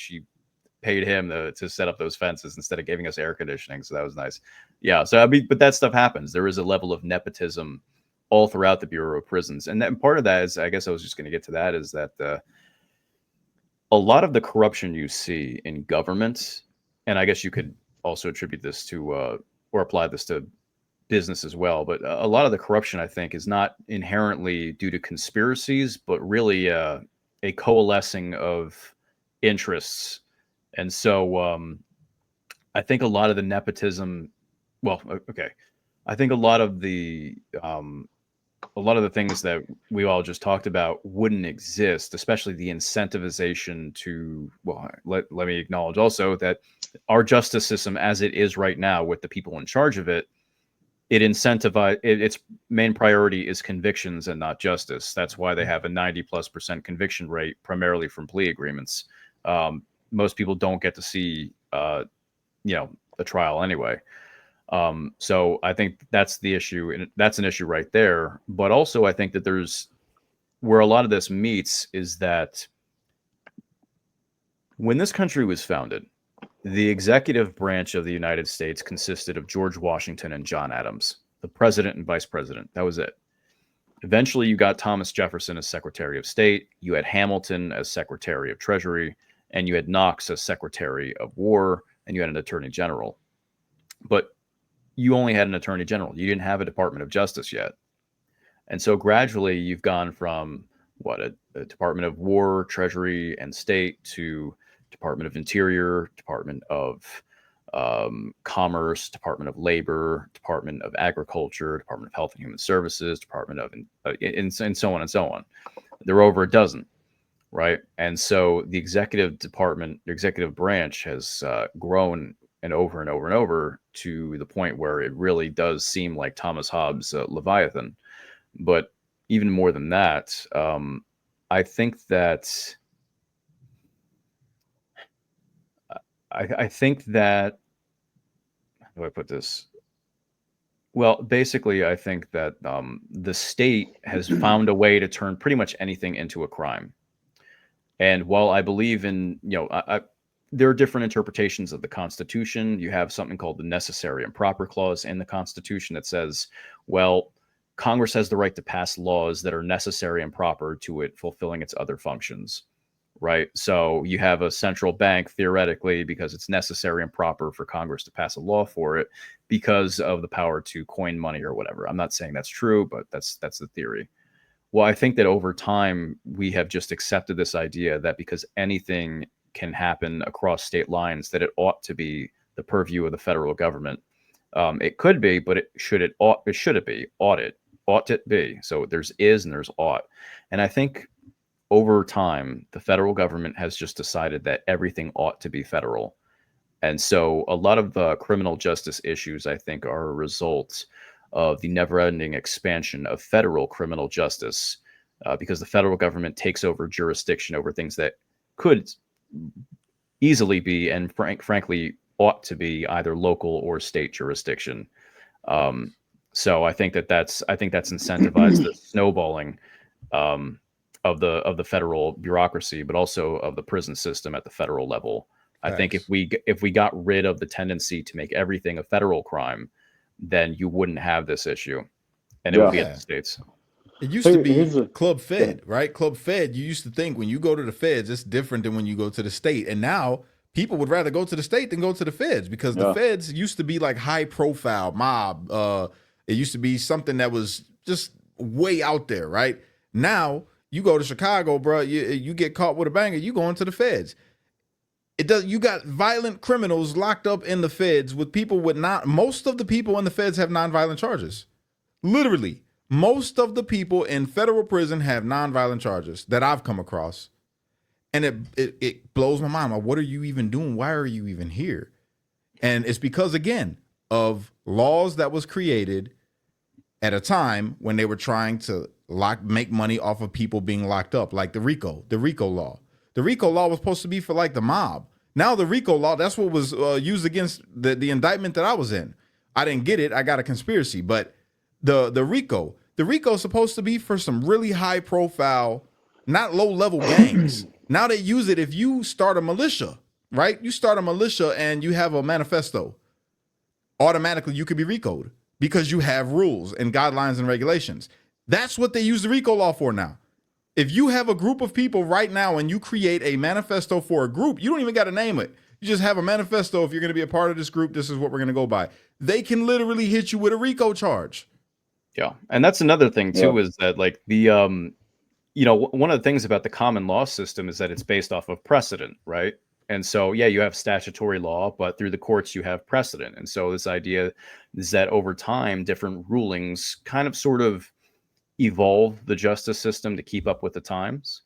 paid him to set up those fences instead of giving us air conditioning. So that was nice. Yeah. So I mean, but that stuff happens. There is a level of nepotism all throughout the Bureau of Prisons, and then part of that is, I guess I was just going to get to that, is that a lot of the corruption you see in government, and I guess you could also attribute this to or apply this to business as well, but a lot of the corruption, I think, is not inherently due to conspiracies, but really a coalescing of interests. And so I think a lot of the nepotism, well, okay, I think a lot of the things that we all just talked about wouldn't exist, especially the incentivization to, well, let me acknowledge also that our justice system as it is right now with the people in charge of it, its main priority is convictions and not justice. That's why they have a 90+% conviction rate, primarily from plea agreements. Most people don't get to see, a trial anyway. So I think that's the issue, and that's an issue right there. But also, I think that there's where a lot of this meets is that when this country was founded, the executive branch of the United States consisted of George Washington and John Adams, the president and vice president. That was it. Eventually, you got Thomas Jefferson as Secretary of State. You had Hamilton as Secretary of Treasury, and you had Knox as Secretary of War, and you had an Attorney General. But you only had an Attorney General. You didn't have a Department of Justice yet. And so gradually, you've gone from a Department of War, Treasury, and State to Department of Interior, Department of Commerce, Department of Labor, Department of Agriculture, Department of Health and Human Services, Department of, and so on and so on. There are over a dozen, right? And so the executive department, the executive branch has grown and over and over and over to the point where it really does seem like Thomas Hobbes' Leviathan. But even more than that, I think that I think that, how do I put this? Well, basically, I think that the state has found a way to turn pretty much anything into a crime. And while I believe in, there are different interpretations of the Constitution. You have something called the necessary and proper clause in the Constitution that says, well, Congress has the right to pass laws that are necessary and proper to it fulfilling its other functions, right? So you have a central bank, theoretically, because it's necessary and proper for Congress to pass a law for it because of the power to coin money or whatever. I'm not saying that's true, but that's the theory. Well, I think that over time, we have just accepted this idea that because anything can happen across state lines, that it ought to be the purview of the federal government. It could be, but should it be? Ought it be? So there's is and there's ought. And I think over time, the federal government has just decided that everything ought to be federal. And so a lot of the criminal justice issues, I think, are a result of the never-ending expansion of federal criminal justice, because the federal government takes over jurisdiction over things that could easily be, and frankly, ought to be either local or state jurisdiction. So I think that's incentivized the snowballing of the federal bureaucracy, but also of the prison system at the federal level. Nice. I think if we got rid of the tendency to make everything a federal crime, then you wouldn't have this issue, and it would be at the states. It used to be Club Fed, right? Club Fed, you used to think when you go to the feds, it's different than when you go to the state. And now people would rather go to the state than go to the feds, because the feds used to be like high profile mob. It used to be something that was just way out there, right? Now you go to Chicago, bro, you get caught with a banger, you going to the feds. You got violent criminals locked up in the feds with people with most of the people in the feds have nonviolent charges. Literally, most of the people in federal prison have nonviolent charges that I've come across. And it blows my mind. Like, what are you even doing? Why are you even here? And it's because, again, of laws that was created at a time when they were trying to make money off of people being locked up, like the RICO law. The RICO law was supposed to be for like the mob. Now the RICO law, that's what was used against the indictment that I was in. I didn't get it. I got a conspiracy. But the RICO is supposed to be for some really high profile, not low level gangs. Now they use it if you start a militia, right? You start a militia and you have a manifesto. Automatically you could be RICO'd because you have rules and guidelines and regulations. That's what they use the RICO law for now. If you have a group of people right now and you create a manifesto for a group, you don't even got to name it. You just have a manifesto. If you're going to be a part of this group, this is what we're going to go by. They can literally hit you with a RICO charge. Yeah. And that's another thing too, is that like the, one of the things about the common law system is that it's based off of precedent, right? And so, yeah, you have statutory law, but through the courts, you have precedent. And so this idea is that over time, different rulings kind of sort of evolve the justice system to keep up with the times.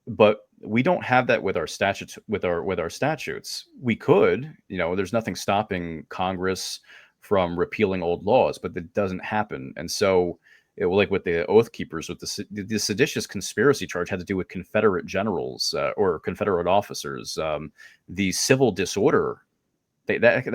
But we don't have that with our statutes. With our statutes, we could, there's nothing stopping Congress from repealing old laws, but that doesn't happen. And so, like with the Oath Keepers, with the seditious conspiracy charge had to do with Confederate generals or Confederate officers. The civil disorder that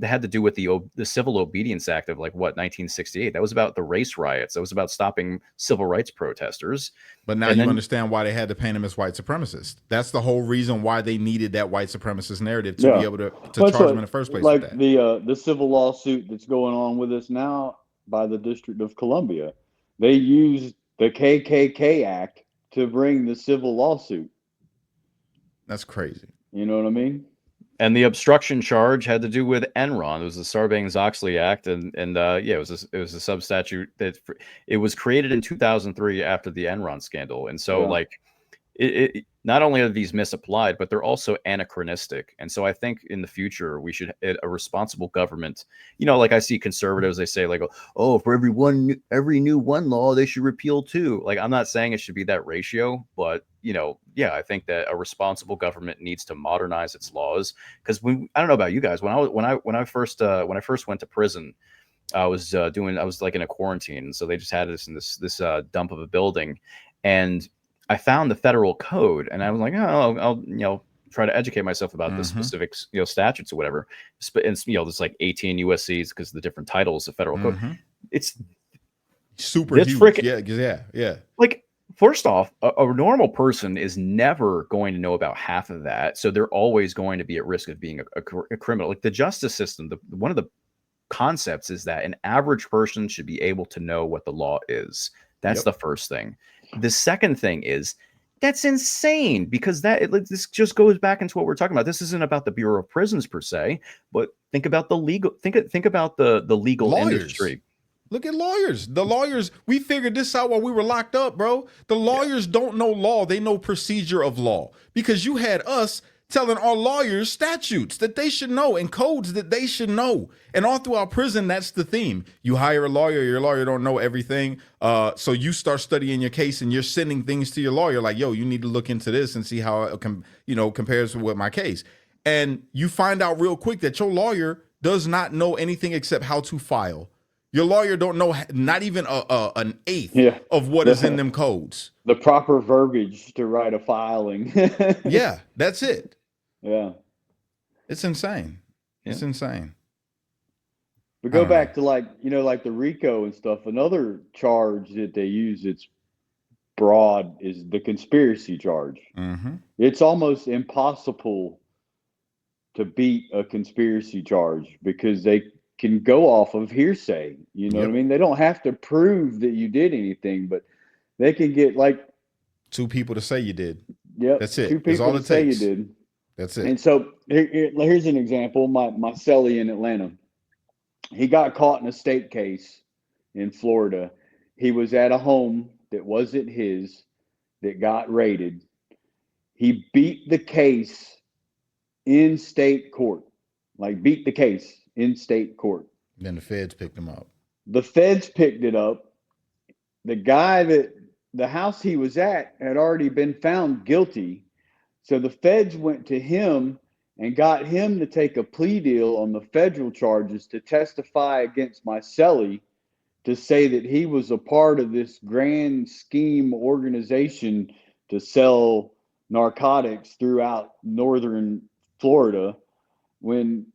had to do with the Civil Obedience Act of 1968. That was about the race riots. That was about stopping civil rights protesters. But now you understand why they had to paint them as white supremacists. That's the whole reason why they needed that white supremacist narrative to be able to charge them in the first place. Like with that. The civil lawsuit that's going on with us now by the District of Columbia, they used the KKK Act to bring the civil lawsuit. That's crazy. You know what I mean? And the obstruction charge had to do with Enron. It was the Sarbanes-Oxley Act, and it was a substatute that it was created in 2003 after the Enron scandal. And so, not only are these misapplied, but they're also anachronistic. And so I think in the future we should a responsible government. Like I see conservatives, they say like, oh, for every new one law, they should repeal two. Like, I'm not saying it should be that ratio, but yeah, I think that a responsible government needs to modernize its laws. Because I don't know about you guys, when I first went to prison, I was like in a quarantine, so they just had us in this dump of a building, and I found the federal code, and I was like, oh, I'll try to educate myself about the specific statutes or whatever. And there's like 18 USCs because of the different titles of federal code. It's super huge. Yeah. Like, first off, a normal person is never going to know about half of that, so they're always going to be at risk of being a criminal. Like the justice system, one of the concepts is that an average person should be able to know what the law is. That's the first thing. The second thing is that's insane, because this just goes back into what we're talking about. This isn't about the Bureau of Prisons per se, but think about the legal legal lawyers. industry. Look at lawyers. The lawyers, we figured this out while we were locked up, bro. The lawyers don't know law. They know procedure of law, because you had us telling our lawyers statutes that they should know and codes that they should know. And all throughout prison, that's the theme. You hire a lawyer, your lawyer don't know everything. So you start studying your case and you're sending things to your lawyer like, yo, you need to look into this and see how it compares with my case. And you find out real quick that your lawyer does not know anything except how to file. Your lawyer don't know not even an eighth of what is in them codes. The proper verbiage to write a filing. Yeah, that's it. Yeah. It's insane. It's insane. But go back to like the RICO and stuff. Another charge that they use that's broad is the conspiracy charge. It's almost impossible to beat a conspiracy charge because they can go off of hearsay. You know what I mean? They don't have to prove that you did anything, but they can get like two people to say you did. Yep. That's it. Two people to say you did. That's it. And so here's an example. My cellie in Atlanta, he got caught in a state case in Florida. He was at a home that wasn't his, that got raided. He beat the case in state court, beat the case in state court. Then the feds picked him up. The feds picked it up. The guy the house he was at had already been found guilty. So the feds went to him and got him to take a plea deal on the federal charges to testify against my cellie, to say that he was a part of this grand scheme organization to sell narcotics throughout northern Florida, when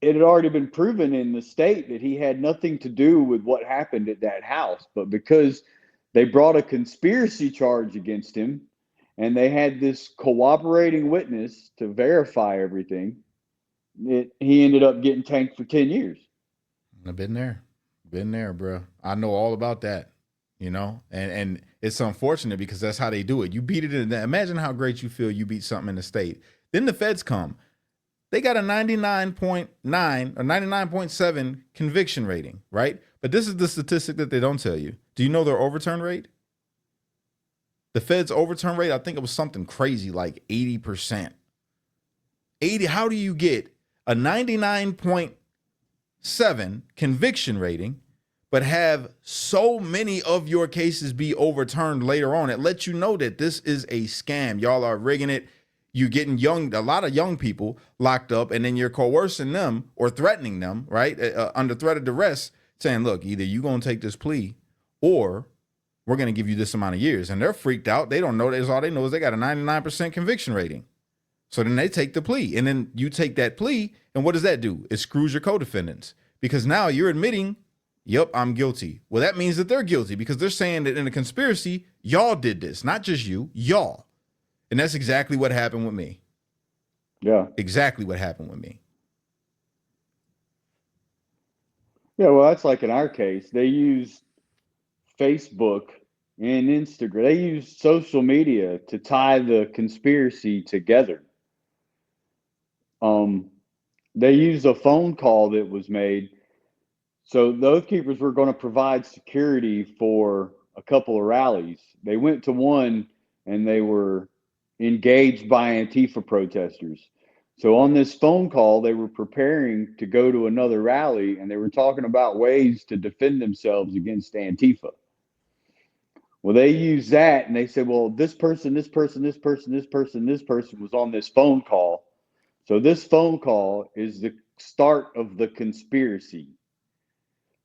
it had already been proven in the state that he had nothing to do with what happened at that house. But because they brought a conspiracy charge against him, and they had this cooperating witness to verify everything, he ended up getting tanked for 10 years. I've been there, bro. I know all about that, and it's unfortunate because that's how they do it. You beat it in that. Imagine how great you feel you beat something in the state. Then the feds come. They got a 99.9 or 99.7 conviction rating, right? But this is the statistic that they don't tell you. Do you know their overturn rate? The Fed's overturn rate, I think it was something crazy like 80%. 80, how do you get a 99.7 conviction rating, but have so many of your cases be overturned later on? It lets you know that this is a scam. Y'all are rigging it. You're getting a lot of young people locked up, and then you're coercing them or threatening them, right? Under threat of duress, saying, look, either you're going to take this plea or we're going to give you this amount of years. And they're freaked out. They don't know. All they know is they got a 99% conviction rating. So then they take the plea, and then you take that plea. And what does that do? It screws your co-defendants, because now you're admitting, yep, I'm guilty. Well, that means that they're guilty because they're saying that in a conspiracy, y'all did this, not just you, y'all. And that's exactly what happened with me. Yeah. Exactly what happened with me. Yeah, well, that's like in our case. They use Facebook and Instagram. They use social media to tie the conspiracy together. They used a phone call that was made. So the Oath Keepers were going to provide security for a couple of rallies. They went to one and they were engaged by Antifa protesters. So on this phone call, they were preparing to go to another rally, and they were talking about ways to defend themselves against Antifa. Well, they used that, and they said, well, this person was on this phone call. So this phone call is the start of the conspiracy.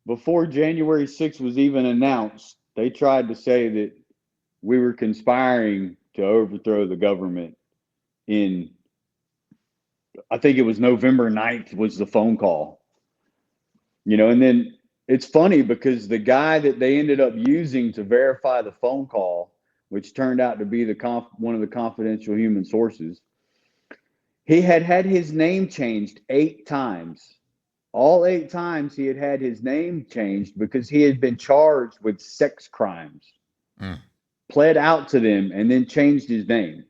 Before January 6th was even announced, they tried to say that we were conspiring to overthrow the government in, I think it was November 9th was the phone call. And then it's funny because the guy that they ended up using to verify the phone call, which turned out to be one of the confidential human sources, he had his name changed 8 times. All 8 times he had his name changed because he had been charged with sex crimes, pled out to them, and then changed his name.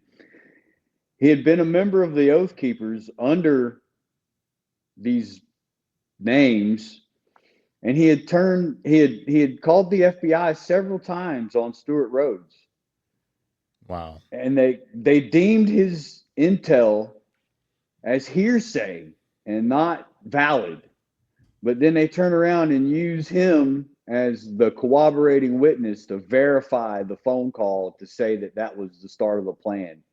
He had been a member of the Oath Keepers under these names, and he had called the FBI several times on Stewart Rhodes. Wow. And they deemed his intel as hearsay and not valid. But then they turn around and use him as the corroborating witness to verify the phone call to say that was the start of a plan.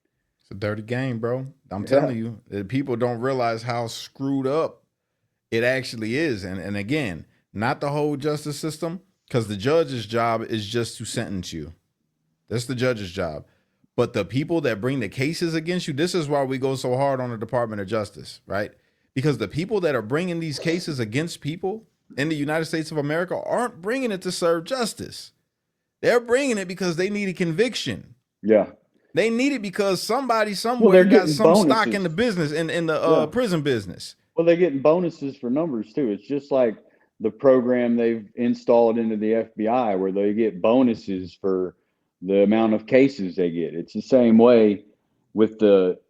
It's a dirty game, bro. I'm telling you, people don't realize how screwed up it actually is. And again, not the whole justice system, because the judge's job is just to sentence you. That's the judge's job. But the people that bring the cases against you, this is why we go so hard on the Department of Justice, right? Because the people that are bringing these cases against people in the United States of America aren't bringing it to serve justice. They're bringing it because they need a conviction. Yeah. They need it because somebody somewhere got some stock in the business, in the prison business. Well, they're getting bonuses for numbers too. It's just like the program they've installed into the FBI where they get bonuses for the amount of cases they get. It's the same way with the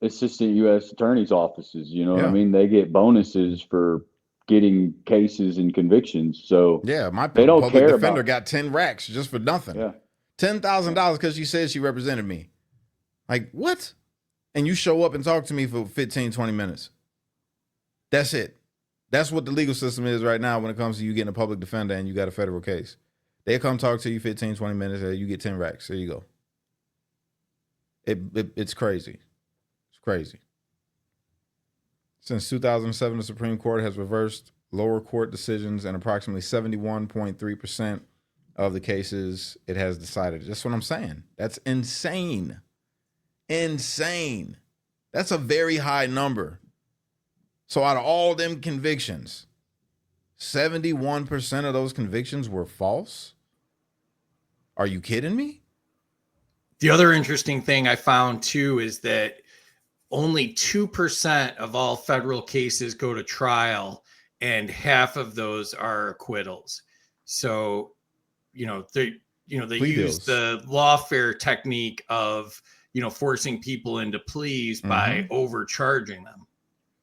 assistant U.S. attorney's offices. You know what I mean? They get bonuses for getting cases and convictions. So my they don't public care defender about, got 10 racks just for nothing. Yeah. $10,000 because she said she represented me. Like, what? And you show up and talk to me for 15, 20 minutes. That's it. That's what the legal system is right now when it comes to you getting a public defender and you got a federal case. They come talk to you 15, 20 minutes, and you get 10 racks. There you go. It's crazy. It's crazy. Since 2007, the Supreme Court has reversed lower court decisions in approximately 71.3% of the cases it has decided. That's what I'm saying. That's insane. Insane. That's a very high number. So out of all them convictions, 71% of those convictions were false? Are you kidding me? The other interesting thing I found too is that only 2% of all federal cases go to trial, and half of those are acquittals. So, they use the lawfare technique of, forcing people into pleas by overcharging them.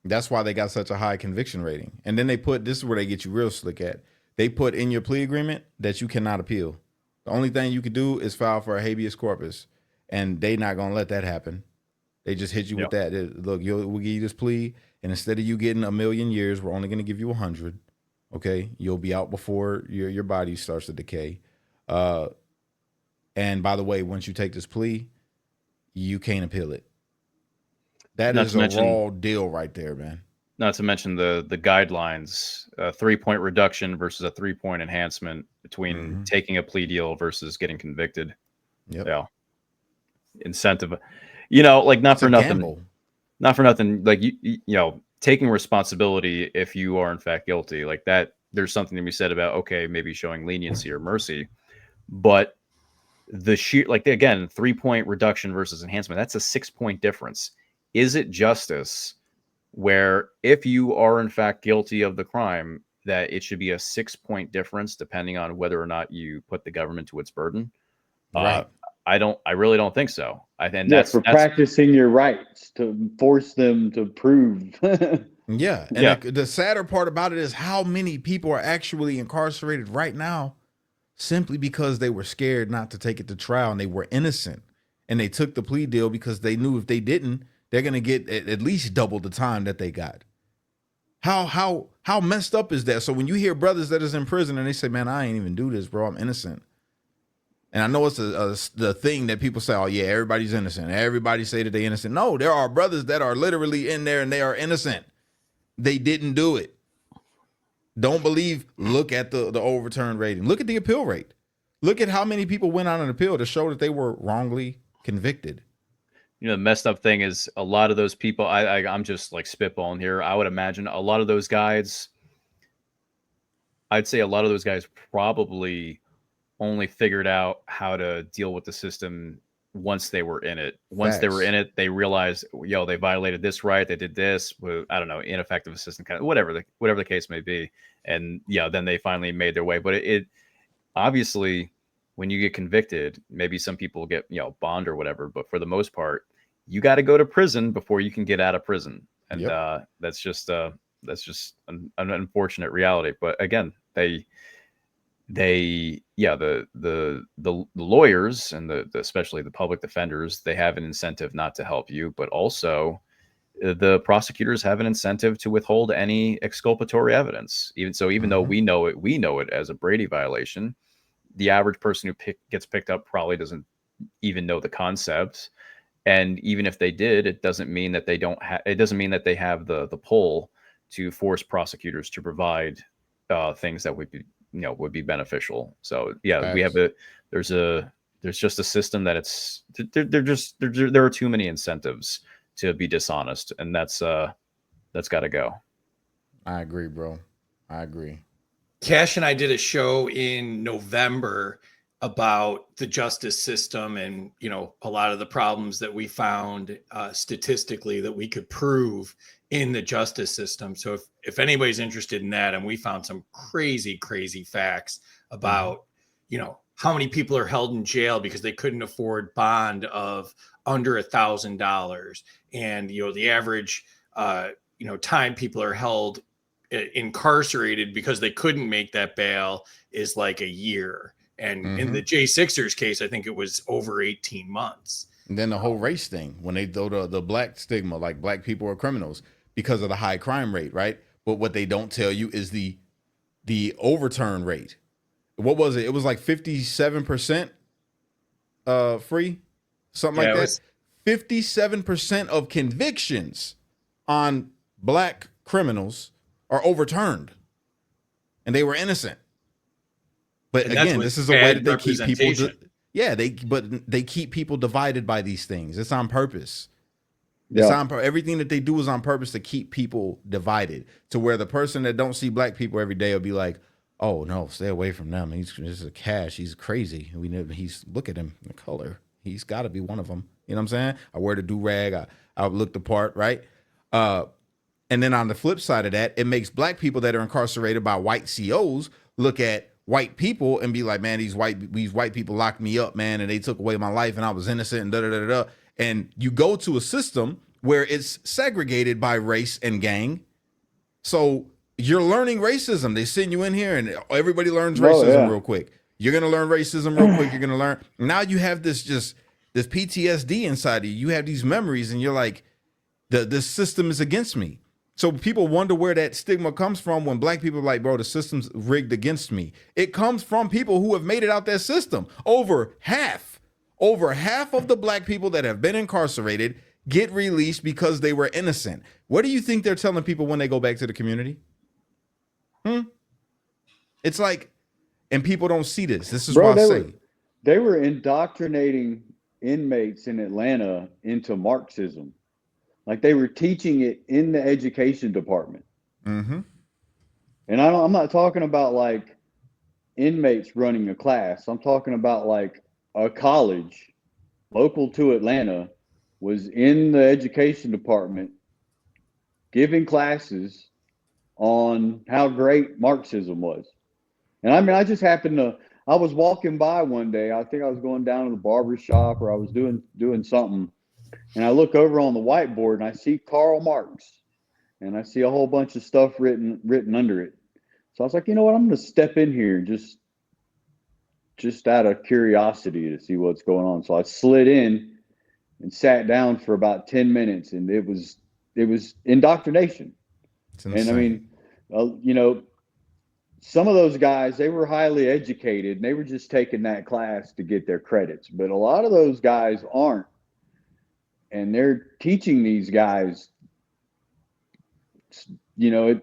That's why they got such a high conviction rating. And then this is where they get you real slick at. They put in your plea agreement that you cannot appeal. The only thing you could do is file for a habeas corpus, and they not going to let that happen. They just hit you with that. Look, we'll give you this plea, and instead of you getting 1,000,000 years, we're only going to give you 100. Okay, you'll be out before your body starts to decay. And by the way, once you take this plea, you can't appeal it. That is a raw deal right there, man. Not to mention the guidelines, 3-point reduction versus a 3-point enhancement between taking a plea deal versus getting convicted. Yep. Yeah. Incentive, like not for nothing, like taking responsibility if you are in fact guilty, like that. There's something to be said about, okay, maybe showing leniency or mercy, but the sheer, again, 3-point reduction versus enhancement, that's a 6-point difference. Is it justice where if you are in fact guilty of the crime, that it should be a 6-point difference depending on whether or not you put the government to its burden? Right. I really don't think so. That's practicing your rights to force them to prove. Yeah. And the sadder part about it is how many people are actually incarcerated right now simply because they were scared not to take it to trial and they were innocent. and they took the plea deal because they knew if they didn't, they're gonna get at least double the time that they got. How messed up is that? So when you hear brothers that is in prison and they say, "Man, I ain't even do this, bro. I'm innocent." And I know it's the thing that people say, "Oh yeah, everybody's innocent. Everybody say that they innocent." No, there are brothers that are literally in there and they are innocent. They didn't do it. Don't believe. Look at the overturned rating. Look at the appeal rate. Look at how many people went on an appeal to show that they were wrongly convicted. You know, the messed up thing is a lot of those people, I'm just like spitballing here. I would imagine a lot of those guys, I'd say a lot of those guys probably only figured out how to deal with the system once they were in it. Once they were in it, they realized, yo, they violated this right. They did this with, I don't know, ineffective assistant, kind of whatever the case may be. And yeah, then they finally made their way. But it obviously, when you get convicted, maybe some people get, you know, bond or whatever, but for the most part, you got to go to prison before you can get out of prison. And that's just an unfortunate reality. But again, the lawyers and especially the public defenders, they have an incentive not to help you, but also the prosecutors have an incentive to withhold any exculpatory evidence. Even though we know it as a Brady violation, the average person who gets picked up probably doesn't even know the concepts. And even if they did, it doesn't mean that they they have the pull to force prosecutors to provide things that would be beneficial. So yeah, there's just a system that there are too many incentives to be dishonest, and that's got to go. I agree, bro. I agree. Kash and I did a show in November about the justice system and, you know, a lot of the problems that we found statistically that we could prove in the justice system. So if anybody's interested in that, and we found some crazy facts about, you know, how many people are held in jail because they couldn't afford bond of under $1,000. And, you know, the average, time people are held incarcerated because they couldn't make that bail is like a year. And in the J6er's case, I think it was over 18 months. And then the whole race thing, when they throw the black stigma, like black people are criminals because of the high crime rate, right? But what they don't tell you is the overturn rate. What was it? It was like 57% free, something like that. 57% of convictions on black criminals are overturned, and they were innocent. But again, this is a way that they keep people. They keep people divided by these things. It's on purpose. Everything that they do is on purpose to keep people divided, to where the person that don't see black people every day will be like, "Oh no, stay away from them. He's just a Kash. He's crazy. Look at him, the color. He's got to be one of them." You know what I'm saying? I wear the do-rag. I look the part, right? And then on the flip side of that, it makes black people that are incarcerated by white COs look at white people and be like, "Man, these white people locked me up, man, and they took away my life, and I was innocent." And da da da da. And you go to a system where it's segregated by race and gang, so you're learning racism. They send you in here, and everybody learns racism real quick. You're gonna learn racism real quick. You're gonna learn. Now you have this PTSD inside of you. You have these memories, and you're like, this system is against me. So people wonder where that stigma comes from when black people are like, "Bro, the system's rigged against me." It comes from people who have made it out that system. Over half of the black people that have been incarcerated get released because they were innocent. What do you think they're telling people when they go back to the community? It's like, and people don't see this. This is why I say they were indoctrinating inmates in Atlanta into Marxism. Like they were teaching it in the education department. And I'm not talking about like inmates running a class. I'm talking about like a college local to Atlanta was in the education department giving classes on how great Marxism was. And I mean, I was walking by one day. I think I was going down to the barber shop, or I was doing something. And I look over on the whiteboard and I see Karl Marx, and I see a whole bunch of stuff written under it. So I was like, you know what? I'm going to step in here just out of curiosity to see what's going on. So I slid in, and sat down for about 10 minutes, and it was indoctrination. And I mean, you know, some of those guys, they were highly educated and they were just taking that class to get their credits, but a lot of those guys aren't, and they're teaching these guys, you know,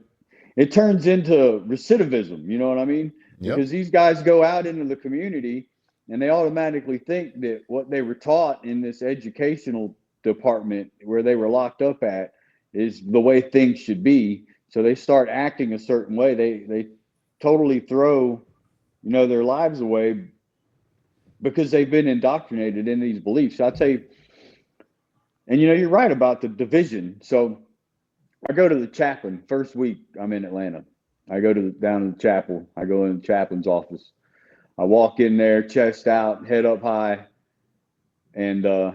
it turns into recidivism, you know what I mean? Yep. Because these guys go out into the community and they automatically think that what they were taught in this educational department where they were locked up at is the way things should be. So they start acting a certain way. They totally throw, you know, their lives away because they've been indoctrinated in these beliefs. I'd say, and you know, you're right about the division. So I go to the chaplain first week I'm in Atlanta. I go down to the chapel. I go in the chaplain's office. I walk in there, chest out, head up high, and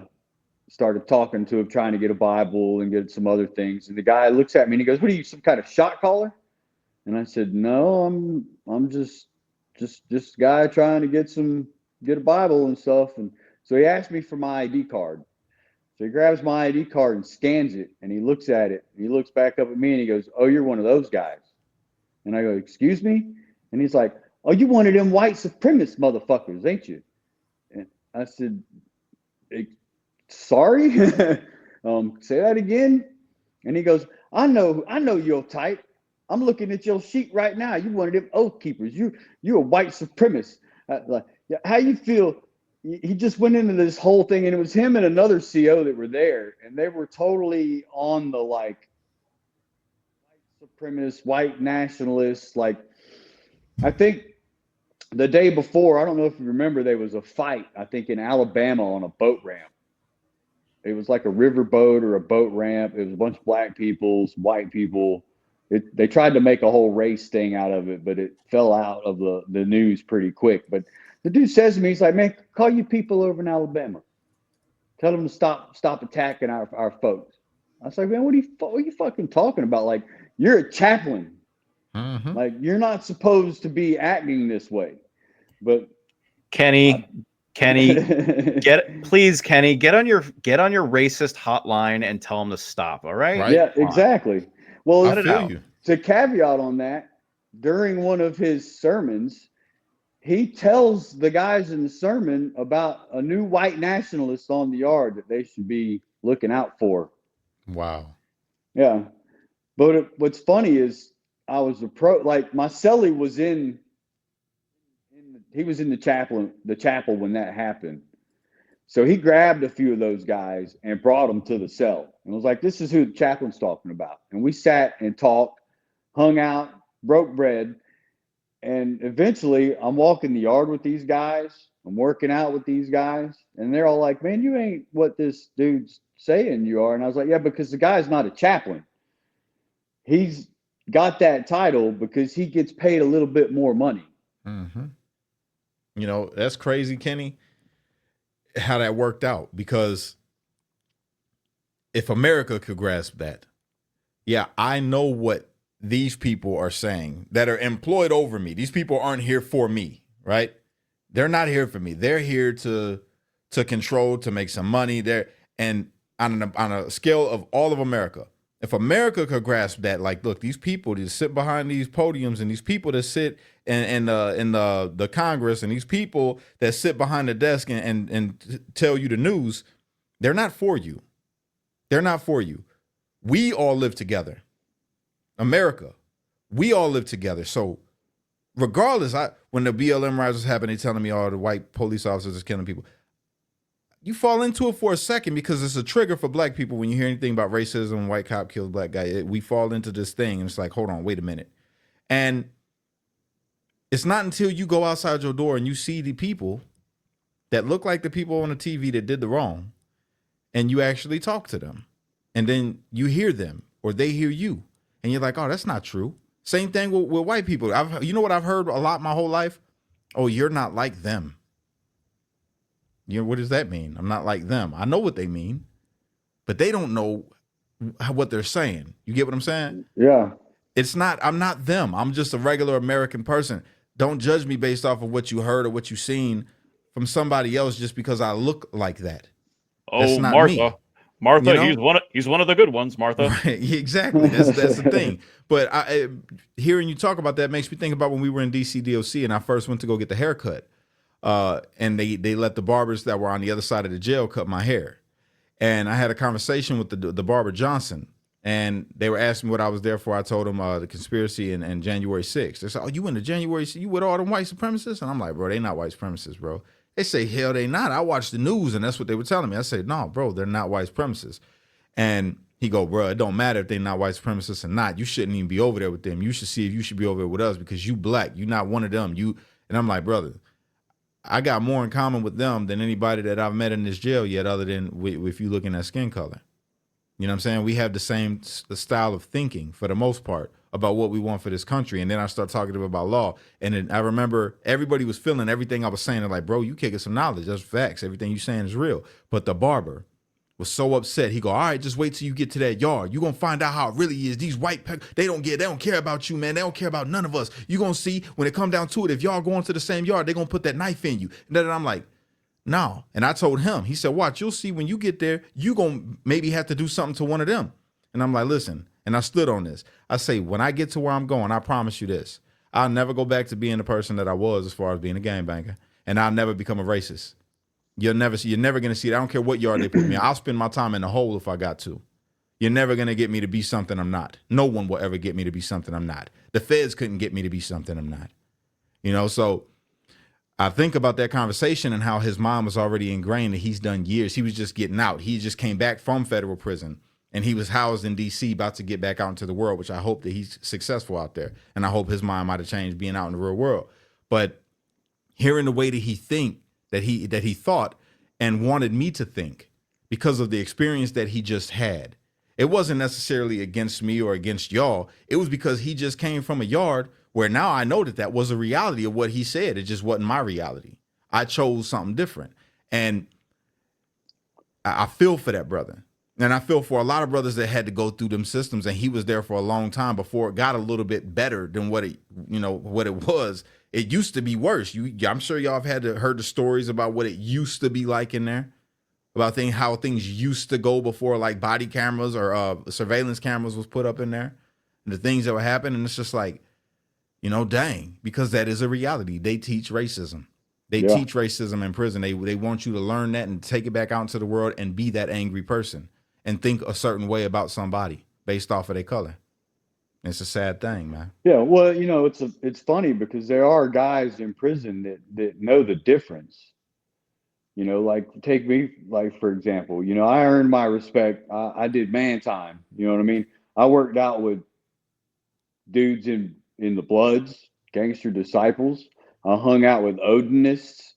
started talking to him, trying to get a Bible and get some other things. And the guy looks at me and he goes, "What are you, some kind of shot caller?" And I said, "No, I'm just a guy trying to get a Bible and stuff." And so he asked me for my ID card. So he grabs my ID card and scans it, and he looks at it. And he looks back up at me and he goes, "Oh, you're one of those guys." And I go, "Excuse me?" And he's like, "Oh, you one of them white supremacist motherfuckers, ain't you?" And I said, "Sorry?" Say that again. And he goes, I know your type. I'm looking at your sheet right now. You one of them oath keepers. You're a white supremacist. Like, how you feel?" He just went into this whole thing, and it was him and another CO that were there, and they were totally on the like white supremacist, white nationalists. Like, I think the day before, I don't know if you remember, there was a fight, I think in Alabama on a boat ramp. It was like a river boat or a boat ramp. It was a bunch of black people, some white people. They tried to make a whole race thing out of it, but it fell out of the news pretty quick. But the dude says to me, he's like, "Man, call you people over in Alabama. Tell them to stop attacking our folks." I was like, "Man, what are you fucking talking about? Like, you're a chaplain. Mm-hmm. Like, you're not supposed to be acting this way." But Kenny, please, Kenny, get on your racist hotline and tell them to stop. All right? Right. yeah, exactly. Well, I feel you. to caveat on that, during one of his sermons, he tells the guys in the sermon about a new white nationalist on the yard that they should be looking out for. Wow. Yeah. But what's funny is I was like my cellie was he was in the chapel when that happened. So he grabbed a few of those guys and brought them to the cell and was like, "This is who the chaplain's talking about." And we sat and talked, hung out, broke bread. And eventually I'm walking the yard with these guys. I'm working out with these guys. And they're all like, "Man, you ain't what this dude's saying you are." And I was like, "Yeah, because the guy's not a chaplain. He's got that title because he gets paid a little bit more money." Mm-hmm. You know, that's crazy, Kenny, how that worked out. Because if America could grasp that, yeah, I know what these people are saying that are employed over me. These people aren't here for me, right? They're not here for me. They're here to control, to make some money. And on a scale of all of America, if America could grasp that, like, look, these people that sit behind these podiums, and these people that sit in the Congress, and these people that sit behind the desk and tell you the news, they're not for you. They're not for you. We all live together. America, we all live together. So regardless, when the BLM riots happened, they telling me all the white police officers is killing people. You fall into it for a second because it's a trigger for black people. When you hear anything about racism, white cop kills black guy, we fall into this thing, and it's like, hold on, wait a minute. And it's not until you go outside your door and you see the people that look like the people on the TV that did the wrong, and you actually talk to them, and then you hear them or they hear you, and you're like, oh, that's not true. Same thing with white people. You know what I've heard a lot my whole life? Oh, you're not like them. You know, what does that mean? I'm not like them. I know what they mean, but they don't know what they're saying. You get what I'm saying? Yeah. I'm not them. I'm just a regular American person. Don't judge me based off of what you heard or what you've seen from somebody else just because I look like that. Oh, not Martha. me. Martha, You know? he's one of the good ones, Martha. Right, exactly. That's the thing. But hearing you talk about that makes me think about when we were in DC DOC and I first went to go get the haircut. And they let the barbers that were on the other side of the jail cut my hair. And I had a conversation with the barber Johnson, and they were asking me what I was there for. I told them the conspiracy and January 6th. They said, "Oh, you in the January? You with all them white supremacists?" And I'm like, "Bro, they not white supremacists, bro." They say, "Hell, they not." I watched the news, and that's what they were telling me. I said, "No, bro, they're not white supremacists." And he go, "Bro, it don't matter if they're not white supremacists or not. You shouldn't even be over there with them. You should see if you should be over there with us because you black. You not one of them. You." And I'm like, "Brother, I got more in common with them than anybody that I've met in this jail yet, other than if you looking at skin color. You know what I'm saying? We have the same style of thinking for the most part about what we want for this country." And then I start talking to them about law. And then I remember everybody was feeling everything I was saying. They're like, "Bro, you kicking some knowledge. That's facts. Everything you saying is real." But the barber was so upset. He go, "All right, just wait till you get to that yard. You're going to find out how it really is. These white, they don't care about you, man. They don't care about none of us. You're going to see when it come down to it, if y'all going to the same yard, they're going to put that knife in you." And then I'm like, "No." And I told him, he said, "Watch, you'll see when you get there, you going to maybe have to do something to one of them." And I'm like, "Listen," and I stood on this. I say, when I get to where I'm going, I promise you this, I'll never go back to being the person that I was as far as being a gangbanger. And I'll never become a racist. You're never going to see it. I don't care what yard they put me in. I'll spend my time in the hole if I got to. You're never going to get me to be something I'm not. No one will ever get me to be something I'm not. The feds couldn't get me to be something I'm not. You know, so I think about that conversation and how his mom was already ingrained that he's done years. He was just getting out. He just came back from federal prison and he was housed in DC about to get back out into the world, which I hope that he's successful out there. And I hope his mind might have changed being out in the real world. But hearing the way that he that he thought and wanted me to think because of the experience that he just had. It wasn't necessarily against me or against y'all. It was because he just came from a yard where now I know that was a reality of what he said. It just wasn't my reality. I chose something different. And I feel for that brother. And I feel for a lot of brothers that had to go through them systems, and he was there for a long time before it got a little bit better than what it was. It used to be worse. I'm sure y'all have heard the stories about what it used to be like in there, about how things used to go before like body cameras or surveillance cameras was put up in there, and the things that were happening. And it's just like, dang, because that is a reality. They teach racism. They teach racism in prison. They want you to learn that and take it back out into the world and be that angry person and think a certain way about somebody based off of their color. It's a sad thing, man. Yeah, well, it's funny because there are guys in prison that know the difference. Like take me, like, for example, I earned my respect. I did man time. You know what I mean? I worked out with dudes in the Bloods, gangster disciples. I hung out with Odinists,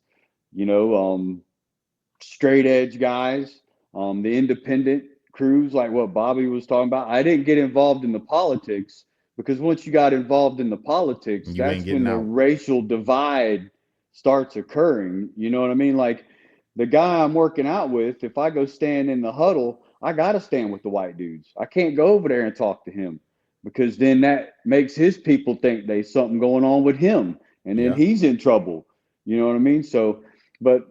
straight edge guys, the independent crews, like what Bobby was talking about. I didn't get involved in the politics because once you got involved in the politics, that's when the racial divide starts occurring. You know what I mean? Like the guy I'm working out with, if I go stand in the huddle, I got to stand with the white dudes. I can't go over there and talk to him because then that makes his people think there's something going on with him. And then he's in trouble. You know what I mean? So, but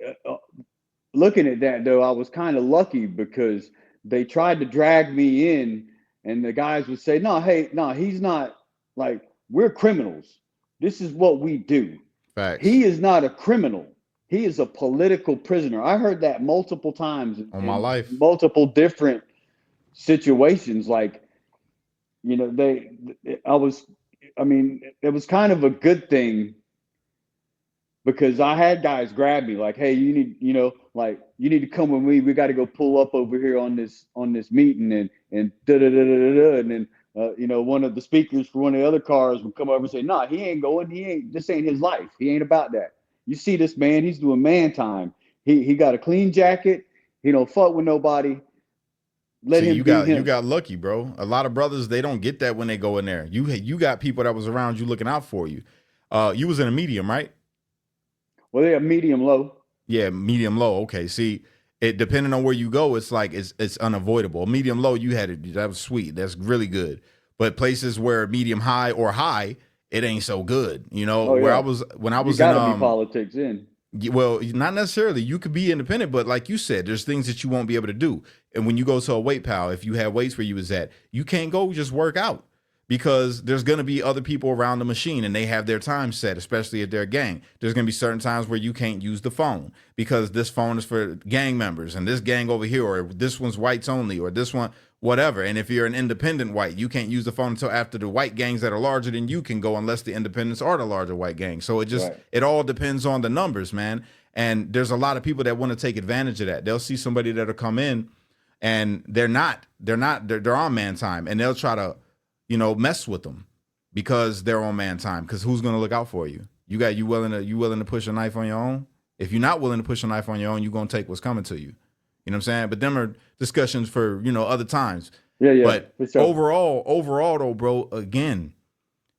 looking at that, though, I was kind of lucky because they tried to drag me in and the guys would say, "No, hey, no, he's not, like, we're criminals. This is what we do." Facts. He is not a criminal. He is a political prisoner. I heard that multiple times on my life, multiple different situations. Like, it was kind of a good thing because I had guys grab me like, "Hey, you need to come with me. We got to go pull up over here on this meeting and da da da da da." And then one of the speakers for one of the other cars would come over and say, "Nah, he ain't going. This ain't his life. He ain't about that. You see this man? He's doing man time. He got a clean jacket. He don't fuck with nobody. Let him be him." You got lucky, bro. A lot of brothers, they don't get that when they go in there. You got people that was around you looking out for you. You was in a medium, right? Well, they're medium low. Yeah, medium low. Okay. See, it depending on where you go, it's like it's unavoidable. Medium low, you had it. That was sweet. That's really good. But places where medium high or high, it ain't so good. Oh, yeah. When I was you gotta in be politics in. Well, not necessarily. You could be independent, but like you said, there's things that you won't be able to do. And when you go to a weight pal, if you have weights where you was at, you can't go just work out because there's going to be other people around the machine and they have their time set, especially if they're a gang. There's going to be certain times where you can't use the phone because this phone is for gang members and this gang over here, or this one's whites only, or this one, whatever. And if you're an independent white, you can't use the phone until after the white gangs that are larger than you can go, unless the independents are the larger white gang. So it just, it all depends on the numbers, man. And there's a lot of people that want to take advantage of that. They'll see somebody that'll come in and they're on man time, and they'll try to, mess with them because they're on man time. Because who's going to look out for you? You willing to push a knife on your own? If you're not willing to push a knife on your own, you're going to take what's coming to you. You know what I'm saying? But them are discussions for, other times. Yeah. But overall though, bro, again,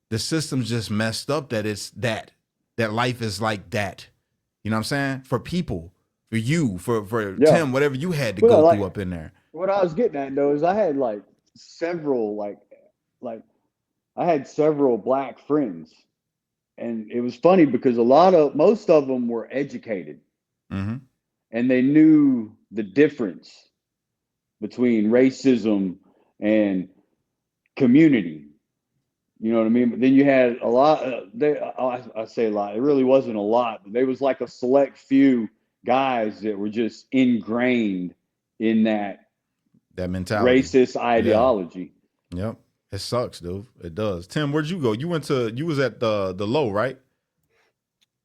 the system's just messed up that it's that life is like that. You know what I'm saying? For people, for you, for Tim, whatever you had to go through up in there. What I was getting at though is I had several I had several black friends, and it was funny because most of them were educated, and they knew the difference between racism and community. You know what I mean? But then you had a lot. I say a lot. It really wasn't a lot. But there was like a select few guys that were just ingrained in that mentality, racist ideology. Yep. It sucks, dude. It does. Tim, where'd you go? You was at the low, right?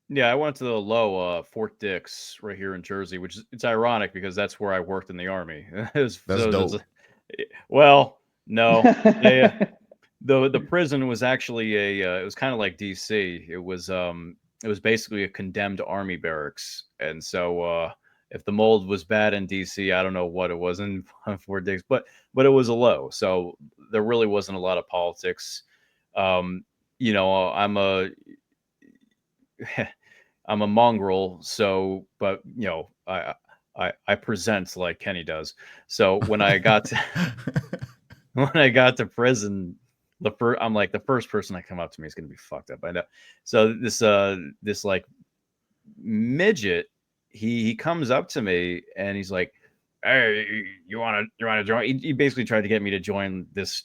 Yeah, I went to the low, Fort Dix, right here in Jersey, which it's ironic because that's where I worked in the Army. That's dope. Well, no, the prison was actually it was kind of like DC. It was basically a condemned Army barracks, and so if the mold was bad in DC, I don't know what it was in Fort Dix, but it was a low, so there really wasn't a lot of politics. I'm a mongrel, so but I present like Kenny does. So when I got to prison, I'm like, the first person that come up to me is gonna be fucked up. I know. So this like midget, he comes up to me and he's like, "Hey, you wanna join?" He basically tried to get me to join this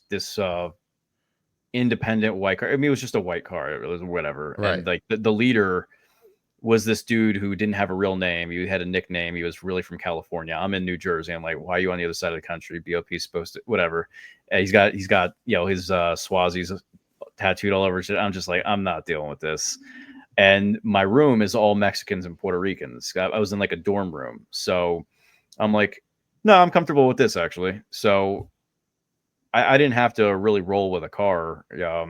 independent white car. I mean, it was just a white car. It was whatever. Right. And like the leader was this dude who didn't have a real name. He had a nickname. He was really from California. I'm in New Jersey. I'm like, why are you on the other side of the country? BOP's supposed to, whatever. And he's got his Swazi's tattooed all over his shit. I'm just like, I'm not dealing with this. And my room is all Mexicans and Puerto Ricans. I was in like a dorm room. So I'm like, no, I'm comfortable with this actually. So I didn't have to really roll with a car. So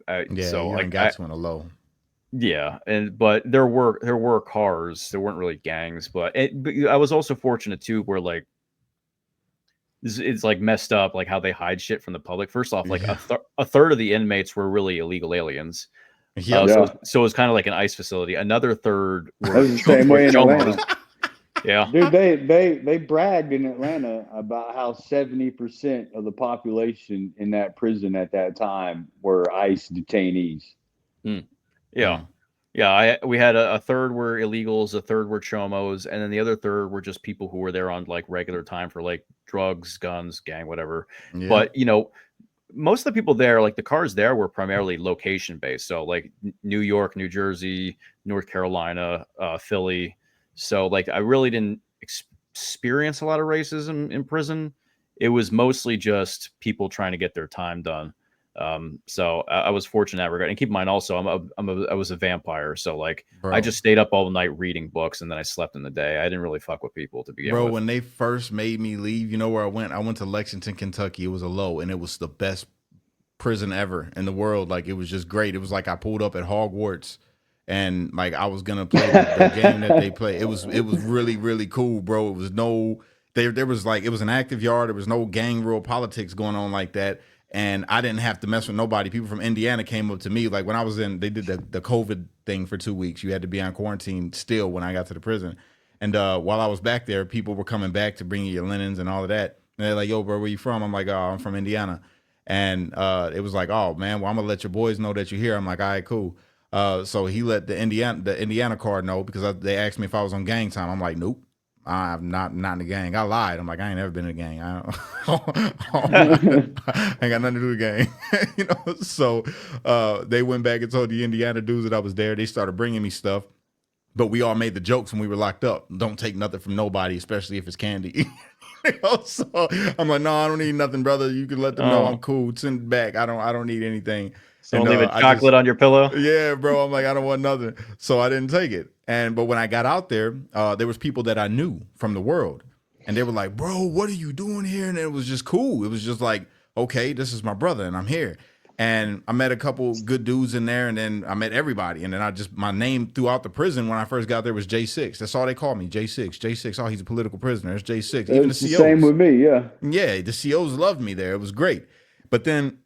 like got you on a low. Yeah, but there were cars. There weren't really gangs, but I was also fortunate too, where like it's like messed up, like how they hide shit from the public. First off, like a third of the inmates were really illegal aliens. So it was kind of like an ICE facility. Another third were the same way in Atlanta. Yeah, dude, they bragged in Atlanta about how 70% of the population in that prison at that time were ICE detainees. Yeah. We had a third were illegals, a third were chomos, and then the other third were just people who were there on like regular time for like drugs, guns, gang, whatever. Yeah. But most of the people there, like the cars there, were primarily location based. So like New York, New Jersey, North Carolina, Philly. So like I really didn't experience a lot of racism in prison. It was mostly just people trying to get their time done. So I was fortunate in that regard. And keep in mind also, I was a vampire. So like, I just stayed up all night reading books and then I slept in the day. I didn't really fuck with people to begin with. When they first made me leave, you know where I went? I went to Lexington, Kentucky. It was a low and it was the best prison ever in the world. Like, it was just great. It was like I pulled up at Hogwarts and like I was going to play the game that they play. It was really, really cool, bro. It was there was like, it was an active yard. There was no gang real politics going on like that. And I didn't have to mess with nobody. People from Indiana came up to me. Like when I was they did the COVID thing for 2 weeks. You had to be on quarantine still when I got to the prison. And while I was back there, people were coming back to bring you your linens and all of that. And they're like, yo, bro, where you from? I'm like, oh, I'm from Indiana. And it was like, oh, man, well, I'm going to let your boys know that you're here. I'm like, all right, cool. So he let the Indiana card know because they asked me if I was on gang time. I'm like, nope. I'm not in the gang. I lied. I'm like, I ain't never been in a gang. I ain't got nothing to do with the gang. So they went back and told the Indiana dudes that I was there. They started bringing me stuff. But we all made the jokes when we were locked up. Don't take nothing from nobody, especially if it's candy. So I'm like, no, I don't need nothing, brother. You can let them know I'm cool. Send it back. I don't need anything. So don't leave a chocolate on your pillow. Yeah, bro. I'm like, I don't want nothing. So I didn't take it. But when I got out there, there was people that I knew from the world. And they were like, bro, what are you doing here? And it was just cool. It was just like, okay, this is my brother and I'm here. And I met a couple good dudes in there, and then I met everybody. And then my name throughout the prison when I first got there was J6. That's all they called me, J6. J6, oh, he's a political prisoner. It's J6. Even the COs. Same with me, yeah. Yeah, the COs loved me there. It was great. But then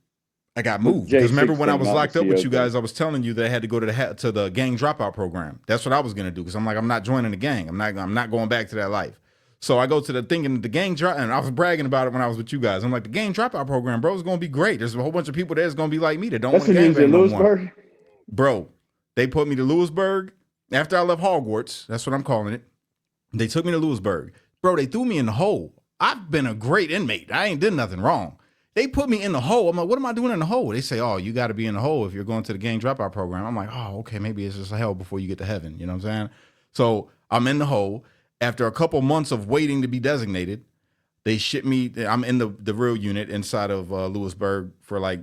I got moved. Because remember when I was locked up with you guys, I was telling you that I had to go to the gang dropout program. That's what I was going to do because I'm like, I'm not joining the gang. I'm not going back to that life. So I go to the thinking the gang drop, and I was bragging about it when I was with you guys. I'm like, the gang dropout program, bro, is going to be great. There's a whole bunch of people there that's going to be like me that don't want to gangbang no more. Bro, they put me to Lewisburg after I left Hogwarts. That's what I'm calling it. They took me to Lewisburg. Bro, they threw me in the hole. I've been a great inmate. I ain't did nothing wrong. They put me in the hole. I'm like, what am I doing in the hole? They say, oh, you got to be in the hole if you're going to the gang dropout program. I'm like, oh, okay, maybe it's just a hell before you get to heaven. You know what I'm saying? So I'm in the hole. After a couple months of waiting to be designated, they ship me. I'm in the real unit inside of Lewisburg for like,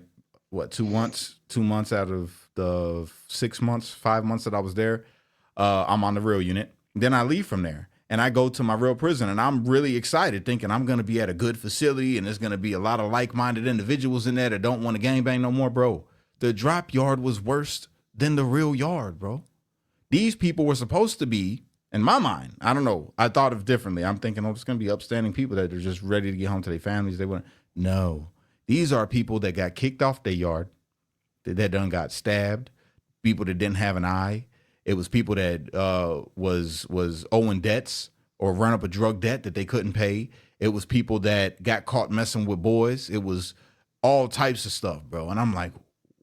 what, 2 months? 2 months out of the 6 months, 5 months that I was there. I'm on the real unit. Then I leave from there. And I go to my real prison, and I'm really excited, thinking I'm going to be at a good facility, and there's going to be a lot of like-minded individuals in there that don't want to gangbang no more, bro. The drop yard was worse than the real yard, bro. These people were supposed to be, in my mind, I don't know. I thought of differently. I'm thinking, oh, it's going to be upstanding people that are just ready to get home to their families. They want no. These are people that got kicked off their yard, that done got stabbed, people that didn't have an eye. It was people that was owing debts or run up a drug debt that they couldn't pay. It was people that got caught messing with boys. It was all types of stuff, bro. And I'm like,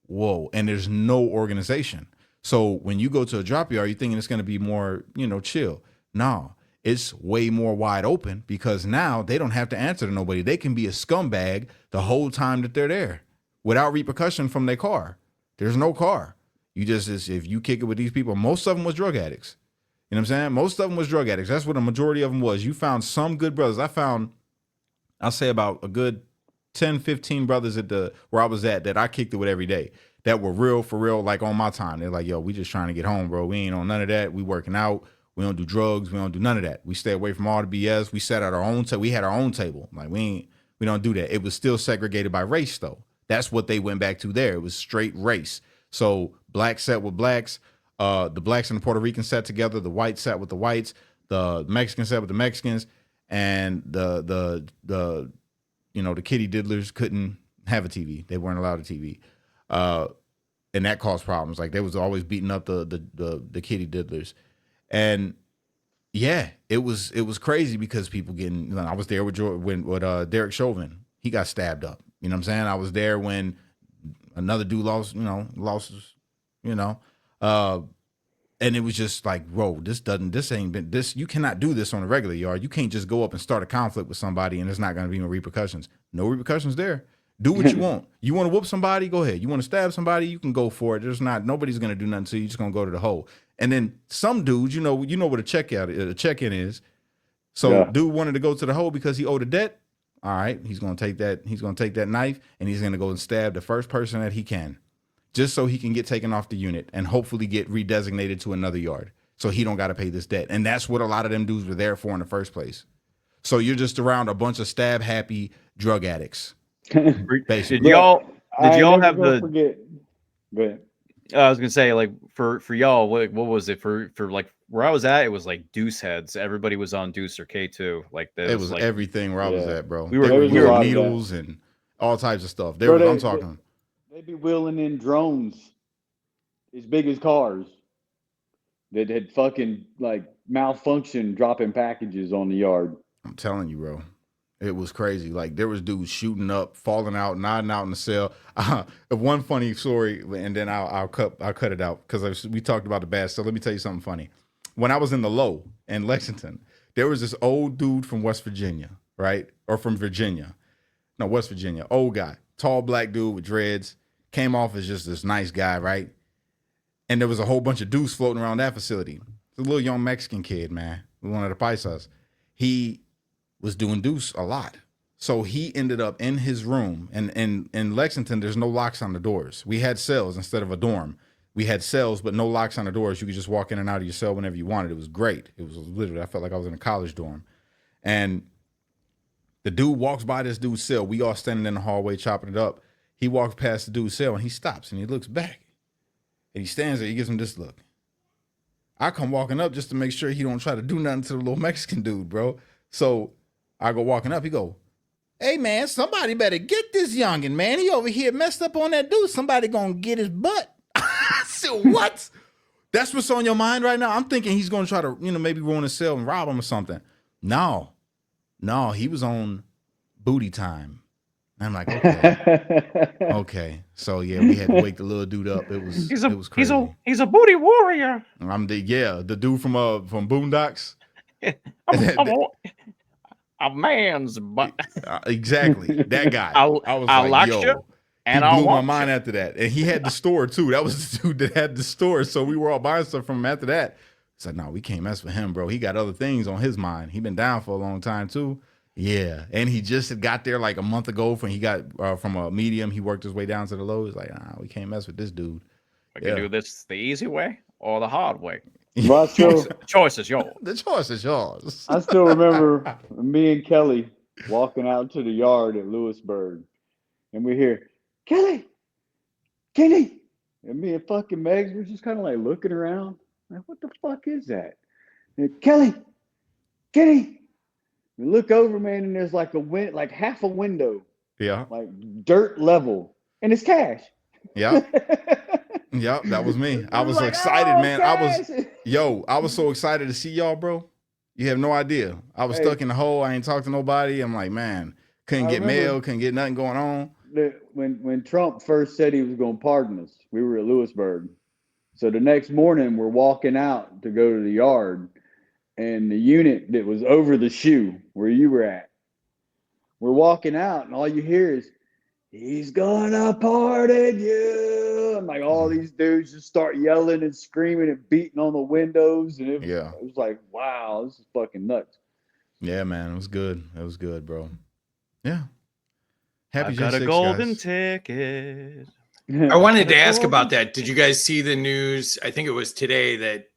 whoa. And there's no organization. So when you go to a drop yard, you're thinking it's going to be more, chill. No, it's way more wide open because now they don't have to answer to nobody. They can be a scumbag the whole time that they're there without repercussion from their car. There's no car. You just, if you kick it with these people, most of them was drug addicts. You know what I'm saying? Most of them was drug addicts. That's what a majority of them was. You found some good brothers. I'll say about a good 10, 15 brothers where I was at that I kicked it with every day. That were real for real, like on my time. They're like, yo, we just trying to get home, bro. We ain't on none of that. We working out. We don't do drugs. We don't do none of that. We stay away from all the BS. We sat at our own table. We had our own table. Like we don't do that. It was still segregated by race though. That's what they went back to there. It was straight race. So blacks sat with blacks. The blacks and the Puerto Ricans sat together. The whites sat with the whites. The Mexicans sat with the Mexicans. And the kitty diddlers couldn't have a TV. They weren't allowed a TV. And that caused problems. Like they was always beating up the kitty diddlers. And yeah, it was crazy because people getting, I was there with Derek Chauvin. He got stabbed up. You know what I'm saying? I was there when another dude lost, and it was just like, bro, you cannot do this on a regular yard. You can't just go up and start a conflict with somebody and there's not going to be no repercussions. No repercussions there. Do what you want. You want to whoop somebody? Go ahead. You want to stab somebody? You can go for it. Nobody's going to do nothing to you. You're just going to go to the hole. And then some dudes, you know what a check-in is. So yeah. Dude wanted to go to the hole because he owed a debt. All right. He's going to take that. He's going to take that knife and he's going to go and stab the first person that he can, just so he can get taken off the unit and hopefully get redesignated to another yard. So he don't got to pay this debt. And that's what a lot of them dudes were there for in the first place. So you're just around a bunch of stab happy drug addicts. Did y'all have the? Forget. Go ahead. I was gonna say, like, for y'all, what was it for like where I was at? It was like deuce heads. Everybody was on deuce or K2. Like it was like, everything where I was at, bro. We were needles and all types of stuff. I'm talking. They be wheeling in drones as big as cars that had fucking like malfunctioned, dropping packages on the yard. I'm telling you, bro. It was crazy. Like there was dudes shooting up, falling out, nodding out in the cell. One funny story, and then I'll cut it out because we talked about the bad. So let me tell you something funny. When I was in the low in Lexington, there was this old dude from West Virginia, right? Or from Virginia. No, West Virginia. Old guy. Tall black dude with dreads. Came off as just this nice guy, right? And there was a whole bunch of dudes floating around that facility. It's a little young Mexican kid, man. One of the paisas. He was doing deuce a lot. So he ended up in his room. And in Lexington, there's no locks on the doors. We had cells instead of a dorm. We had cells, but no locks on the doors. You could just walk in and out of your cell whenever you wanted. It was great. It was literally, I felt like I was in a college dorm. And the dude walks by this dude's cell. We all standing in the hallway chopping it up. He walks past the dude's cell and he stops and he looks back. And he stands there. He gives him this look. I come walking up just to make sure he don't try to do nothing to the little Mexican dude, bro. So I go walking up. He go, hey, man, somebody better get this youngin', man. He over here messed up on that dude. Somebody gonna get his butt. I said, what? That's what's on your mind right now? I'm thinking he's gonna try to, maybe ruin his cell and rob him or something. No, he was on booty time. And I'm like, okay. Okay. So yeah, we had to wake the little dude up. It was crazy. He's a booty warrior. The dude from Boondocks. A man's butt. Exactly. That guy. I was like, like, you, yo. and he I blew my want mind after that. And he had the store too. That was the dude that had the store. So we were all buying stuff from him after that. It's like, no, we can't mess with him, bro. He got other things on his mind. He been down for a long time too. Yeah. And he just got there like a month ago when he got from a medium. He worked his way down to the low. He's like, we can't mess with this dude. We can do this the easy way or the hard way. Well, Choice is yours. The choice is yours. I still remember me and Kelly walking out to the yard at Lewisburg, and we hear, Kenny, and me and fucking Megs were just kind of like looking around, like, what the fuck is that? And Kenny, we look over, man, and there's like like half a window, like dirt level, and it's Kash. Yeah. Yep, that was me. I was like, excited, man. Kash. I was so excited to see y'all, bro. You have no idea. I was stuck in the hole. I ain't talked to nobody. I'm like, man, couldn't get mail, couldn't get nothing going on. When Trump first said he was going to pardon us, we were at Lewisburg. So the next morning, we're walking out to go to the yard, and the unit that was over the shoe where you were at, we're walking out, and all you hear is, he's gonna pardon you. And like all these dudes just start yelling and screaming and beating on the windows. And it was like, wow, this is fucking nuts. Yeah, man. It was good. It was good, bro. Yeah. Happy I got J6, a golden guys. ticket. I wanted to ask about that. Did you guys see the news? I think it was today that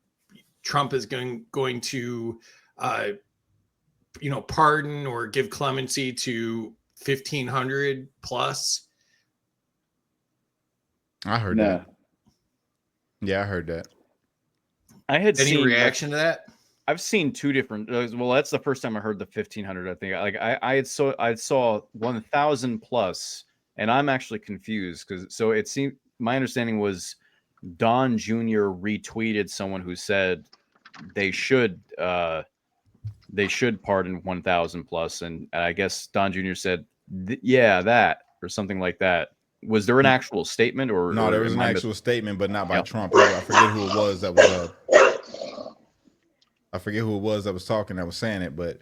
Trump is going to, pardon or give clemency to 1,500 plus. I heard that. Yeah, I heard that. I had Any seen reaction to that? I've seen two different. Well, that's the first time I heard the 1,500. I think I saw 1,000 plus, and I'm actually confused because it seemed my understanding was Don Jr. retweeted someone who said they should pardon 1,000 plus, and I guess Don Jr. said that or something like that. Was there an actual statement or no? There was an actual statement, but not by Trump. I forget who it was that was. I forget who it was that was talking, that was saying it, but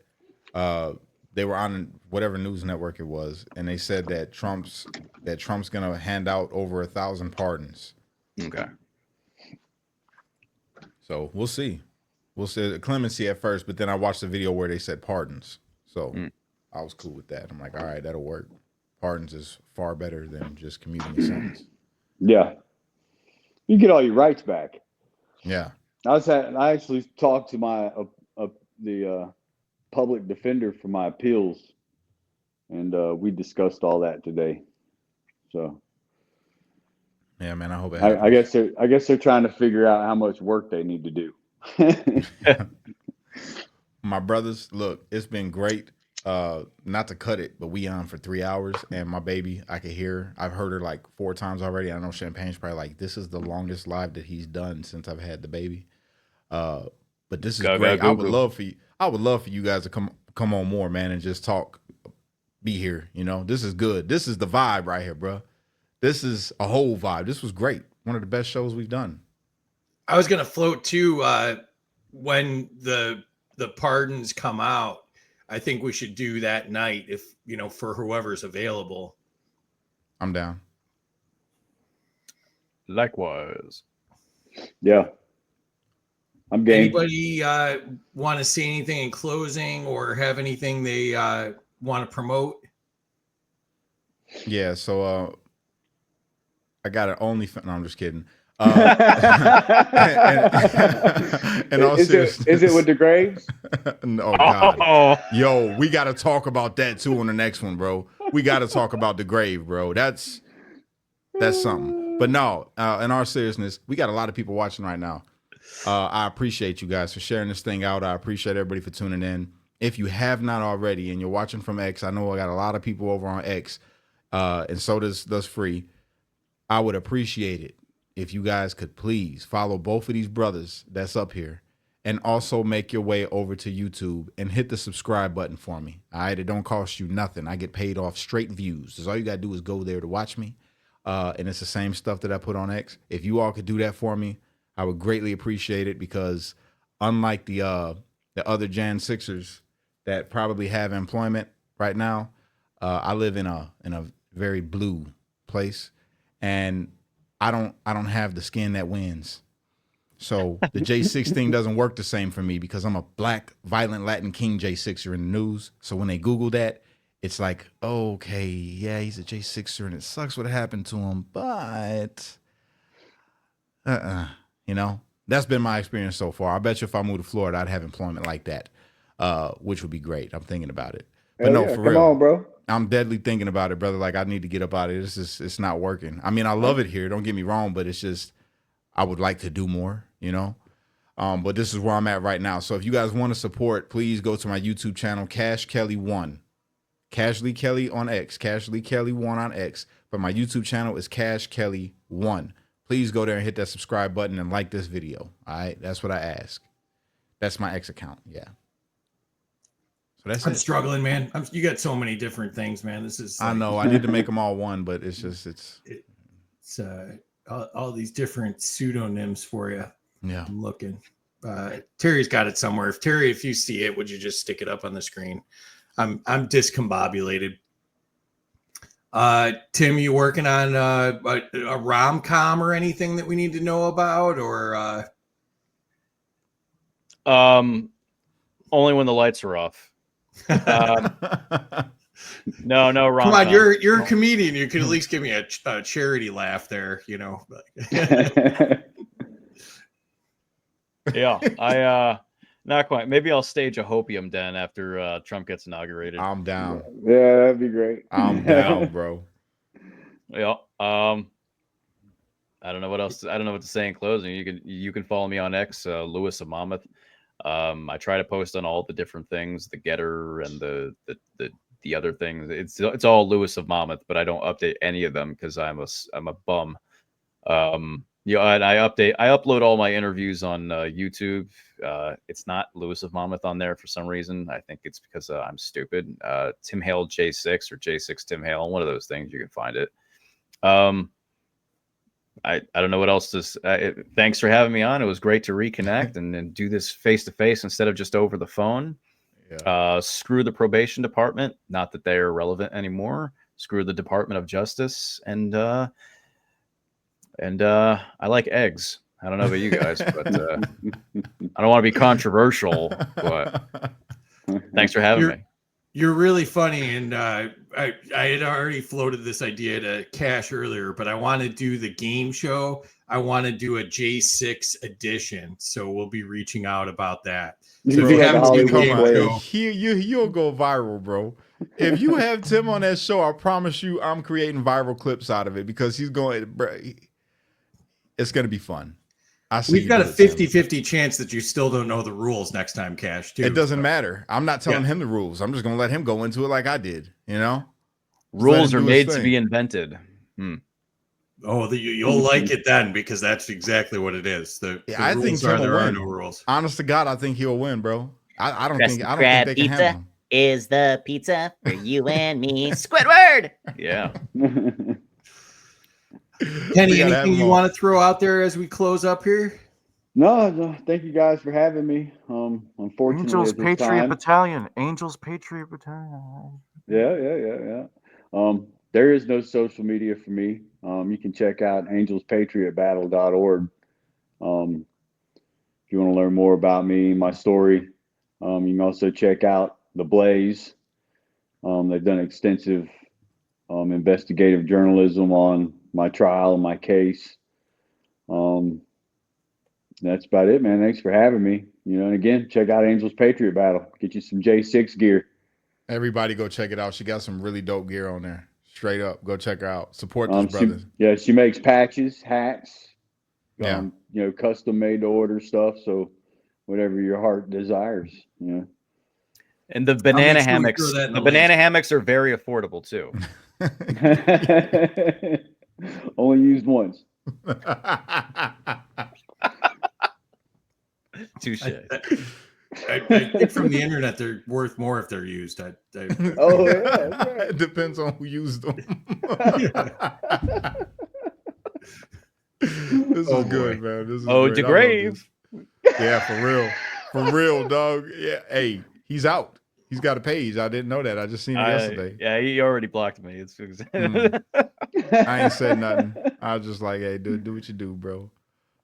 they were on whatever news network it was, and they said that Trump's gonna hand out over 1,000 pardons. Okay. So we'll see. We'll see clemency at first, but then I watched the video where they said pardons. So I was cool with that. I'm like, all right, that'll work. Pardons is far better than just commuting a sentence. Yeah. You get all your rights back. Yeah. I actually talked to my the public defender for my appeals, and we discussed all that today. So yeah, man, I hope it happens. I guess they're trying to figure out how much work they need to do. My brothers, look, it's been great. Not to cut it, but we on for 3 hours, and my baby, I could hear her. I've heard her like 4 times already. I know Champagne's probably like, this is the longest live that he's done since I've had the baby. But this is great. I would love for you guys to come on more, man, and just talk be here. You know, this is good. This is the vibe right here, bro. This is a whole vibe. This was great. One of the best shows we've done. I was gonna float too. When the pardons come out, I think we should do that night if for whoever's available. I'm down. Likewise. Yeah. I'm game. Anybody want to say anything in closing or have anything they want to promote? Yeah, so I got an OnlyFans. No, I'm just kidding. And is it with the Graves? No, God. Yo, we got to talk about that too on the next one, bro. We got to talk about the grave, bro. That's something. But no, in all seriousness, we got a lot of people watching right now. I appreciate you guys for sharing this thing out. I appreciate everybody for tuning in. If you have not already and you're watching from X, I know I got a lot of people over on X, and so does Free. I would appreciate it if you guys could please follow both of these brothers that's up here and also make your way over to YouTube and hit the subscribe button for me. All right, it don't cost you nothing. I get paid off straight views. So all you got to do is go there to watch me. And it's the same stuff that I put on X. If you all could do that for me, I would greatly appreciate it, because unlike the other J6ers that probably have employment right now, I live in a very blue place, and I don't have the skin that wins. So the J6 thing doesn't work the same for me, because I'm a black, violent Latin king J6er in the news. So when they Google that, it's like, oh, okay, yeah, he's a J6er and it sucks what happened to him, but that's been my experience so far. I bet you if I moved to Florida, I'd have employment like that, which would be great. I'm thinking about it. But no, for real. Come on, bro. I'm deadly thinking about it, brother. Like, I need to get up out of it. It's not working. I mean, I love it here. Don't get me wrong, but it's just, I would like to do more, but this is where I'm at right now. So if you guys want to support, please go to my YouTube channel, Kash Kelly 1. Kash Lee Kelly on X, Kash Lee Kelly 1 on X. But my YouTube channel is Kash Kelly 1. Please go there and hit that subscribe button and like this video. All right, that's what I ask. That's my X account. Yeah. So that's I'm it. struggling, man. You got so many different things, man. This is. I know. I need to make them all one, but it's all these different pseudonyms for you. Yeah. I'm looking. Terry's got it somewhere. If you see it, would you just stick it up on the screen? I'm discombobulated. Tim, you working on a rom-com or anything that we need to know about, or only when the lights are off. No rom-com. Come on, you're a comedian. You could at least give me a charity laugh there, Yeah, I not quite. Maybe I'll stage a hopium den after Trump gets inaugurated. I'm down. Yeah, that'd be great. I'm down, bro. Yeah. I don't know what else. I don't know what to say in closing. You can follow me on X, Lewis of Monmouth. I try to post on all the different things, the Getter and the other things. It's all Lewis of Monmouth, but I don't update any of them because I'm a bum. And I upload all my interviews on YouTube. It's not Lewis of Monmouth on there for some reason. I think it's because I'm stupid. Tim Hale J6 or J6 Tim Hale, one of those things, you can find it. I don't know what else to say. Thanks for having me on. It was great to reconnect and do this face to face instead of just over the phone. Yeah. Screw the probation department. Not that they're relevant anymore. Screw the Department of Justice. And I like eggs. I don't know about you guys, but I don't want to be controversial. But thanks for having me. You're really funny, and I had already floated this idea to Kash earlier, but I want to do the game show. I want to do a J6 edition, so we'll be reaching out about that. So if you haven't seen the game show, you'll go viral, bro. If you have Tim on that show, I promise you, I'm creating viral clips out of it because he's going. Bro, it's going to be fun. We've got a 50-50 chance that you still don't know the rules next time, Kash, too. It doesn't matter. I'm not telling him the rules. I'm just going to let him go into it like I did, Rules are made to be invented. Oh, you'll like it then because that's exactly what it is. I think there will are win. no rules. Honest to God, I think he'll win, bro. I don't think they can handle him. Is the pizza for you and me? Squidward! Yeah. Kenny, We gotta have anything them you all. want to throw out there as we close up here? No, thank you guys for having me. Unfortunately, Angels at this Patriot time, Battalion. Angels Patriot Battalion. yeah. There is no social media for me. You can check out angelspatriotbattle.org. If you want to learn more about me, my story, you can also check out The Blaze. They've done extensive investigative journalism on my trial and my case. That's about it, man. Thanks for having me. And again, check out Angels Patriot Battle. Get you some J6 gear. Everybody go check it out. She got some really dope gear on there. Straight up. Go check her out. Support this brother. She makes patches, hats, Yeah. custom made to order stuff. So whatever your heart desires, And the banana make sure we hammocks. throw that in The the banana link. hammocks are very affordable too. Only used once. Touche. I think from the internet they're worth more if they're used. Oh yeah, that's right. It depends on who used them. This is good, man. This is Oh, great. I love DeGrave. this. Yeah, for real, dog. Yeah, hey, he's out. He's got a page. I didn't know that. I just seen it yesterday. Yeah, he already blocked me. It's I ain't said nothing. I was just like, hey, dude, do what you do, bro.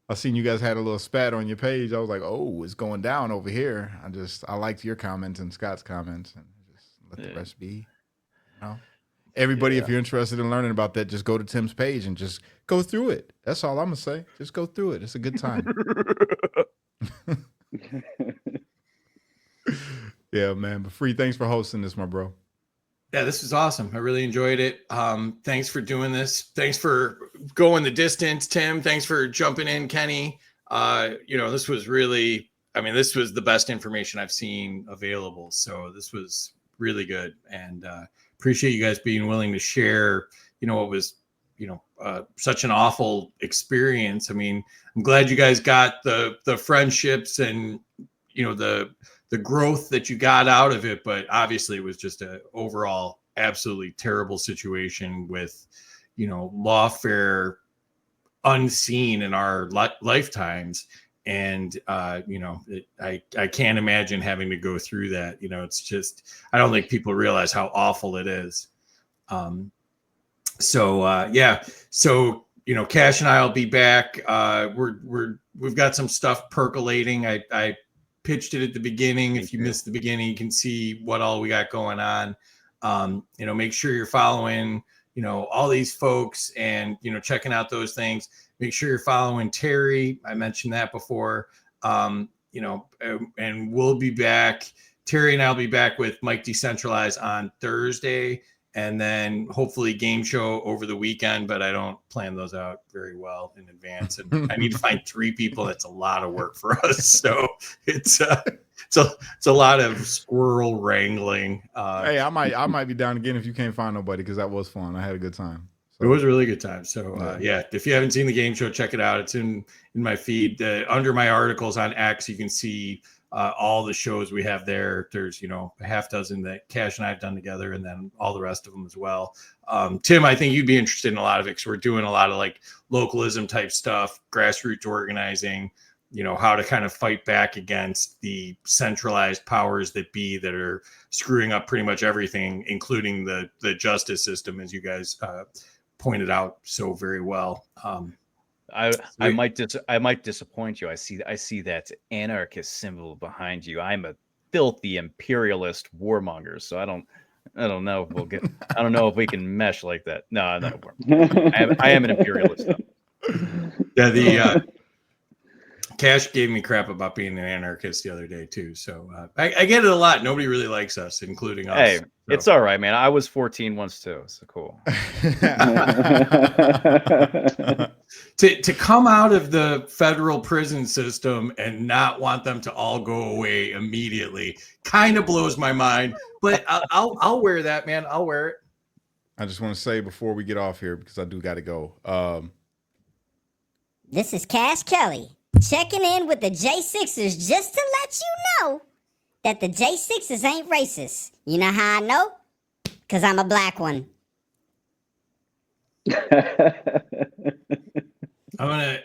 I seen you guys had a little spat on your page. I was like, oh, it's going down over here. I liked your comments and Scott's comments, and just let the rest be. Everybody, if you're interested in learning about that, just go to Tim's page and just go through it. That's all I'm gonna say. Just go through it. It's a good time. Yeah, man. But Free, thanks for hosting this, my bro. Yeah, this was awesome. I really enjoyed it. Thanks for doing this. Thanks for going the distance, Tim. Thanks for jumping in, Kenny. This was really, this was the best information I've seen available. So this was really good. And appreciate you guys being willing to share, what was, such an awful experience. I'm glad you guys got the friendships and, the growth that you got out of it, but obviously it was just an overall absolutely terrible situation with, lawfare unseen in our lifetimes. And, I can't imagine having to go through that. It's just, I don't think people realize how awful it is. So Kash and I will be back. We've got some stuff percolating. I pitched it at the beginning. If you missed the beginning, you can see what all we got going on. Make sure you're following, all these folks and, checking out those things. Make sure you're following Terry. I mentioned that before. And we'll be back. Terry and I'll be back with Mike Decentralized on Thursday, and then hopefully game show over the weekend, but I don't plan those out very well in advance. And I need to find 3 people. That's a lot of work for us. So it's a lot of squirrel wrangling. Hey, I might be down again if you can't find nobody, because that was fun. I had a good time. It was a really good time. So if you haven't seen the game show, check it out. It's in my feed. Under my articles on X, you can see all the shows we have there. There's, a half dozen that Kash and I have done together, and then all the rest of them as well. Tim, I think you'd be interested in a lot of it, because we're doing a lot of like localism type stuff, grassroots organizing, how to kind of fight back against the centralized powers that be that are screwing up pretty much everything, including the justice system, as you guys pointed out so very well. I might disappoint you. I see that anarchist symbol behind you. I'm a filthy imperialist warmonger, so I don't know if we'll get. I don't know if we can mesh like that. No, I'm not a warmonger. I am an imperialist. Yeah, Kash gave me crap about being an anarchist the other day too. So I get it a lot. Nobody really likes us, including us. Hey, so. It's all right, man. I was 14 once too, so cool. To come out of the federal prison system and not want them to all go away immediately kind of blows my mind. But I'll wear that, man. I'll wear it. I just want to say before we get off here, because I do got to go. This is Cash Kelly checking in with the J6ers just to let you know that the J6ers ain't racist. You know how I know? Because I'm a black one. I'm gonna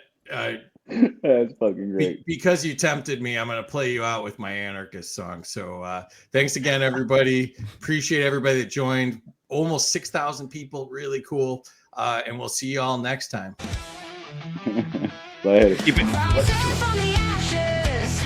That's fucking great. because you tempted me, I'm gonna play you out with my anarchist song. So thanks again, everybody. Appreciate everybody that joined. Almost 6,000 people, really cool. And we'll see you all next time. Later. Keep it. From the ashes,